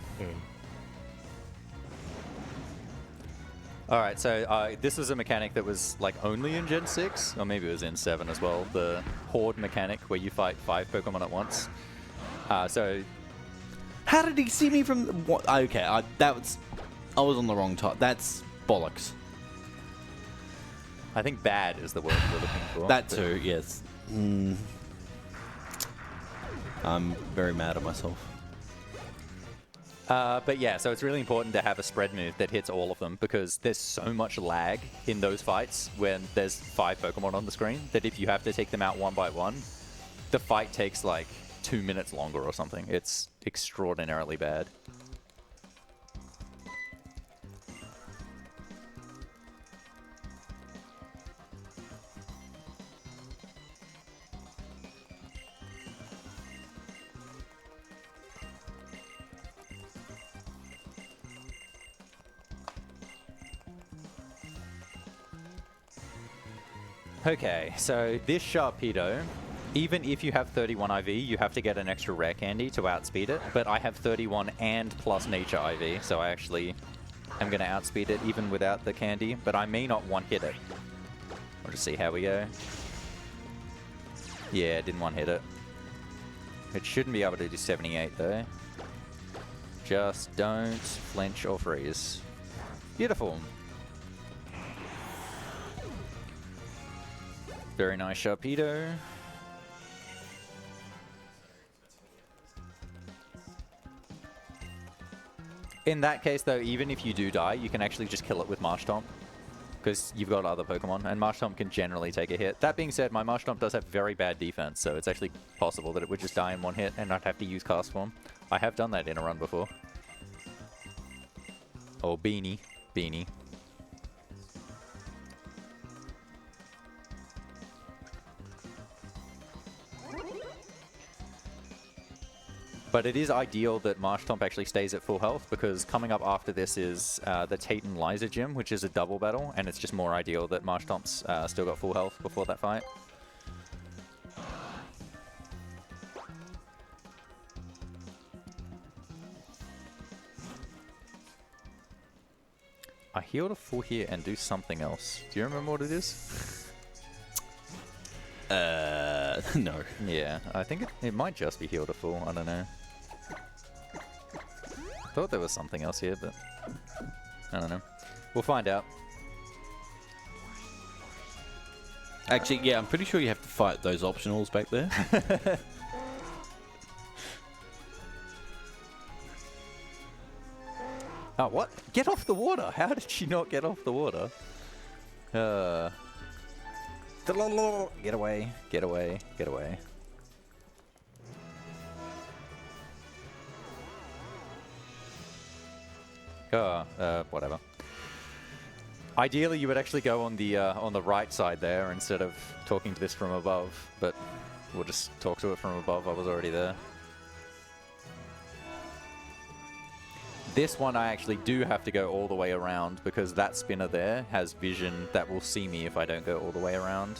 Alright, so this was a mechanic that was like only in Gen 6, or maybe it was in 7 as well, the Horde mechanic where you fight 5 Pokemon at once. So... How did he see me from... What? Okay, I was on the wrong top. That's bollocks. I think bad is the word we're looking for. That too, yes. I'm very mad at myself. But yeah, so it's really important to have a spread move that hits all of them because there's so much lag in those fights when there's 5 Pokemon on the screen that if you have to take them out one by one, the fight takes like 2 minutes longer or something. It's extraordinarily bad. Okay, so this Sharpedo, even if you have 31 IV, you have to get an extra rare candy to outspeed it, but I have 31 and plus nature IV, so I actually am going to outspeed it even without the candy, but I may not one-hit it. We'll just see how we go. Yeah, didn't one-hit it. It shouldn't be able to do 78 though. Just don't flinch or freeze. Beautiful. Very nice Sharpedo. In that case, though, even if you do die, you can actually just kill it with Marshtomp. Because you've got other Pokemon, and Marshtomp can generally take a hit. That being said, my Marshtomp does have very bad defense, so it's actually possible that it would just die in one hit and not have to use Cast Form. I have done that in a run before. Oh, Beanie. Beanie. But it is ideal that Marshtomp actually stays at full health because coming up after this is the Tate and Liza gym, which is a double battle, and it's just more ideal that Marshtomp's still got full health before that fight. I heal to full here and do something else. Do you remember what it is? No. Yeah, I think it might just be heal to full. I don't know. I thought there was something else here, but I don't know. We'll find out. Actually, yeah, I'm pretty sure you have to fight those optionals back there. Oh, what? Get off the water! How did she not get off the water? Get away, get away, get away. Whatever. Ideally, you would actually go on the right side there instead of talking to this from above, but we'll just talk to it from above. I was already there. This one I actually do have to go all the way around because that spinner there has vision that will see me if I don't go all the way around.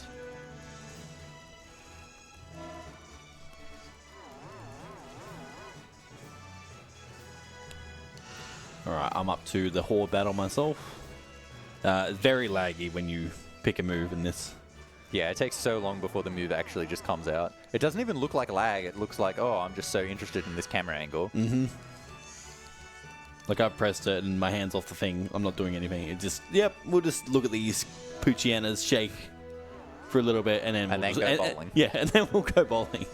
Alright, I'm up to the Horde battle myself. It's very laggy when you pick a move in this. Yeah, it takes so long before the move actually just comes out. It doesn't even look like lag, it looks like, oh, I'm just so interested in this camera angle. Mm-hmm. Like I've pressed it and my hand's off the thing, I'm not doing anything. It just, yep, we'll just look at these Poochianas shake for a little bit and then go bowling. Yeah, and then we'll go bowling.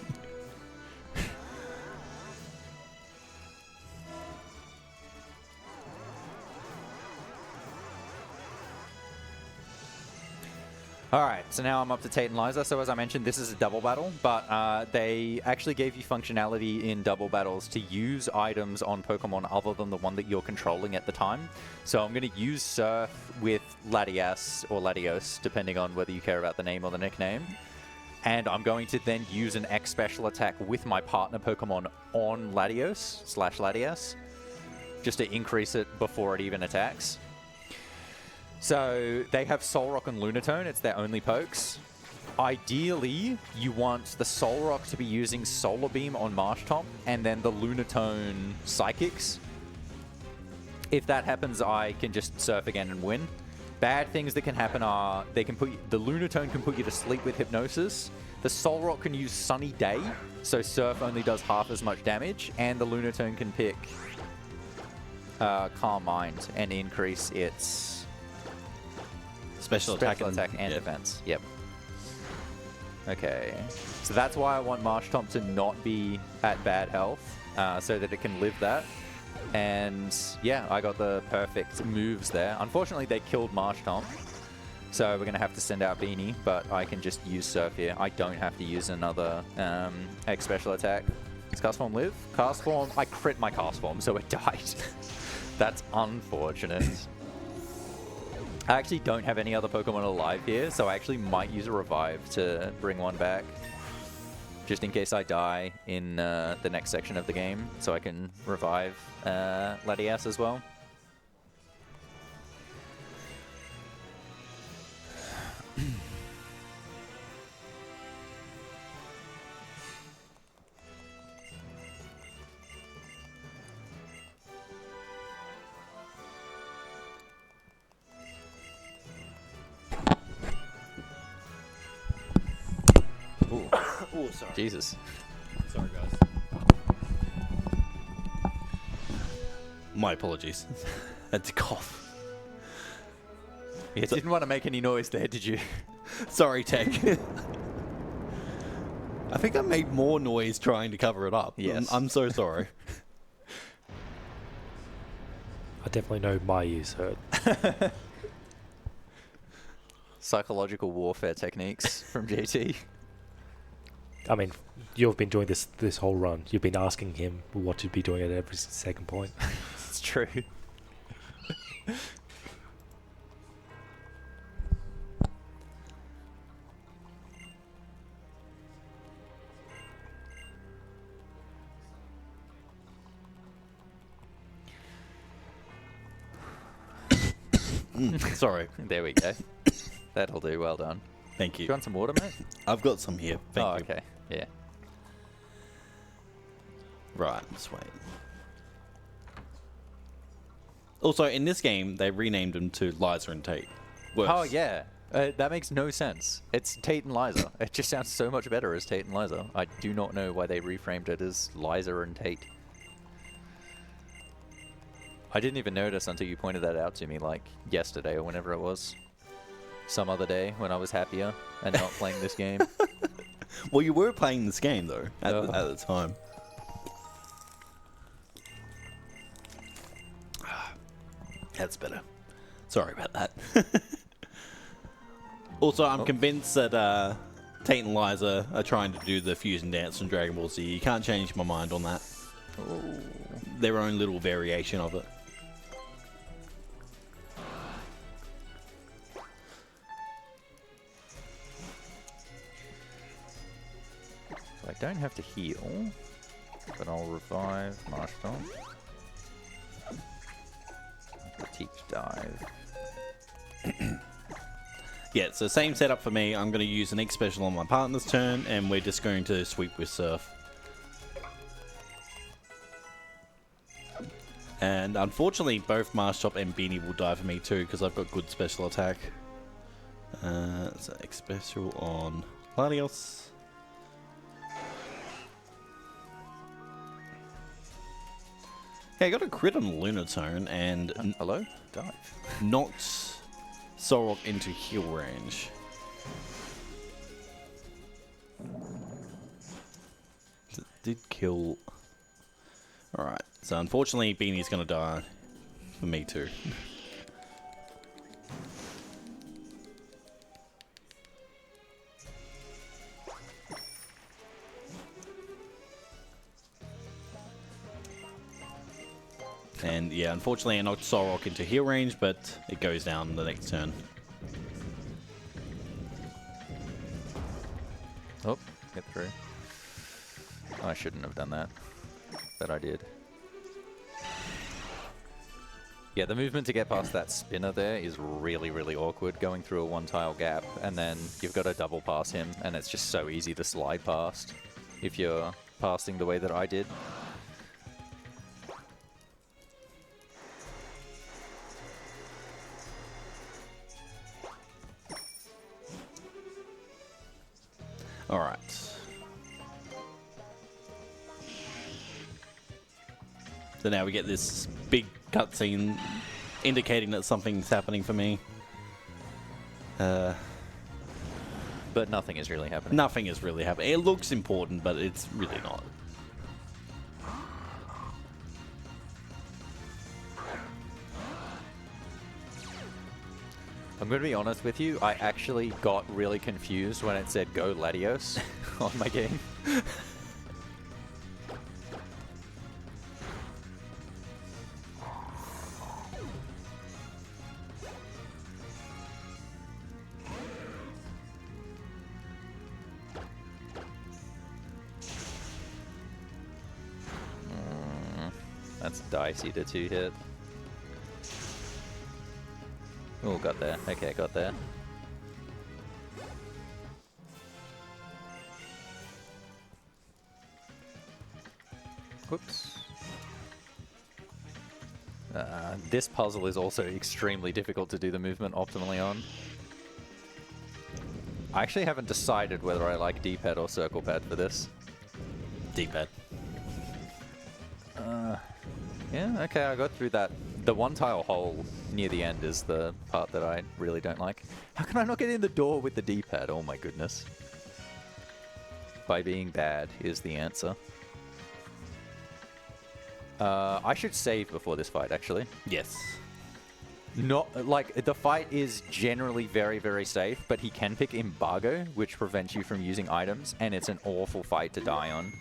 Alright, so now I'm up to Tate and Liza. So as I mentioned, this is a double battle, but they actually gave you functionality in double battles to use items on Pokemon other than the one that you're controlling at the time. So I'm going to use Surf with Latias or Latios, depending on whether you care about the name or the nickname. And I'm going to then use an X special attack with my partner Pokemon on Latios/Latias, just to increase it before it even attacks. So they have Solrock and Lunatone. It's their only pokes. Ideally, you want the Solrock to be using Solar Beam on Marshtomp, and then the Lunatone Psychics. If that happens, I can just Surf again and win. Bad things that can happen are the Lunatone can put you to sleep with Hypnosis. The Solrock can use Sunny Day, so Surf only does half as much damage, and the Lunatone can pick Calm Mind and increase its special attack and defense. Yep. Okay, so that's why I want Marshtomp to not be at bad health, so that it can live that. And yeah, I got the perfect moves there. Unfortunately, they killed Marshtomp, so we're going to have to send out Beanie, but I can just use Surf here. I don't have to use another X special attack. Does Cast Form live? Cast Form, I crit my Cast Form, so it died. That's unfortunate. I actually don't have any other Pokemon alive here, so I actually might use a Revive to bring one back. Just in case I die in the next section of the game, so I can revive Latias as well. Oh, sorry. Jesus. Sorry, guys. My apologies. Had to cough. You didn't want to make any noise there, did you? Sorry, Tech. I think I made more noise trying to cover it up. Yes. I'm so sorry. I definitely know my ears hurt. Psychological warfare techniques from JT. I mean, you've been doing this whole run. You've been asking him what to be doing at every second point. It's true. Sorry. There we go. That'll do. Well done. Thank Do you. you want some water, mate? I've got some here. Thank you. Okay. Yeah. Right, let's wait. Also, in this game, they renamed him to Liza and Tate. Worse. Oh, yeah. That makes no sense. It's Tate and Liza. It just sounds so much better as Tate and Liza. I do not know why they reframed it as Liza and Tate. I didn't even notice until you pointed that out to me, like, yesterday or whenever it was. Some other day when I was happier and not playing this game. Well, you were playing this game, though, at the time. That's better. Sorry about that. Also, I'm convinced that Tate and Liza are trying to do the fusion dance from Dragon Ball Z. You can't change my mind on that. Ooh. Their own little variation of it. So I don't have to heal, but I'll revive Marshtomp. Teach Dive. Yeah, so same setup for me. I'm going to use an X special on my partner's turn, and we're just going to sweep with Surf. And unfortunately, both Marshtomp and Beanie will die for me too, because I've got good special attack. So X special on Latios. Okay, I got a crit on Lunatone and Hello? Dive. knocked Solrock into heal range. Did kill. Alright, so unfortunately Beanie's gonna die for me too. And yeah, unfortunately I knocked Solrock into heal range, but it goes down the next turn. Oh, get through. Oh, I shouldn't have done that, but I did. Yeah, the movement to get past that spinner there is really, really awkward, going through a one-tile gap, and then you've got to double pass him, and it's just so easy to slide past if you're passing the way that I did. All right. So now we get this big cutscene indicating that something's happening for me. But nothing is really happening. Nothing is really happening. It looks important, but it's really not. I'm going to be honest with you, I actually got really confused when it said Go Latios on my game. That's dicey to 2-hit. Oh, got there. Okay, got there. Whoops. This puzzle is also extremely difficult to do the movement optimally on. I actually haven't decided whether I like D-pad or circle pad for this. D-pad. Yeah, okay, I got through that. The one-tile hole near the end is the part that I really don't like. How can I not get in the door with the D-pad? Oh my goodness. By being bad is the answer. I should save before this fight, actually. Yes. Not, like, the fight is generally very, very safe, but he can pick Embargo, which prevents you from using items, and it's an awful fight to die on.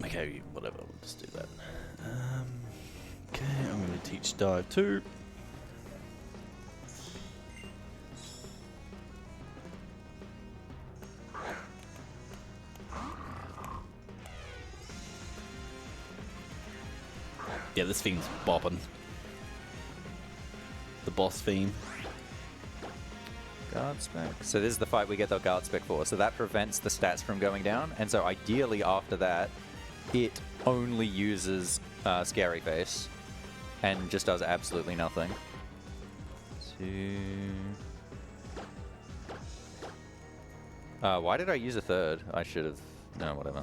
Okay, whatever, we'll just do that. Okay, I'm going to teach dive 2. Yeah, this theme's bopping. The boss theme. Guard spec. So this is the fight we get the guard spec for. So that prevents the stats from going down. And so ideally after that, it only uses Scary Face and just does absolutely nothing. Why did I use a third? I should have... No, whatever.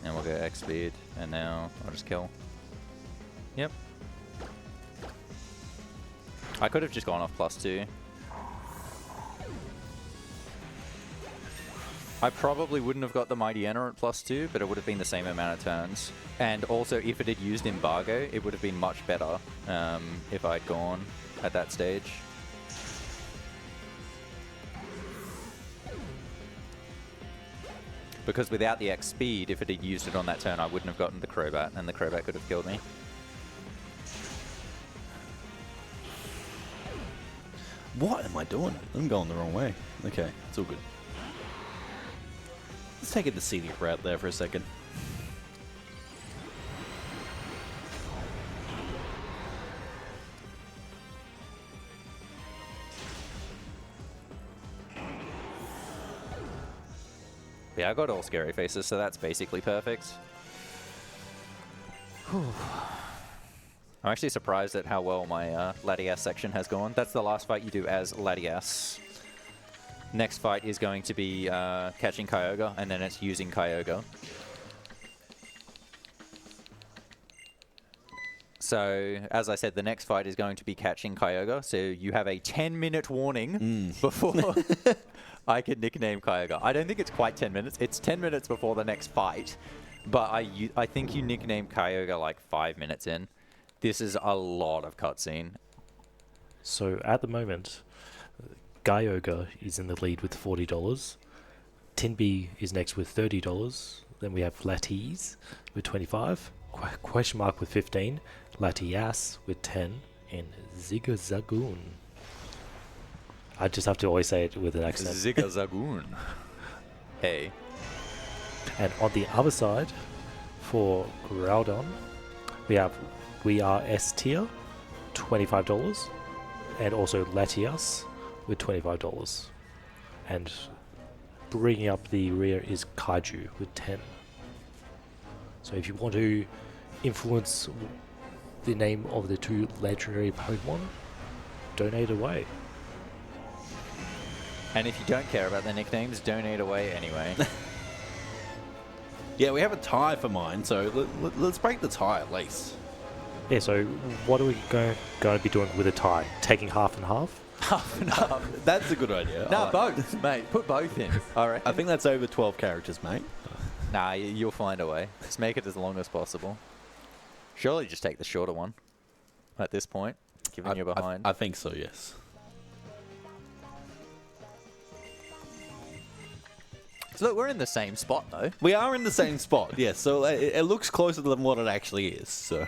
And we'll go X speed. And now I'll just kill. Yep. I could have just gone off +2. I probably wouldn't have got the Mighty Enter at +2, but it would have been the same amount of turns. And also, if it had used Embargo, it would have been much better if I'd gone at that stage. Because without the X speed, if it had used it on that turn, I wouldn't have gotten the Crobat, and the Crobat could have killed me. What am I doing? I'm going the wrong way. Okay, it's all good. Let's take it the scenic route there for a second. Yeah, I got all Scary Faces, so that's basically perfect. Whew. I'm actually surprised at how well my Latias section has gone. That's the last fight you do as Latias. Next fight is going to be catching Kyogre, and then it's using Kyogre. So, as I said, the next fight is going to be catching Kyogre. So you have a 10-minute warning before I can nickname Kyogre. I don't think it's quite 10 minutes. It's 10 minutes before the next fight. But I think you nickname Kyogre like 5 minutes in. This is a lot of cutscene. So at the moment, Kyogre is in the lead with $40. Tinby is next with $30. Then we have Latiz with 25. Question mark with 15. Latias with 10. And Zigzagoon. I just have to always say it with an accent. Zigzagoon. Hey. And on the other side, for Groudon, we are S tier, $25. And also Latias with $25. And bringing up the rear is Kaiju with 10. So if you want to influence the name of the two legendary Pokemon, donate away. And if you don't care about the nicknames, donate away anyway. Yeah, we have a tie for mine, so let's break the tie at least. Yeah, so what are we going to be doing with a tie? Taking half and half? Half and half. That's a good idea. No, both, mate. Put both in. All right. I think that's over 12 characters, mate. Nah, you'll find a way. Just make it as long as possible. Surely just take the shorter one at this point, given you're behind. I think so, yes. So look, we're in the same spot, though. We are in the same spot, yes. So it looks closer than what it actually is, so...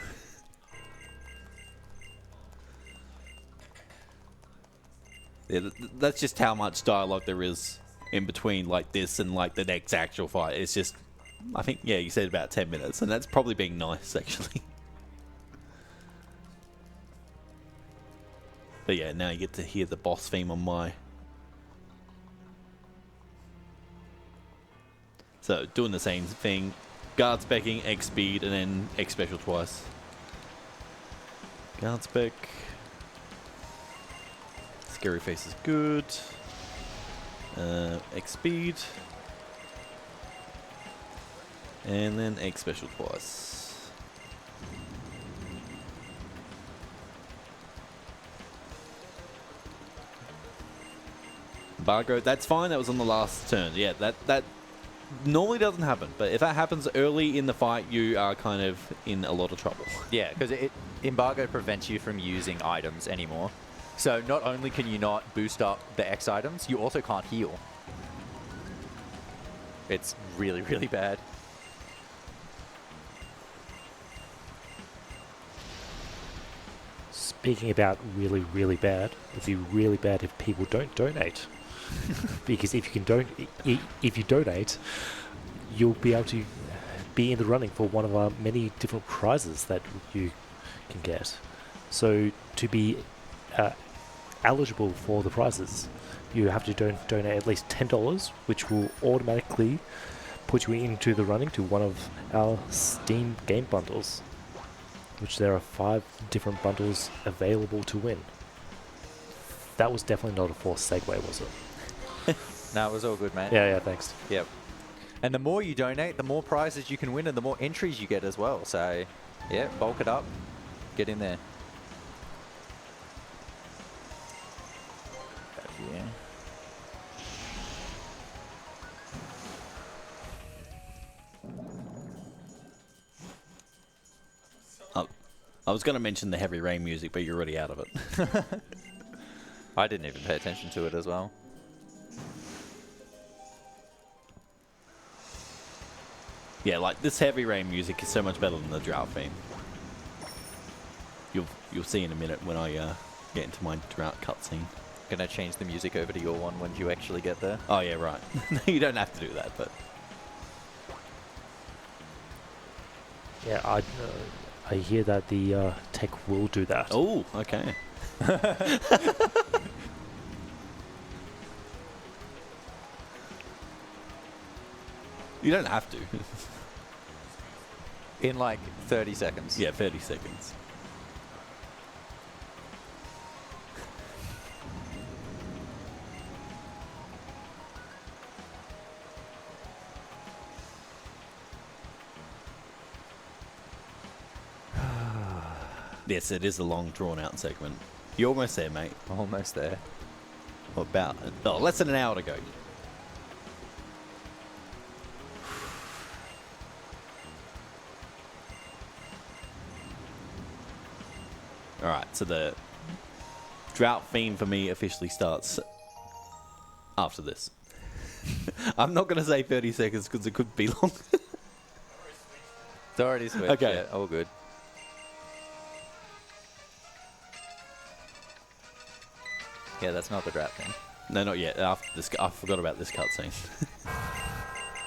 Yeah, that's just how much dialogue there is in between like this and like the next actual fight. It's just, I think, yeah, you said about 10 minutes, and that's probably being nice, actually. But yeah, now you get to hear the boss theme on my... So, doing the same thing. Guard specking, X speed, and then X special twice. Guard spec. Scary face is good. X speed. And then X special twice. Embargo, that's fine. That was on the last turn. Yeah, that normally doesn't happen, but if that happens early in the fight, you are kind of in a lot of trouble. Yeah, because embargo prevents you from using items anymore. So not only can you not boost up the X items, you also can't heal. It's really, really bad. Speaking about really, really bad, it'd be really bad if people don't donate. Because if you donate, you'll be able to be in the running for one of our many different prizes that you can get. So to be eligible for the prizes, you have to donate at least $10, which will automatically put you into the running to one of our Steam game bundles, which there are 5 different bundles available to win. That was definitely not a forced segue, was it? No, it was all good, mate. Yeah, thanks. Yep. And the more you donate, the more prizes you can win and the more entries you get as well. So, yeah, bulk it up. Get in there. Yeah. I was going to mention the heavy rain music, but you're already out of it. I didn't even pay attention to it as well. Yeah, like this heavy rain music is so much better than the drought theme. You'll see in a minute when I get into my drought cutscene. Gonna change the music over to your one when you actually get there. Oh yeah, right. You don't have to do that, but Yeah, I hear that the tech will do that. oh, okay. You don't have to. In like 30 seconds. Yeah, 30 seconds. Yes, it is a long, drawn-out segment. You're almost there, mate. Almost there. About less than an hour to go. All right, so the drought theme for me officially starts after this. I'm not going to say 30 seconds because it could be long. It's already switched. Okay. Yeah, all good. Yeah, that's not the drought thing. No, not yet. After this, I forgot about this cutscene.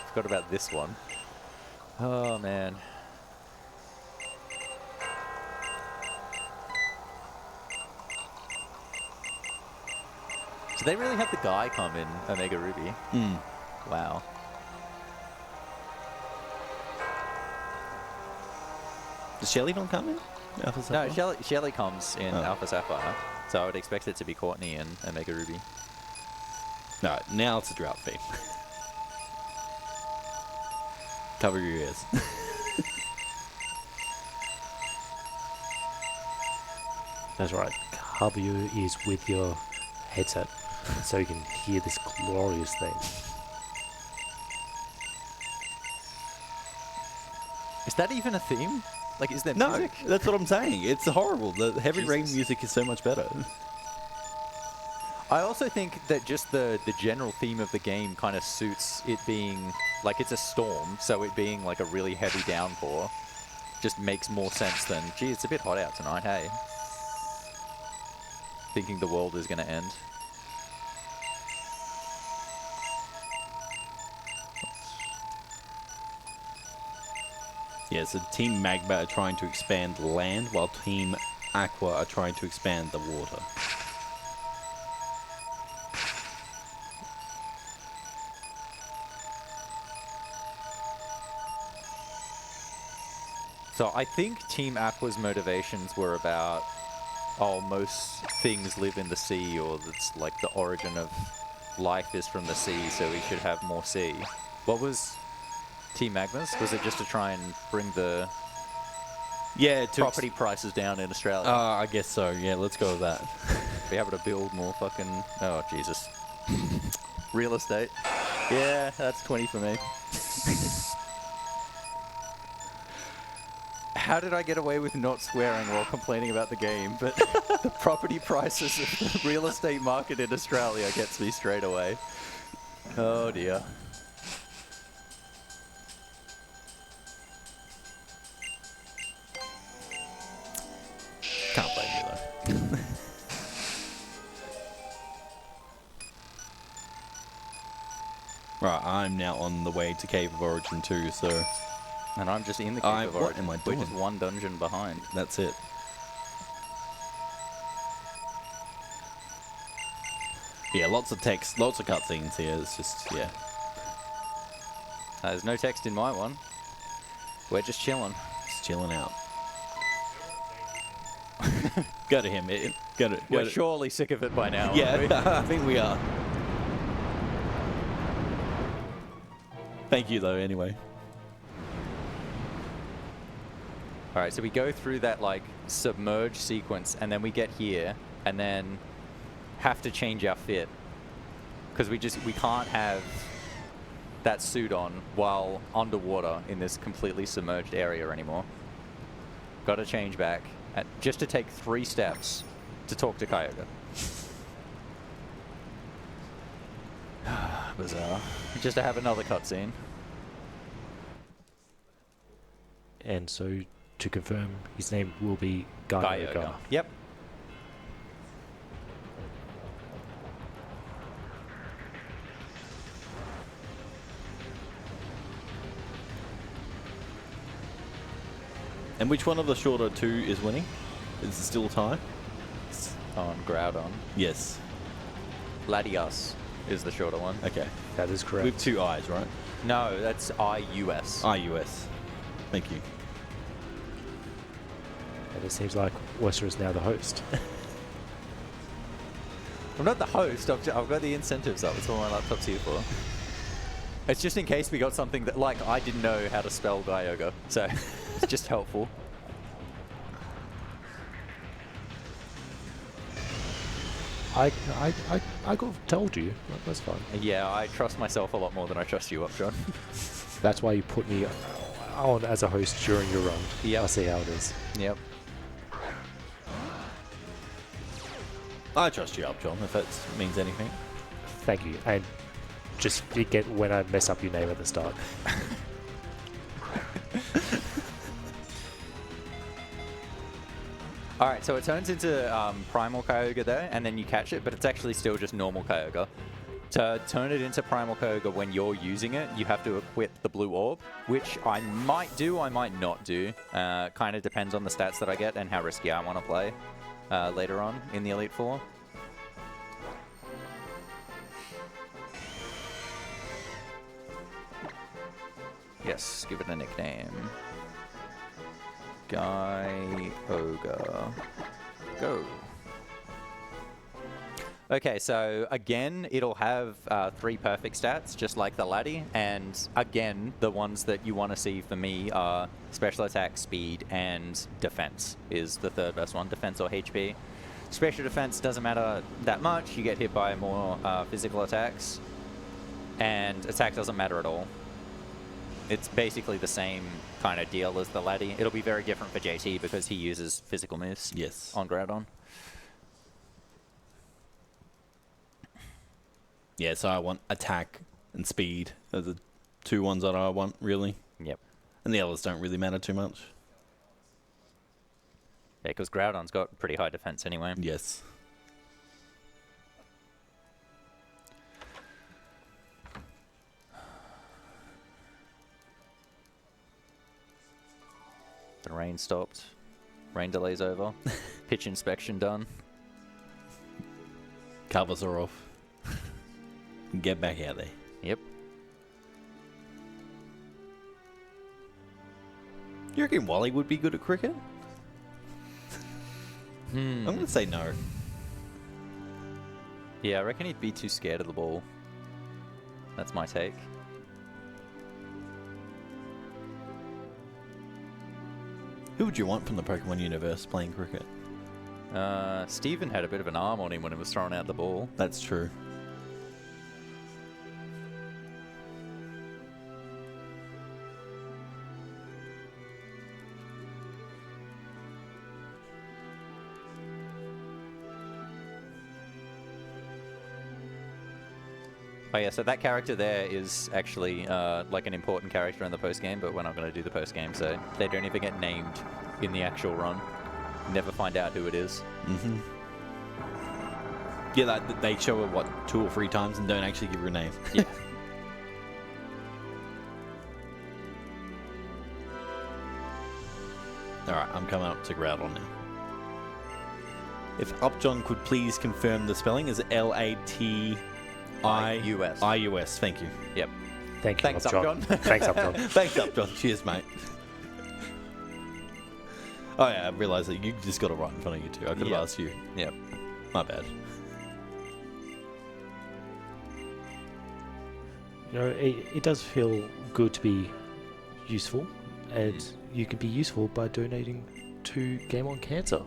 Forgot about this one. Oh, man. Did they really have the guy come in Omega Ruby? Wow. Does Shelly not come in? Alpha Sapphire? No, Shelly comes in Alpha Sapphire, so I would expect it to be Courtney and Omega Ruby. No, now it's a drought theme. Cover your ears. That's right. Cover your ears with your headset so you can hear this glorious thing. Is that even a theme? Like, is there No, music? that's what I'm saying. It's horrible. The Heavy Rain Jesus. music is so much better. I also think that just the general theme of the game kind of suits it being, like, it's a storm, so it being like a really heavy downpour just makes more sense than, gee, it's a bit hot out tonight, hey. Thinking the world is going to end. Yeah, so Team Magma are trying to expand land, while Team Aqua are trying to expand the water. So I think Team Aqua's motivations were about, oh, most things live in the sea, or it's like the origin of life is from the sea, so we should have more sea. What was Team Magma's? Was it just to try and bring the property prices down in Australia? I guess so. Yeah, let's go with that. Be able to build more fucking... Oh, Jesus. Real estate. Yeah, that's 20 for me. How did I get away with not swearing while complaining about the game? But the property prices of the real estate market in Australia gets me straight away. Oh, dear. Can't blame you, though. Right, I'm now on the way to Cave of Origin 2, so... And I'm just in the Cave of Origin. What am I We're doing? just one dungeon behind. That's it. Yeah, lots of text, lots of cutscenes here. It's just, yeah. There's no text in my one. We're just chilling. Just chilling out. Go to him. We're surely sick of it by now. aren't we? Yeah, I think we are. Thank you, though, anyway. All right, so we go through that, like, submerge sequence, and then we get here, and then have to change our fit. Because we can't have that suit on while underwater in this completely submerged area anymore. Got to change back, just to take 3 steps to talk to Kyogre. Bizarre. Just to have another cutscene. And so, to confirm, his name will be Kyogre. Yep. And which one of the shorter two is winning? Is it still a tie? On Groudon. Yes. Latias is the shorter one. Okay. That is correct. With 2 I's, right? No, that's IUS. IUS. Thank you. And it seems like Werster is now the host. I'm not the host. I've got the incentives up. That's what my laptop's here for. It's just in case we got something that, like, I didn't know how to spell Kyogre, so it's just helpful. I told you. That's fine. Yeah, I trust myself a lot more than I trust you, Upjohn. That's why you put me on as a host during your run. Yeah. I see how it is. Yep. I trust you, Upjohn, if that means anything. Thank you. And just get when I mess up your name at the start. Alright, so it turns into Primal Kyogre there, and then you catch it, but it's actually still just normal Kyogre. To turn it into Primal Kyogre when you're using it, you have to equip the blue orb, which I might do, I might not do. Kind of depends on the stats that I get and how risky I want to play later on in the Elite Four. Yes, give it a nickname. Guy Ogre. Go. Okay, so again, it'll have 3 perfect stats, just like the laddie. And again, the ones that you want to see for me are special attack, speed, and defense is the third best one, defense or HP. Special defense doesn't matter that much. You get hit by more physical attacks. And attack doesn't matter at all. It's basically the same kind of deal as the laddie. It'll be very different for JT because he uses physical moves. Yes. On Groudon. Yeah, so I want attack and speed are the 2 ones that I want, really. Yep. And the others don't really matter too much. Yeah, because Groudon's got pretty high defense anyway. Yes. The rain stopped. Rain delay's over. Pitch inspection done. Covers are off. Get back out there. Yep. You reckon Wally would be good at cricket? I'm going to say no. Yeah, I reckon he'd be too scared of the ball. That's my take. Who would you want from the Pokemon universe playing cricket? Steven had a bit of an arm on him when he was throwing out the ball. That's true. Oh yeah, so that character there is actually like an important character in the post-game, but we're not going to do the post-game, so they don't even get named in the actual run. Never find out who it is. Mm-hmm. Yeah, they show her, what, 2 or 3 times and don't actually give her a name. Yeah. Alright, I'm coming up to Groudon now. If Upjohn could please confirm the spelling, is it L-A-T... I-U-S. I-U-S, thank you. Yep. Thank you, Thanks, Upjohn. Thanks, Upjohn. Thanks, Upjohn. Cheers, mate. Oh, yeah, I realised that you just got it right in front of you, too. I could have asked you. Yep. My bad. You know, it does feel good to be useful, and you can be useful by donating to Game On Cancer,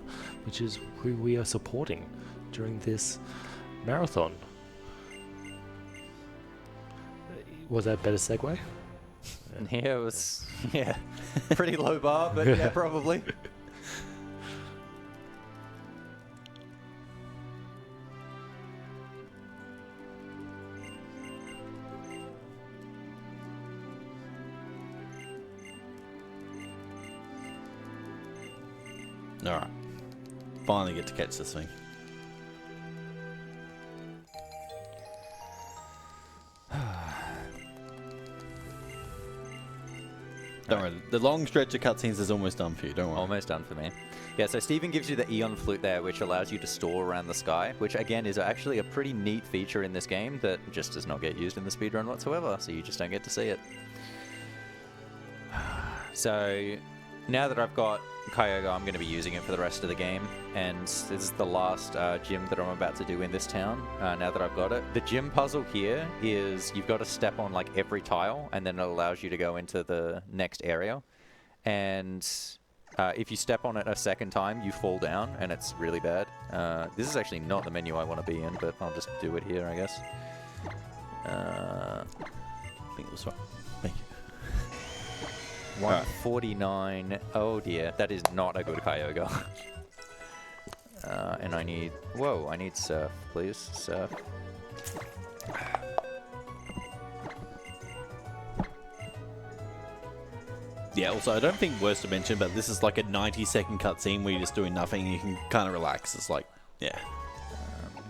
which is who we are supporting during this marathon. Was that a better segue? Yeah, it was, pretty low bar, but yeah, probably. Alright. Finally get to catch this thing. Don't worry, the long stretch of cutscenes is almost done for you, don't worry. Almost done for me. Yeah, so Steven gives you the Eon Flute there, which allows you to store around the sky, which again is actually a pretty neat feature in this game that just does not get used in the speedrun whatsoever, so you just don't get to see it. So now that I've got Kyogre, I'm going to be using it for the rest of the game, and this is the last gym that I'm about to do in this town, now that I've got it. The gym puzzle here is you've got to step on like every tile, and then it allows you to go into the next area. And If you step on it a second time, you fall down, and it's really bad. This is actually not the menu I want to be in, but I'll just do it here, I guess. I think it was right. Thank you. 149. Oh dear, that is not a good Kyogre. And I need... Whoa, I need Surf, please. Surf. Yeah, also, I don't think Werster mentioned, but this is like a 90-second cutscene where you're just doing nothing and you can kind of relax. It's like, yeah,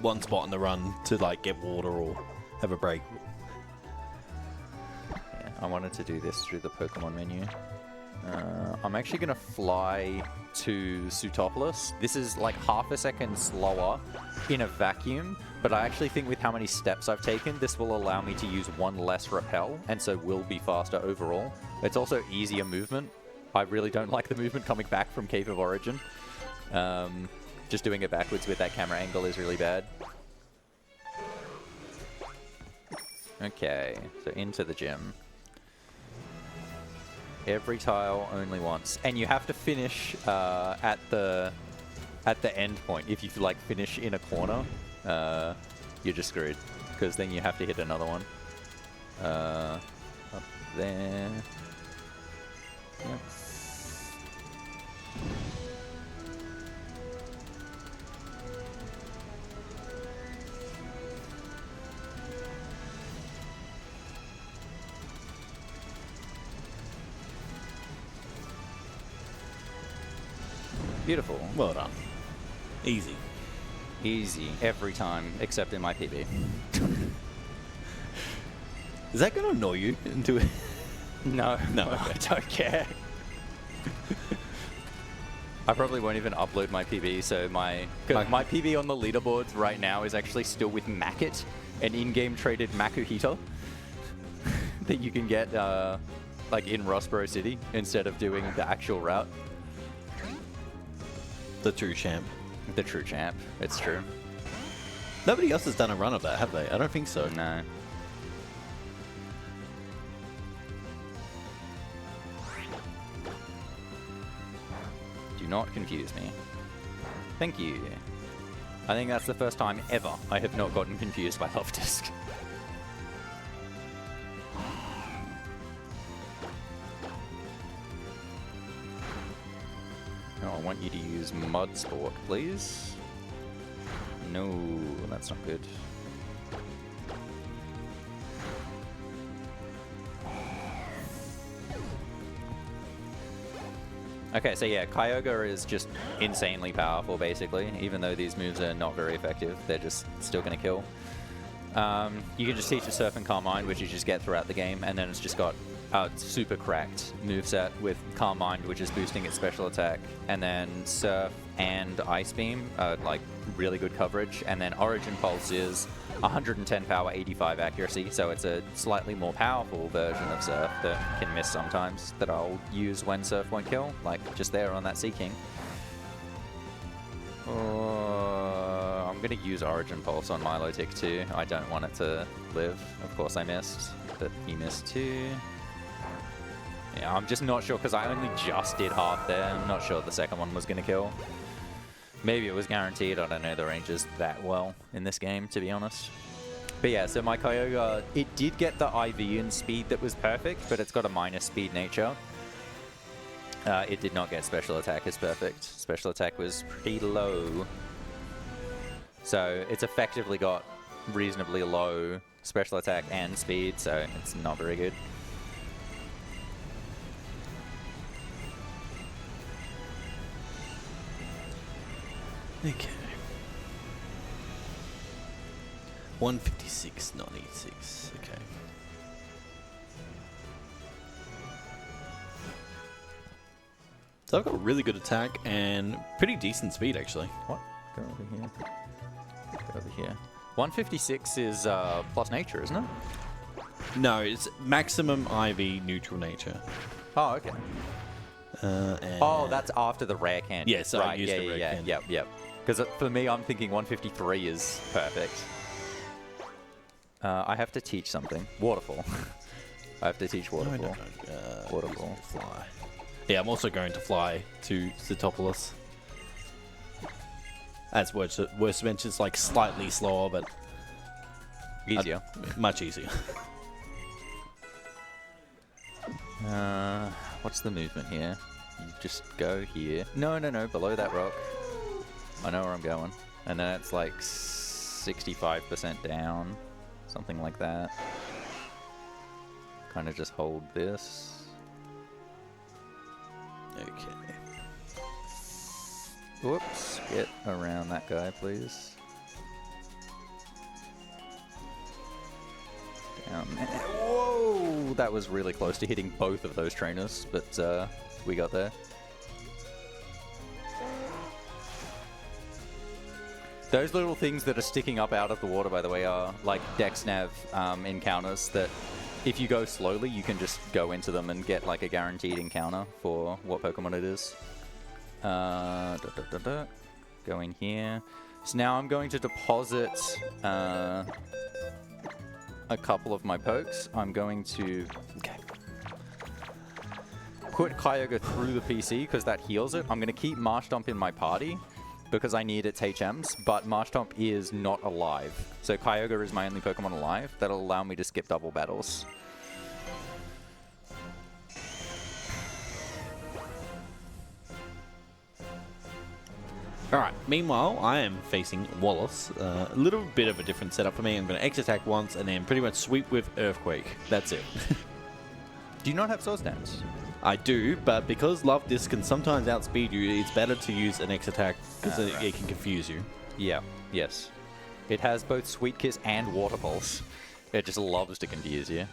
one spot in the run to like get water or have a break. Yeah, I wanted to do this through the Pokemon menu. I'm actually going to fly to Sutopolis. This is like half a second slower in a vacuum, but I actually think with how many steps I've taken, this will allow me to use one less repel, and so will be faster overall. It's also easier movement. I really don't like the movement coming back from Cave of Origin. Just doing it backwards with that camera angle is really bad. Okay, so into the gym. Every tile only once, and you have to finish at the end point. If you like finish in a corner, you're just screwed, because then you have to hit another one. Up there. Yep. Beautiful. Well done. Easy. Easy every time, except in my PB. Is that going to annoy you into it? No. No, okay. I don't care. I probably won't even upload my PB, so my PB on the leaderboards right now is actually still with Mackit, an in-game traded Makuhita that you can get like in Rossborough City instead of doing the actual route. The true champ. The true champ. It's true. Nobody else has done a run of that, have they? I don't think so. No. Do not confuse me. Thank you. I think that's the first time ever I have not gotten confused by Love Disc. Oh, I want you to use Mud Sport, please. No, that's not good. Okay, so yeah, Kyogre is just insanely powerful, basically. Even though these moves are not very effective, they're just still going to kill. You can just teach it Surf and Calm Mind, which you just get throughout the game, and then it's just got a super cracked moveset with Calm Mind, which is boosting its special attack, and then Surf and Ice Beam are like really good coverage, and then Origin Pulse is 110 power, 85 accuracy, so it's a slightly more powerful version of Surf that can miss sometimes, that I'll use when Surf won't kill, like just there on that Sea King. I'm going to use Origin Pulse on Milotic too. I don't want it to live. Of course I missed, but he missed too. Yeah, I'm just not sure, because I only just did half there. I'm not sure the second one was going to kill. Maybe it was guaranteed. I don't know the ranges that well in this game, to be honest. But yeah, so my Kyogre, it did get the IV in speed that was perfect, but it's got a minus speed nature. It did not get special attack as perfect. Special attack was pretty low. So it's effectively got reasonably low special attack and speed, so it's not very good. Okay. 156, not 86. Okay. So I've got really good attack and pretty decent speed, actually. What? Go over here. Go over here. 156 is plus nature, isn't it? No, it's maximum IV neutral nature. Oh, okay. Oh, that's after the rare candy. Yeah, so right, I used the rare candy. Yep. Because for me, I'm thinking 153 is perfect. I have to teach something. Waterfall. I have to teach Waterfall. No. Waterfall. Fly. Yeah, I'm also going to fly to Zetopolis. As Werster mentions, like slightly slower, but Easier. much easier. What's the movement here? You just go here. No, below that rock. I know where I'm going. And then it's like 65% down. Something like that. Kind of just hold this. Okay. Whoops. Get around that guy, please. Down there. Whoa! That was really close to hitting both of those trainers, but we got there. Those little things that are sticking up out of the water, by the way, are like DexNav encounters that if you go slowly, you can just go into them and get like a guaranteed encounter for what Pokemon it is. Go in here. So now I'm going to deposit a couple of my pokes. I'm going to put Kyogre through the PC because that heals it. I'm going to keep Marshtomp in my party because I need its HMs, but Marshtomp is not alive. So Kyogre is my only Pokemon alive. That'll allow me to skip double battles. Alright, meanwhile, I am facing Wallace. A little bit of a different setup for me. I'm going to X-Attack once and then pretty much sweep with Earthquake. That's it. Do you not have Swords Dance? I do, but because Love Disc can sometimes outspeed you, it's better to use an X-Attack because it can confuse you. Yeah, yes. It has both Sweet Kiss and Water Pulse. It just loves to confuse you.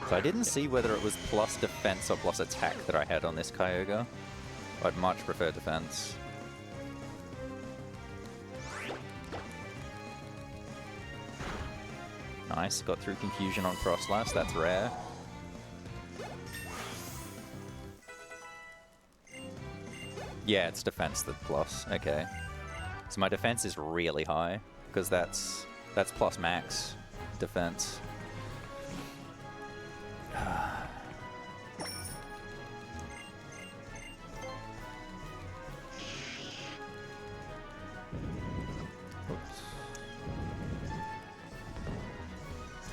So I didn't see whether it was plus defense or plus attack that I had on this Kyogre. I'd much prefer defense. Nice, got through confusion on Frostlass, that's rare. Yeah, it's defense that plus, okay. So my defense is really high, because that's plus max defense.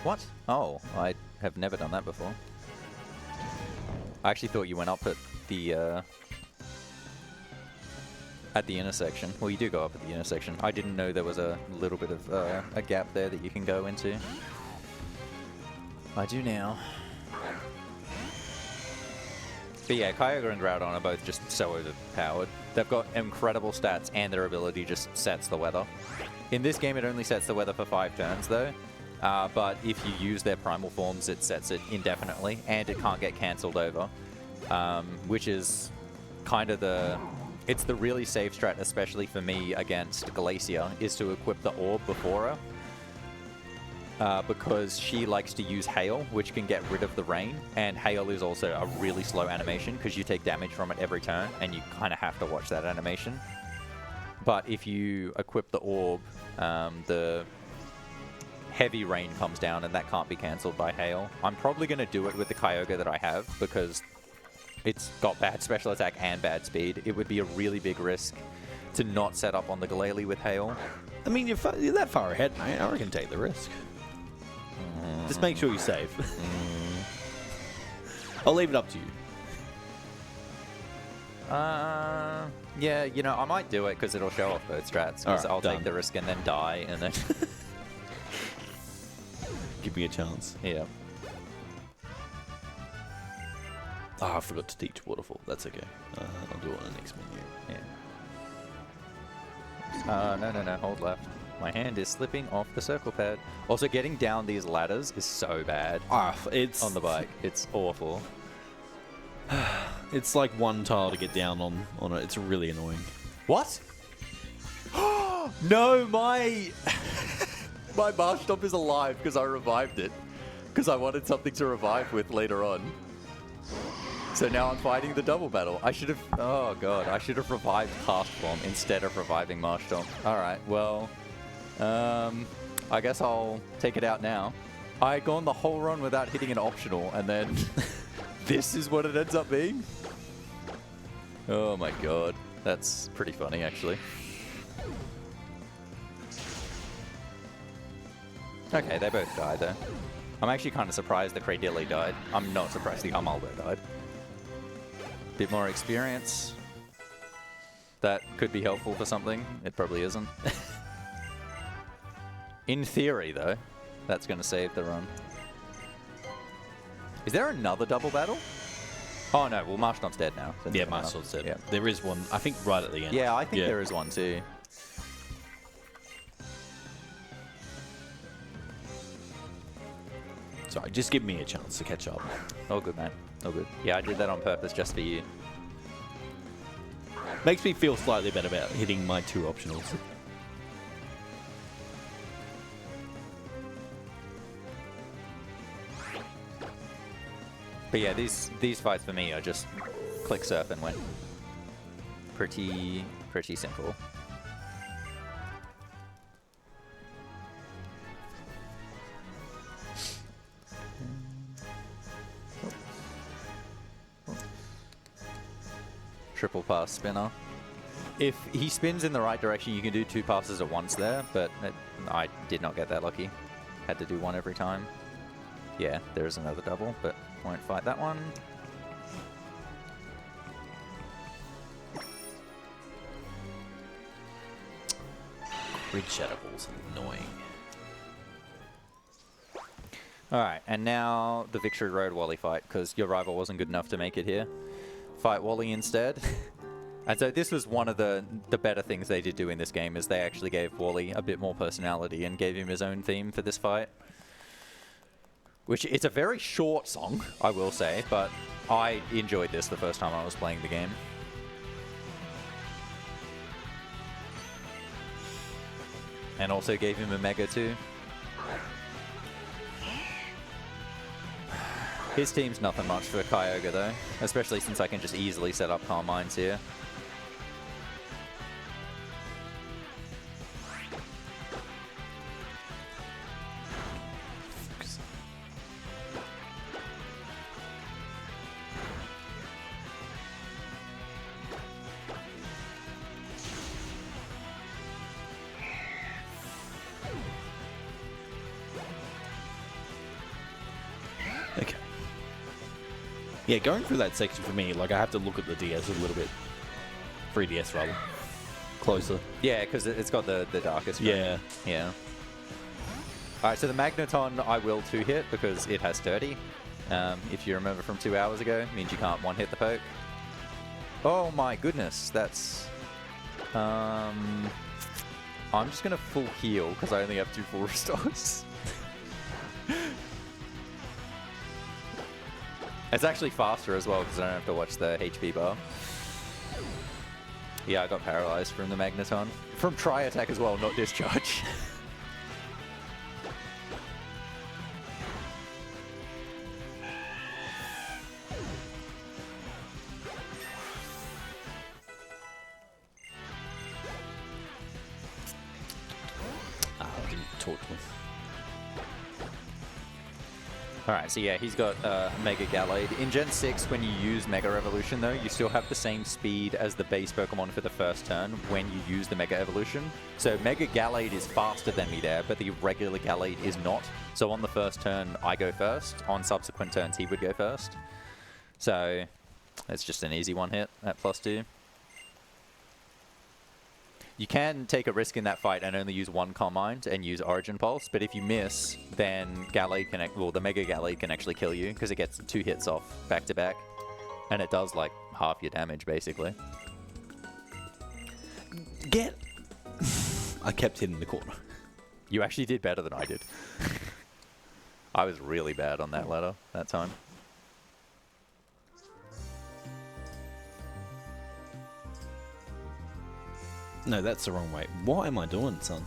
What? Oh, I have never done that before. I actually thought you went up at the intersection. Well, you do go up at the intersection. I didn't know there was a little bit of a gap there that you can go into. I do now. But yeah, Kyogre and Groudon are both just so overpowered. They've got incredible stats and their ability just sets the weather. In this game, it only sets the weather for 5 turns though. But if you use their primal forms, it sets it indefinitely, and it can't get cancelled over, which is kind of it's the really safe strat, especially for me against Glacia, is to equip the orb before her, because she likes to use Hail, which can get rid of the rain, and Hail is also a really slow animation because you take damage from it every turn, and you kind of have to watch that animation. But if you equip the orb, the heavy rain comes down and that can't be cancelled by Hail. I'm probably going to do it with the Kyogre that I have because it's got bad special attack and bad speed. It would be a really big risk to not set up on the Glalie with Hail. I mean, you're that far ahead, mate. I reckon take the risk. Just make sure you save. I'll leave it up to you. Yeah, you know, I might do it because it'll show off both strats. Because Right, I'll done. take the risk and then die, and then... Give me a chance. Yeah. Oh, I forgot to teach Waterfall. That's okay. I'll do it on the next menu. Yeah. No. Hold left. My hand is slipping off the circle pad. Also, getting down these ladders is so bad It's on the bike. It's awful. It's like one tile to get down on it. It's really annoying. What? No, my Marshtomp is alive because I revived it. Because I wanted something to revive with later on. So now I'm fighting the double battle. I should have... Oh, God. I should have revived Cast Bomb instead of reviving Marshtomp. Alright, well... I guess I'll take it out now. I had gone the whole run without hitting an optional, and then this is what it ends up being? Oh my god. That's pretty funny, actually. Okay, they both died, though. I'm actually kind of surprised the Cradilly died. I'm not surprised the Armaldo died. Bit more experience. That could be helpful for something. It probably isn't. In theory, though, that's going to save the run. Is there another double battle? Oh, no. Well, Marshtomp's dead now. So yeah, Marshtomp's dead. Yeah. There is one, I think, right at the end. Yeah, I think there is one, too. Sorry, just give me a chance to catch up. Oh, good, man. Oh, good. Yeah, I did that on purpose just for you. Makes me feel slightly better about hitting my 2 optionals. But yeah, these fights for me are just click, surf, and win. Pretty simple. Triple pass spinner. If he spins in the right direction, you can do 2 passes at once there, but I did not get that lucky. Had to do 1 every time. Yeah, there is another double, but won't fight that one. Grid Shadow Ball's annoying. Alright, and now the Victory Road Wally fight, because your rival wasn't good enough to make it here. Fight Wally instead. And so this was one of the better things they did do in this game, is they actually gave Wally a bit more personality and gave him his own theme for this fight. Which, it's a very short song, I will say, but I enjoyed this the first time I was playing the game. And also gave him a Mega too. His team's nothing much for Kyogre though, especially since I can just easily set up Calm Minds here. Okay. Yeah, going through that section for me, like I have to look at the DS a little bit. 3DS rather. Closer. Yeah, because it's got the darkest. Yeah. Yeah. Alright, so the Magneton I will 2-hit because it has 30. If you remember from 2 hours ago, it means you can't 1-hit the poke. Oh my goodness, that's... I'm just going to full heal because I only have 2 full restores. It's actually faster as well because I don't have to watch the HP bar. Yeah, I got paralyzed from the Magneton. From Tri-Attack as well, not Discharge. I didn't talk to him. Alright, so yeah, he's got Mega Gallade. In Gen 6, when you use Mega Evolution, though, you still have the same speed as the base Pokemon for the first turn when you use the Mega Evolution. So Mega Gallade is faster than me there, but the regular Gallade is not. So on the first turn, I go first. On subsequent turns, he would go first. So it's just an easy one-hit at +2. You can take a risk in that fight and only use 1 Calm Mind and use Origin Pulse, but if you miss, then Gallade can, well, the Mega Gallade can actually kill you because it gets 2 hits off back to back, and it does like half your damage basically. Get. I kept hitting the corner. You actually did better than I did. I was really bad on that ladder that time. No, that's the wrong way. What am I doing, son?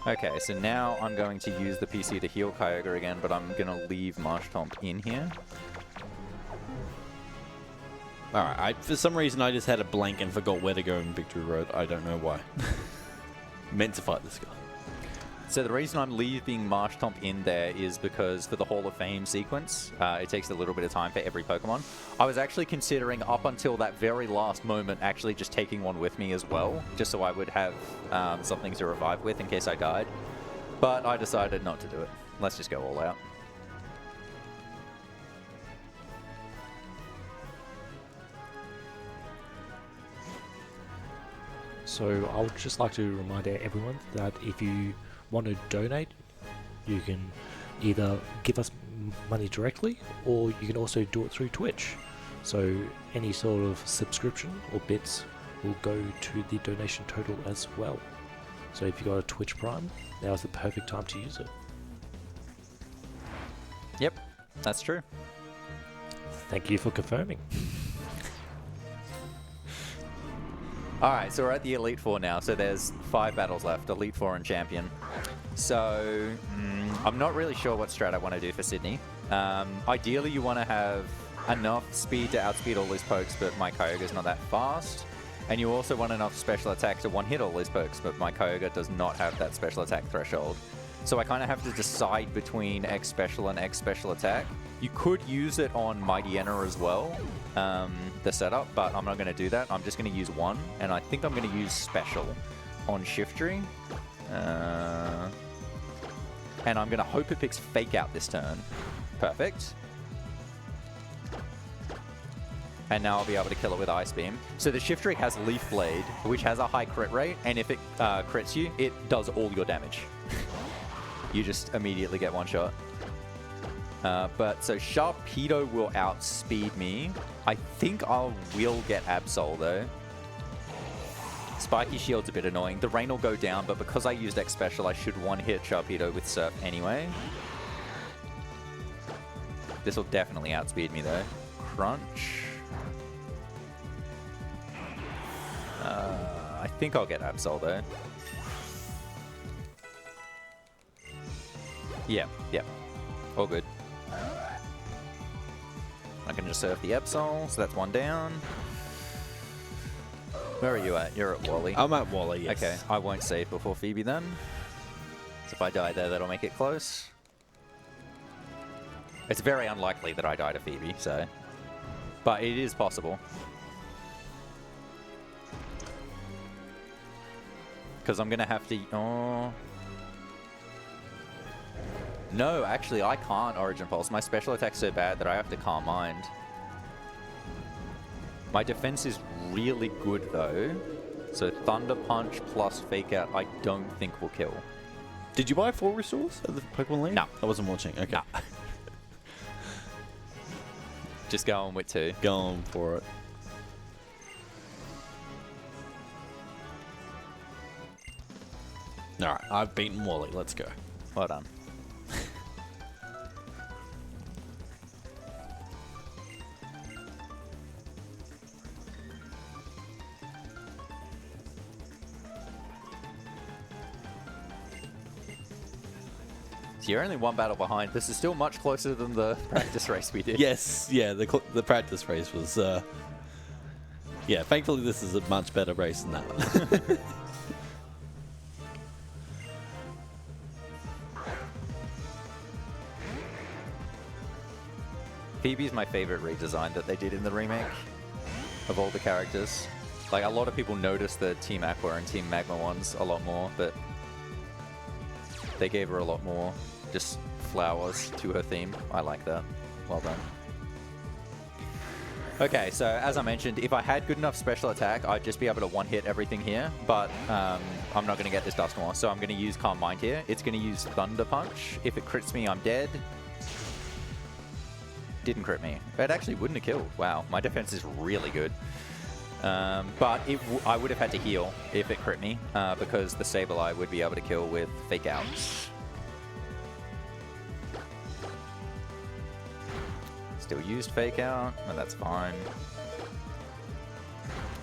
Okay, so now I'm going to use the PC to heal Kyogre again, but I'm going to leave Marshtomp in here. Alright, for some reason I just had a blank and forgot where to go in Victory Road. I don't know why. Meant to fight this guy. So the reason I'm leaving Marshtomp in there is because for the Hall of Fame sequence, it takes a little bit of time for every Pokemon. I was actually considering up until that very last moment actually just taking one with me as well, just so I would have something to revive with in case I died. But I decided not to do it. Let's just go all out. So I would just like to remind everyone that if you want to donate, you can either give us money directly, or you can also do it through Twitch. So any sort of subscription or bits will go to the donation total as well. So if you've got a Twitch Prime, now is the perfect time to use it. Yep, that's true. Thank you for confirming. Alright, so we're at the Elite Four now, so there's 5 battles left, Elite Four and Champion. So, I'm not really sure what strat I want to do for Sydney. Ideally, you want to have enough speed to outspeed all these pokes, but my Kyogre's not that fast. And you also want enough special attack to one-hit all these pokes, but my Kyogre does not have that special attack threshold. So I kind of have to decide between X Special and X Special Attack. You could use it on Mighty Enner as well, the setup, but I'm not going to do that. I'm just going to use one, and I think I'm going to use Special on Shiftry. And I'm going to hope it picks Fake Out this turn. Perfect. And now I'll be able to kill it with Ice Beam. So the Shiftry has Leaf Blade, which has a high crit rate, and if it crits you, it does all your damage. You just immediately get one shot. But so Sharpedo will outspeed me. I think I will get Absol though. Spiky Shield's a bit annoying. The rain will go down, but because I used X Special, I should one-hit Sharpedo with Surf anyway. This will definitely outspeed me though. Crunch. I think I'll get Absol though. Yeah. All good. I can just surf the Absol, so that's one down. Where are you at? You're at Wally. I'm at Wally, yes. Okay, I won't save before Phoebe then. So if I die there, that'll make it close. It's very unlikely that I die to Phoebe, so... But it is possible. Because I'm going to have to... Oh... No, actually, I can't Origin Pulse. My special attack's so bad that I have to Calm Mind. My defense is really good, though. So Thunder Punch plus Fake Out, I don't think will kill. Did you buy 4 restores at the Pokemon League? No. I wasn't watching. Okay. No. Just going with 2. Going for it. Alright, I've beaten Wally. Let's go. Well done. You're only 1 battle behind. This is still much closer than the practice race we did. Yes, yeah, the practice race was... yeah, thankfully this is a much better race than that. Phoebe's my favorite redesign that they did in the remake of all the characters. Like, a lot of people noticed the Team Aqua and Team Magma ones a lot more, but they gave her a lot more just flowers to her theme. I like that. Well done. Okay, so as I mentioned, if I had good enough special attack, I'd just be able to one-hit everything here, but I'm not going to get this Duskmore, so I'm going to use Calm Mind here. It's going to use Thunder Punch. If it crits me, I'm dead. Didn't crit me. It actually wouldn't have killed. Wow, my defense is really good. But I would have had to heal if it crit me, because the Sableye would be able to kill with Fake Outs. Still used Fake Out, but that's fine.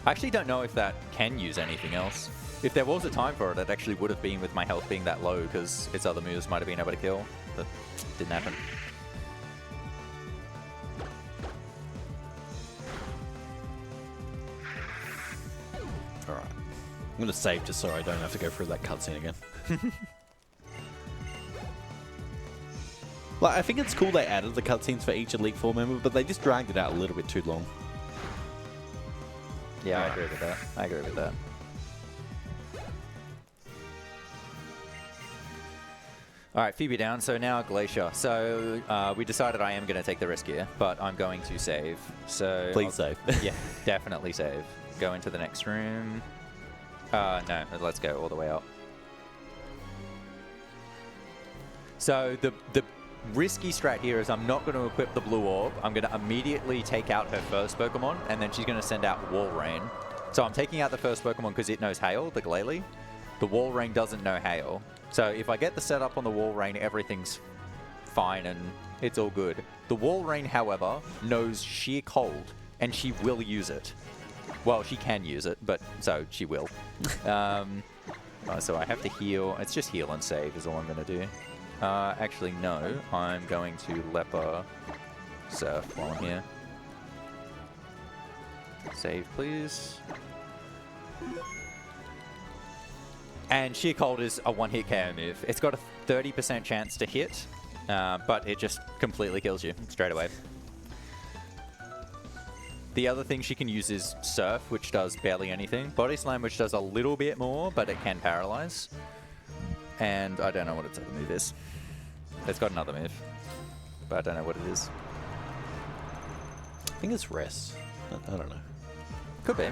I actually don't know if that can use anything else. If there was a time for it, it actually would have been with my health being that low, because its other moves might have been able to kill, but didn't happen. I'm going to save just so I don't have to go through that cutscene again. Like, I think it's cool they added the cutscenes for each Elite Four member, but they just dragged it out a little bit too long. Yeah, I agree with that. I agree with that. All right, Phoebe down. So now Glacier. So we decided I am going to take the risk here, but I'm going to save. So Please save. Yeah, definitely save. Go into the next room. No, let's go all the way up. So the risky strat here is I'm not going to equip the blue orb. I'm going to immediately take out her first Pokemon, and then she's going to send out Wall Rain. So I'm taking out the first Pokemon because it knows Hail, the Glalie. The Wall Rain doesn't know Hail. So if I get the setup on the Wall Rain, everything's fine and it's all good. The Wall Rain, however, knows Sheer Cold, and she will use it. Well, she can use it, but so she will. So I have to heal. It's just heal and save is all I'm going to do. Actually, no. I'm going to Leper Surf while I'm here. Save, please. And Sheer Cold is a one-hit KO move. It's got a 30% chance to hit, but it just completely kills you straight away. The other thing she can use is Surf, which does barely anything. Body Slam, which does a little bit more, but it can paralyze. And I don't know what its other move is. It's got another move, but I don't know what it is. I think it's Rest. I don't know. Could be.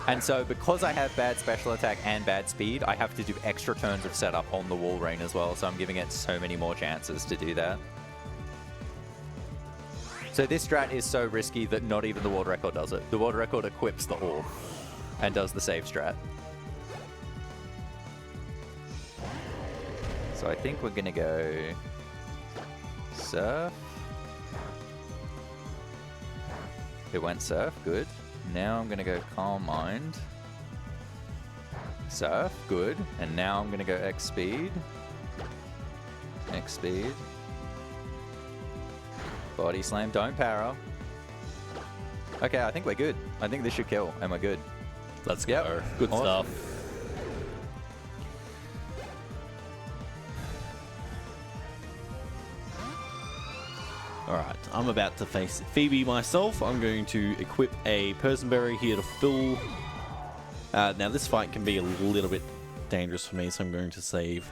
And so because I have bad special attack and bad speed, I have to do extra turns of setup on the Wall Rain as well, so I'm giving it so many more chances to do that. So this strat is so risky that not even the World Record does it. The World Record equips the Orb and does the save strat. So I think we're going to go Surf. It went Surf, good. Now I'm going to go Calm Mind. Surf, good. And now I'm going to go X Speed. X Speed. Body Slam, don't para. Okay, I think we're good. I think this should kill, and we're good. Let's go. Good Awesome. stuff. Alright, I'm about to face Phoebe myself. I'm going to equip a Personberry here to fill. Now this fight can be a little bit dangerous for me, so I'm going to save.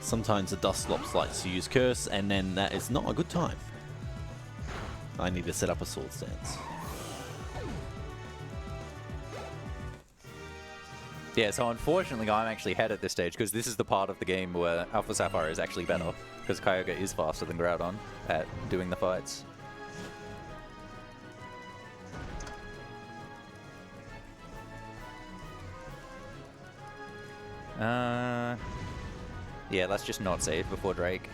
Sometimes the Dusclops likes to use Curse, and then that is not a good time. I need to set up a Sword Stance. Yeah, so unfortunately I'm actually ahead at this stage because this is the part of the game where Alpha Sapphire is actually better because Kyogre is faster than Groudon at doing the fights. Yeah, let's just not save before Drake.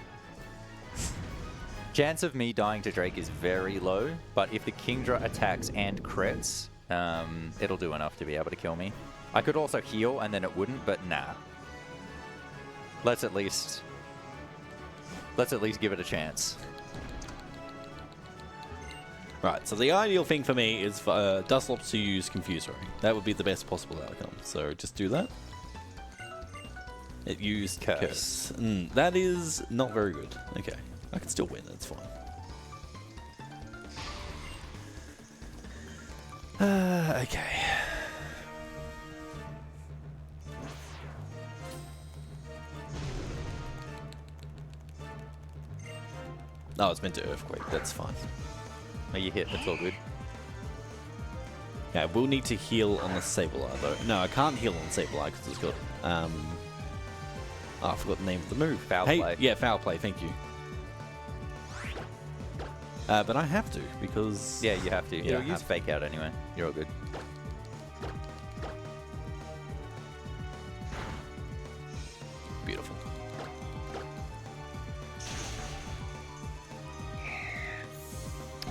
Chance of me dying to Drake is very low, but if the Kingdra attacks and crits, it'll do enough to be able to kill me. I could also heal and then it wouldn't, but nah. Let's at least give it a chance. Right, so the ideal thing for me is for Dusclops to use Confuse Ray. That would be the best possible outcome. So just do that. It used Curse. That is not very good. Okay, I can still win. That's fine. Okay. Oh, it's meant to Earthquake. That's fine. Oh, you hit. That's all good. Yeah, we'll need to heal on the Sableye, though. No, I can't heal on Sableye because it's got... Oh, I forgot the name of the move. Foul Play. Yeah, Foul Play. Thank you. But I have to because... Yeah, you have to. Yeah, You'll use Fake Out anyway. You're all good. Beautiful.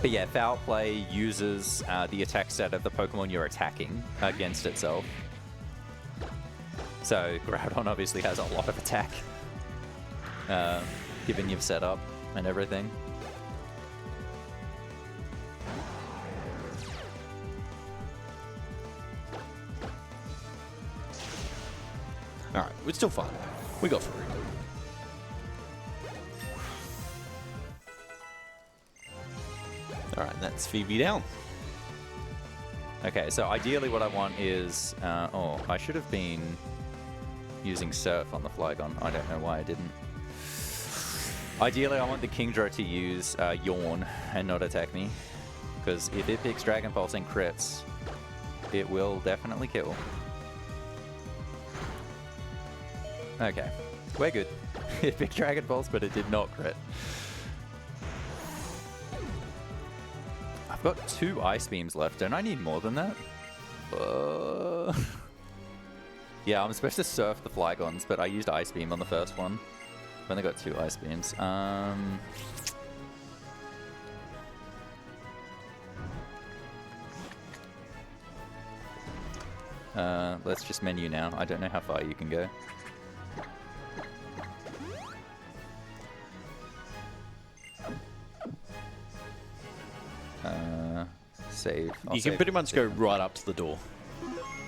But yeah, foul play uses the attack stat of the Pokemon you're attacking against itself. So Groudon obviously has a lot of attack, given you've set up and everything. Alright, we're still fine. We got through. Alright, that's Phoebe down. Okay, so ideally what I want is... oh, I should have been using Surf on the Flygon. I don't know why I didn't. Ideally, I want the Kingdra to use Yawn and not attack me. Because if it picks Dragon Pulse and crits, it will definitely kill. Okay, we're good. It picked Dragon Pulse, but it did not crit. I've got 2 Ice Beams left. Don't I need more than that? Yeah, I'm supposed to Surf the Flygons, but I used Ice Beam on the first one. I've only got 2 Ice Beams. Let's just menu now. I don't know how far you can go. Save. You can pretty much go right up to the door.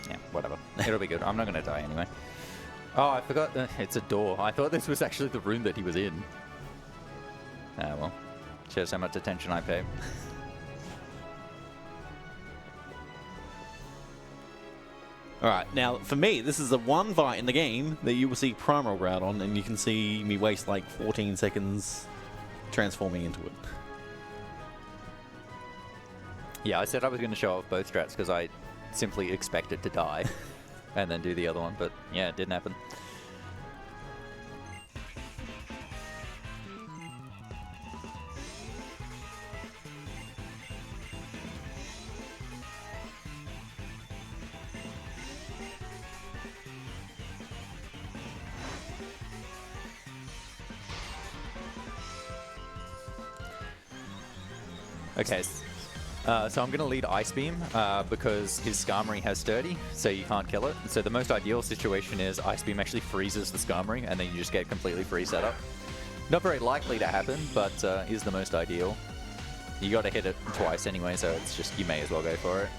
Yeah, whatever. It'll be good. I'm not going to die anyway. Oh, I forgot. It's a door. I thought this was actually the room that he was in. Ah, well. Shows how much attention I pay. Alright, now for me, this is the one fight in the game that you will see Primal Groudon, and you can see me waste like 14 seconds transforming into it. Yeah, I said I was going to show off both strats because I simply expected to die and then do the other one, but yeah, it didn't happen. Okay, so I'm going to lead Ice Beam because his Skarmory has Sturdy, so you can't kill it. So the most ideal situation is Ice Beam actually freezes the Skarmory, and then you just get completely free setup. Not very likely to happen, but is the most ideal. You got to hit it twice anyway, so it's just, you may as well go for it.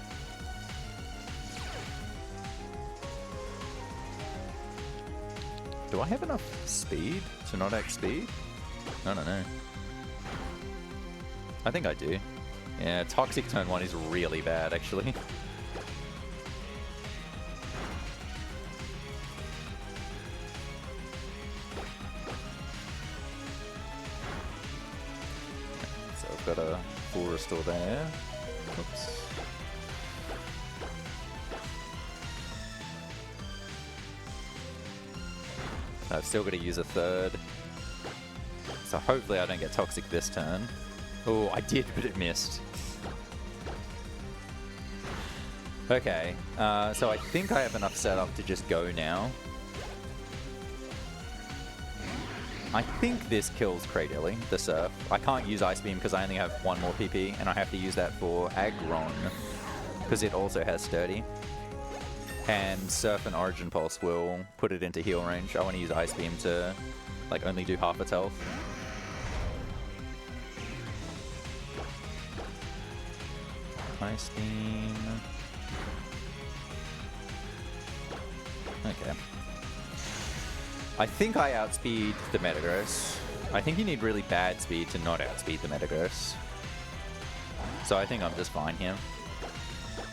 Do I have enough speed to not act speed? I don't know. I think I do. Yeah, Toxic turn 1 is really bad, actually. So I've got a full restore there. Oops. I've still got to use a third. So hopefully I don't get Toxic this turn. Oh, I did, but it missed. Okay, so I think I have enough setup to just go now. I think this kills Cradilly, the Surf. I can't use Ice Beam because I only have 1 more PP, and I have to use that for Aggron, because it also has Sturdy. And Surf and Origin Pulse will put it into heal range. I want to use Ice Beam to like only do half its health. Ice Beam. Okay. I think I outspeed the Metagross. I think you need really bad speed to not outspeed the Metagross. So I think I'm just fine here.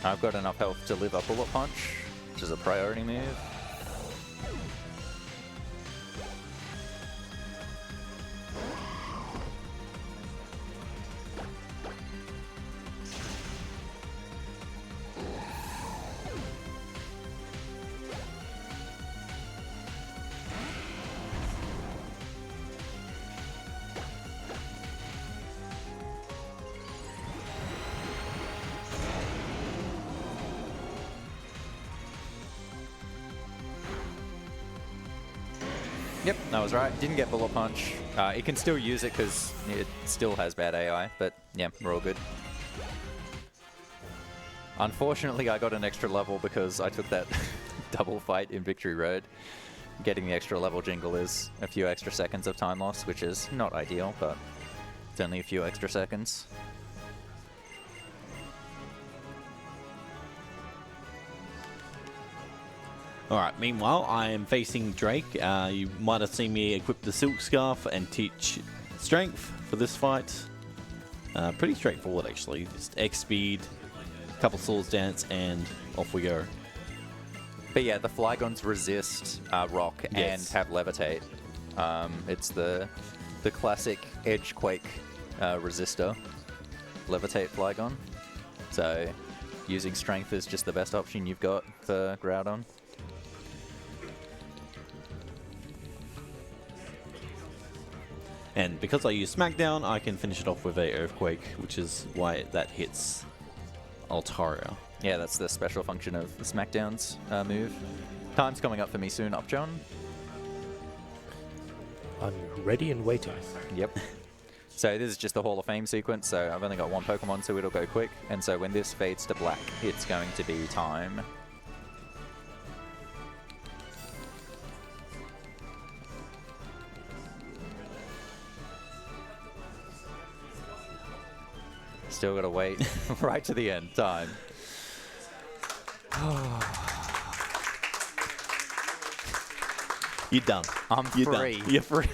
I've got enough health to live a Bullet Punch, which is a priority move. Yep, that was right. Didn't get Bullet Punch. It can still use it because it still has bad AI, but Yeah, we're all good. Unfortunately, I got an extra level because I took that double fight in Victory Road. Getting the extra level jingle is a few extra seconds of time loss, which is not ideal, but it's only a few extra seconds. Alright, meanwhile, I am facing Drake. You might have seen me equip the Silk Scarf and teach Strength for this fight. Pretty straightforward, actually. Just X speed, couple swords dance, and off we go. But yeah, the Flygons resist rock and have levitate. It's the classic Edgequake resistor, levitate Flygon. So using Strength is just the best option you've got for Groudon. And because I use Smackdown, I can finish it off with a Earthquake, which is why that hits Altaria. Yeah, that's the special function of the Smackdown's move. Time's coming up for me soon, Upjohn. I'm ready and waiting. Yep. So this is just the Hall of Fame sequence, so I've only got one Pokemon, so it'll go quick. And so when this fades to black, it's going to be time. Still gotta wait right to the end. Time. You're done. You're free. Done. You're free.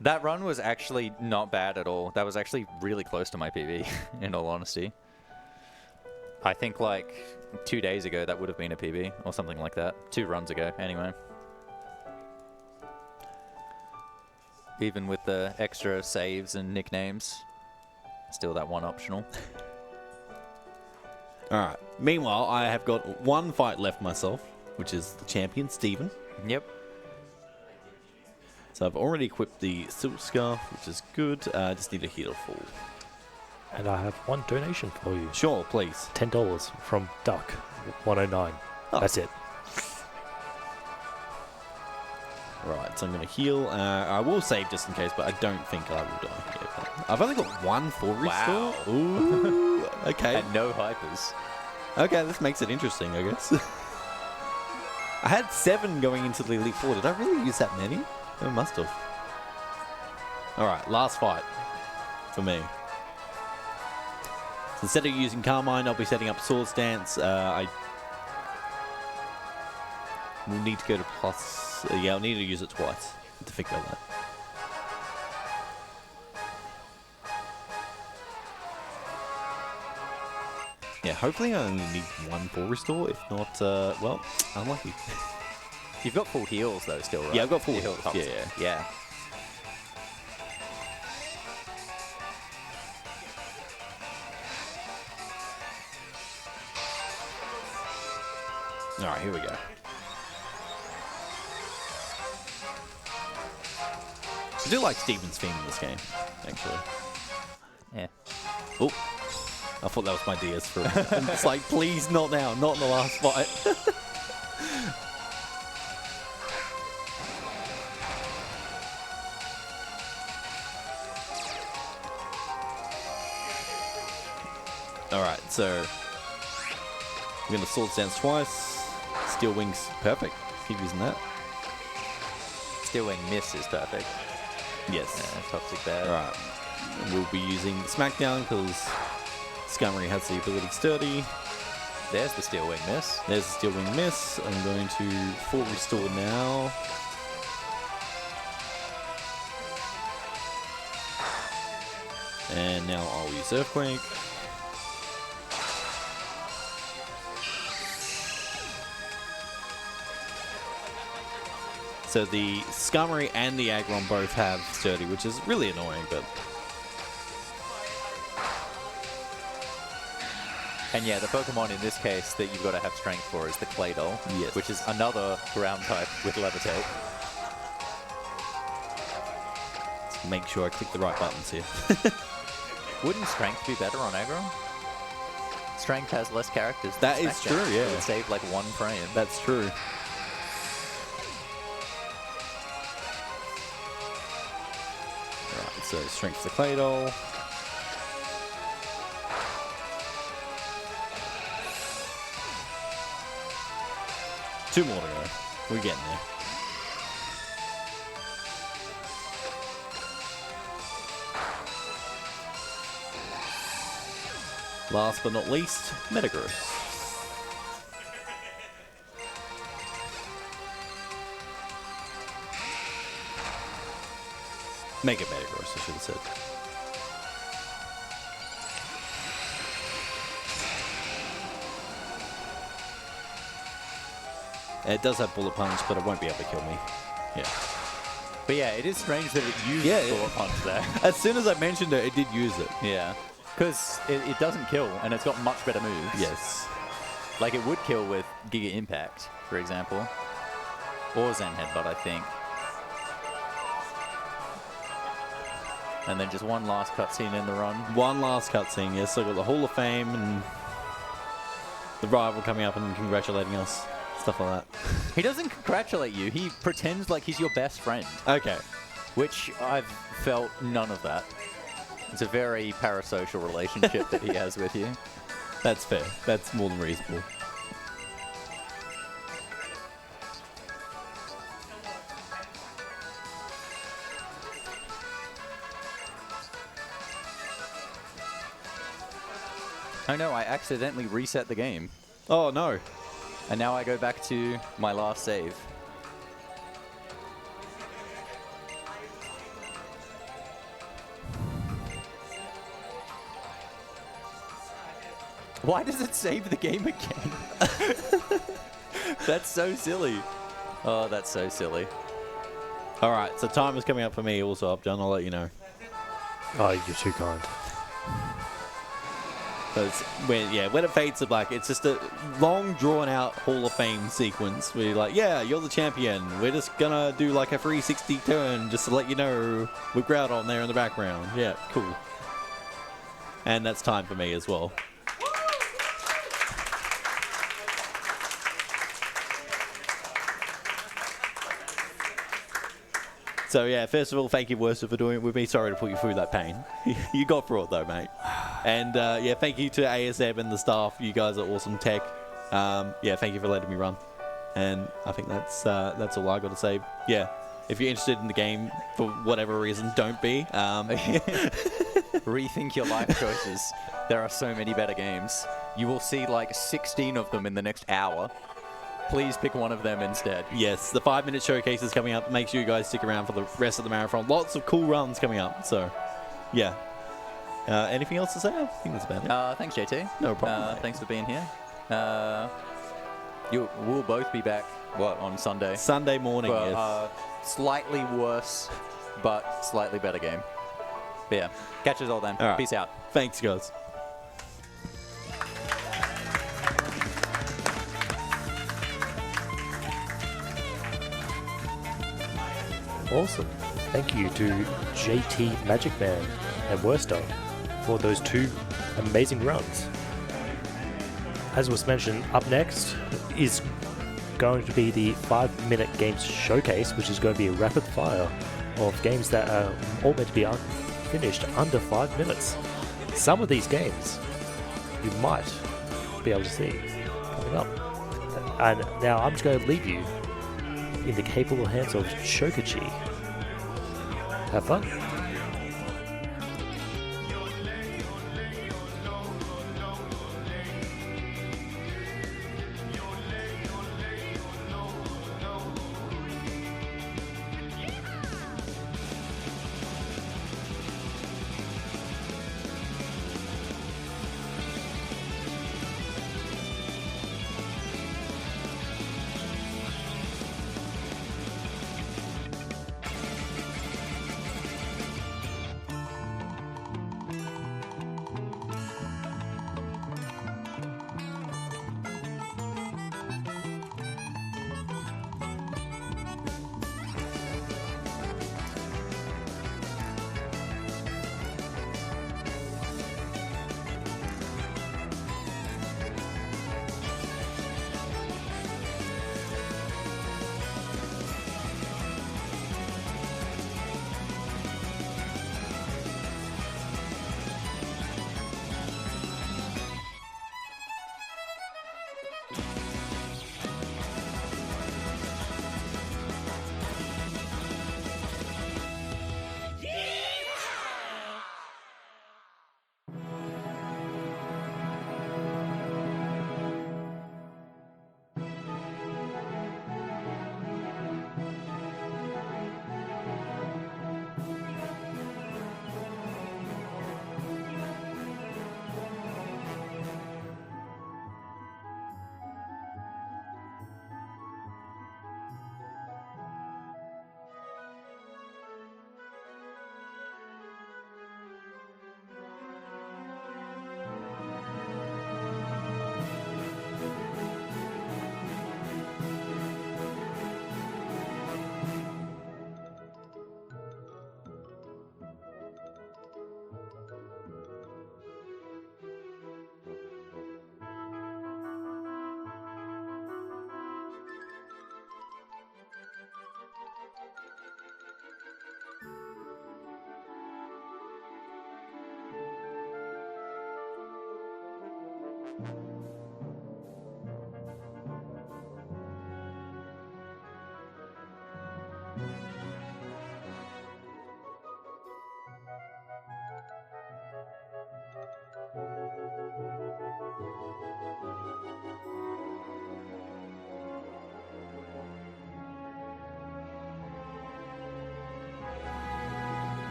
That run was actually not bad at all. That was actually really close to my PB, in all honesty. I think like 2 days ago that would have been a PB, or something like that. 2 runs ago, anyway. Even with the extra saves and nicknames, still that one optional. Alright. Meanwhile, I have got one fight left myself, which is the champion, Steven. Yep. So I've already equipped the Silk Scarf, which is good. I just need a healer full. And I have one donation for you. Sure, please. $10 from Duck109. Oh. That's it. Right, so I'm going to heal. I will save just in case, but I don't think I will die. Yeah, I've only got one full restore. Wow. Ooh, okay. And no hypers. Okay, this makes it interesting, I guess. I had 7 going into the Elite Four. Did I really use that many? I must have. Alright, last fight for me. So instead of using Carmine, I'll be setting up Swords Dance. I will need to go to plus... yeah, I'll need to use it twice to figure that. Yeah, hopefully I only need 1 full restore. If not, well, unlucky. You've got full heals though still, right? Yeah, I've got full heals. heals. Yeah. Alright, here we go. I do like Steven's theme in this game, actually. Yeah. Oh, I thought that was my DS for a minute. It's like, please, not now, not in the last fight. Alright, so I'm gonna Sword Dance twice. Steel Wings, perfect. Keep using that. Steel Wing Miss is perfect. Yes. Yeah, toxic bad. Alright. We'll be using Smackdown because Scummery has the ability Sturdy. There's the Steel Wing Miss. There's the Steel Wing Miss. I'm going to full restore now. And now I'll use Earthquake. So the Scummery and the Aggron both have Sturdy, which is really annoying, but... And yeah, the Pokemon in this case that you've got to have strength for is the Claydol, Yes. which is another ground type with Levitate. Let's make sure I click the right buttons here. Wouldn't strength be better on Aggron? Strength has less characters. That than is Smackdown. true, yeah. It would save like 1 frame. That's true. So strength to clay doll. Two more to go. We're getting there. Last but not least, Metagross. Mega Metagross, I should have said. It does have Bullet Punch, but it won't be able to kill me. Yeah. But yeah, it is strange that it used Bullet Punch there. As soon as I mentioned it, it did use it. Yeah. Because it doesn't kill, and it's got much better moves. Yes. Like, it would kill with Giga Impact, for example. Or Zen Headbutt, I think. And then just one last cutscene in the run. One last cutscene, yes. So got the Hall of Fame and the rival coming up and congratulating us. Stuff like that. He doesn't congratulate you. He pretends like he's your best friend. Okay. Which I've felt none of that. It's a very parasocial relationship that he has with you. That's fair. That's more than reasonable. Oh no, I accidentally reset the game. Oh no. And now I go back to my last save. Why does it save the game again? That's so silly. Oh, that's so silly. All right, so time is coming up for me also, John. I'll let you know. Oh, you're too kind. But when it fades to black, it's just a long, drawn-out Hall of Fame sequence where you're like, yeah, you're the champion. We're just gonna do like a 360 turn just to let you know with Groudon there in the background. Yeah, cool. And that's time for me as well. So yeah, first of all, thank you, Werster, for doing it with me. Sorry to put you through that pain. You got through it though, mate. And yeah, thank you to ASM and the staff. You guys are awesome tech. Yeah, thank you for letting me run. And I think that's all I got to say. Yeah, if you're interested in the game for whatever reason, don't be. Rethink your life choices. There are so many better games. You will see like 16 of them in the next hour. Please pick one of them instead. Yes, the 5-minute showcase is coming up. Make sure you guys stick around for the rest of the marathon. Lots of cool runs coming up. So, yeah. Anything else to say? I think that's about it. Thanks, JT. No problem. Thanks for being here. We'll both be back, on Sunday? Sunday morning, but, yes. Slightly worse, but slightly better game. But yeah, catch us all then. All right. Peace out. Thanks, guys. Awesome. Thank you to JTMagicman and werster for those two amazing runs. As was mentioned, up next is going to be the 5-minute games showcase, which is going to be a rapid fire of games that are all meant to be finished under 5 minutes. Some of these games you might be able to see coming up. And now I'm just going to leave you in the capable hands of Shokachi. Have fun.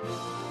Bye.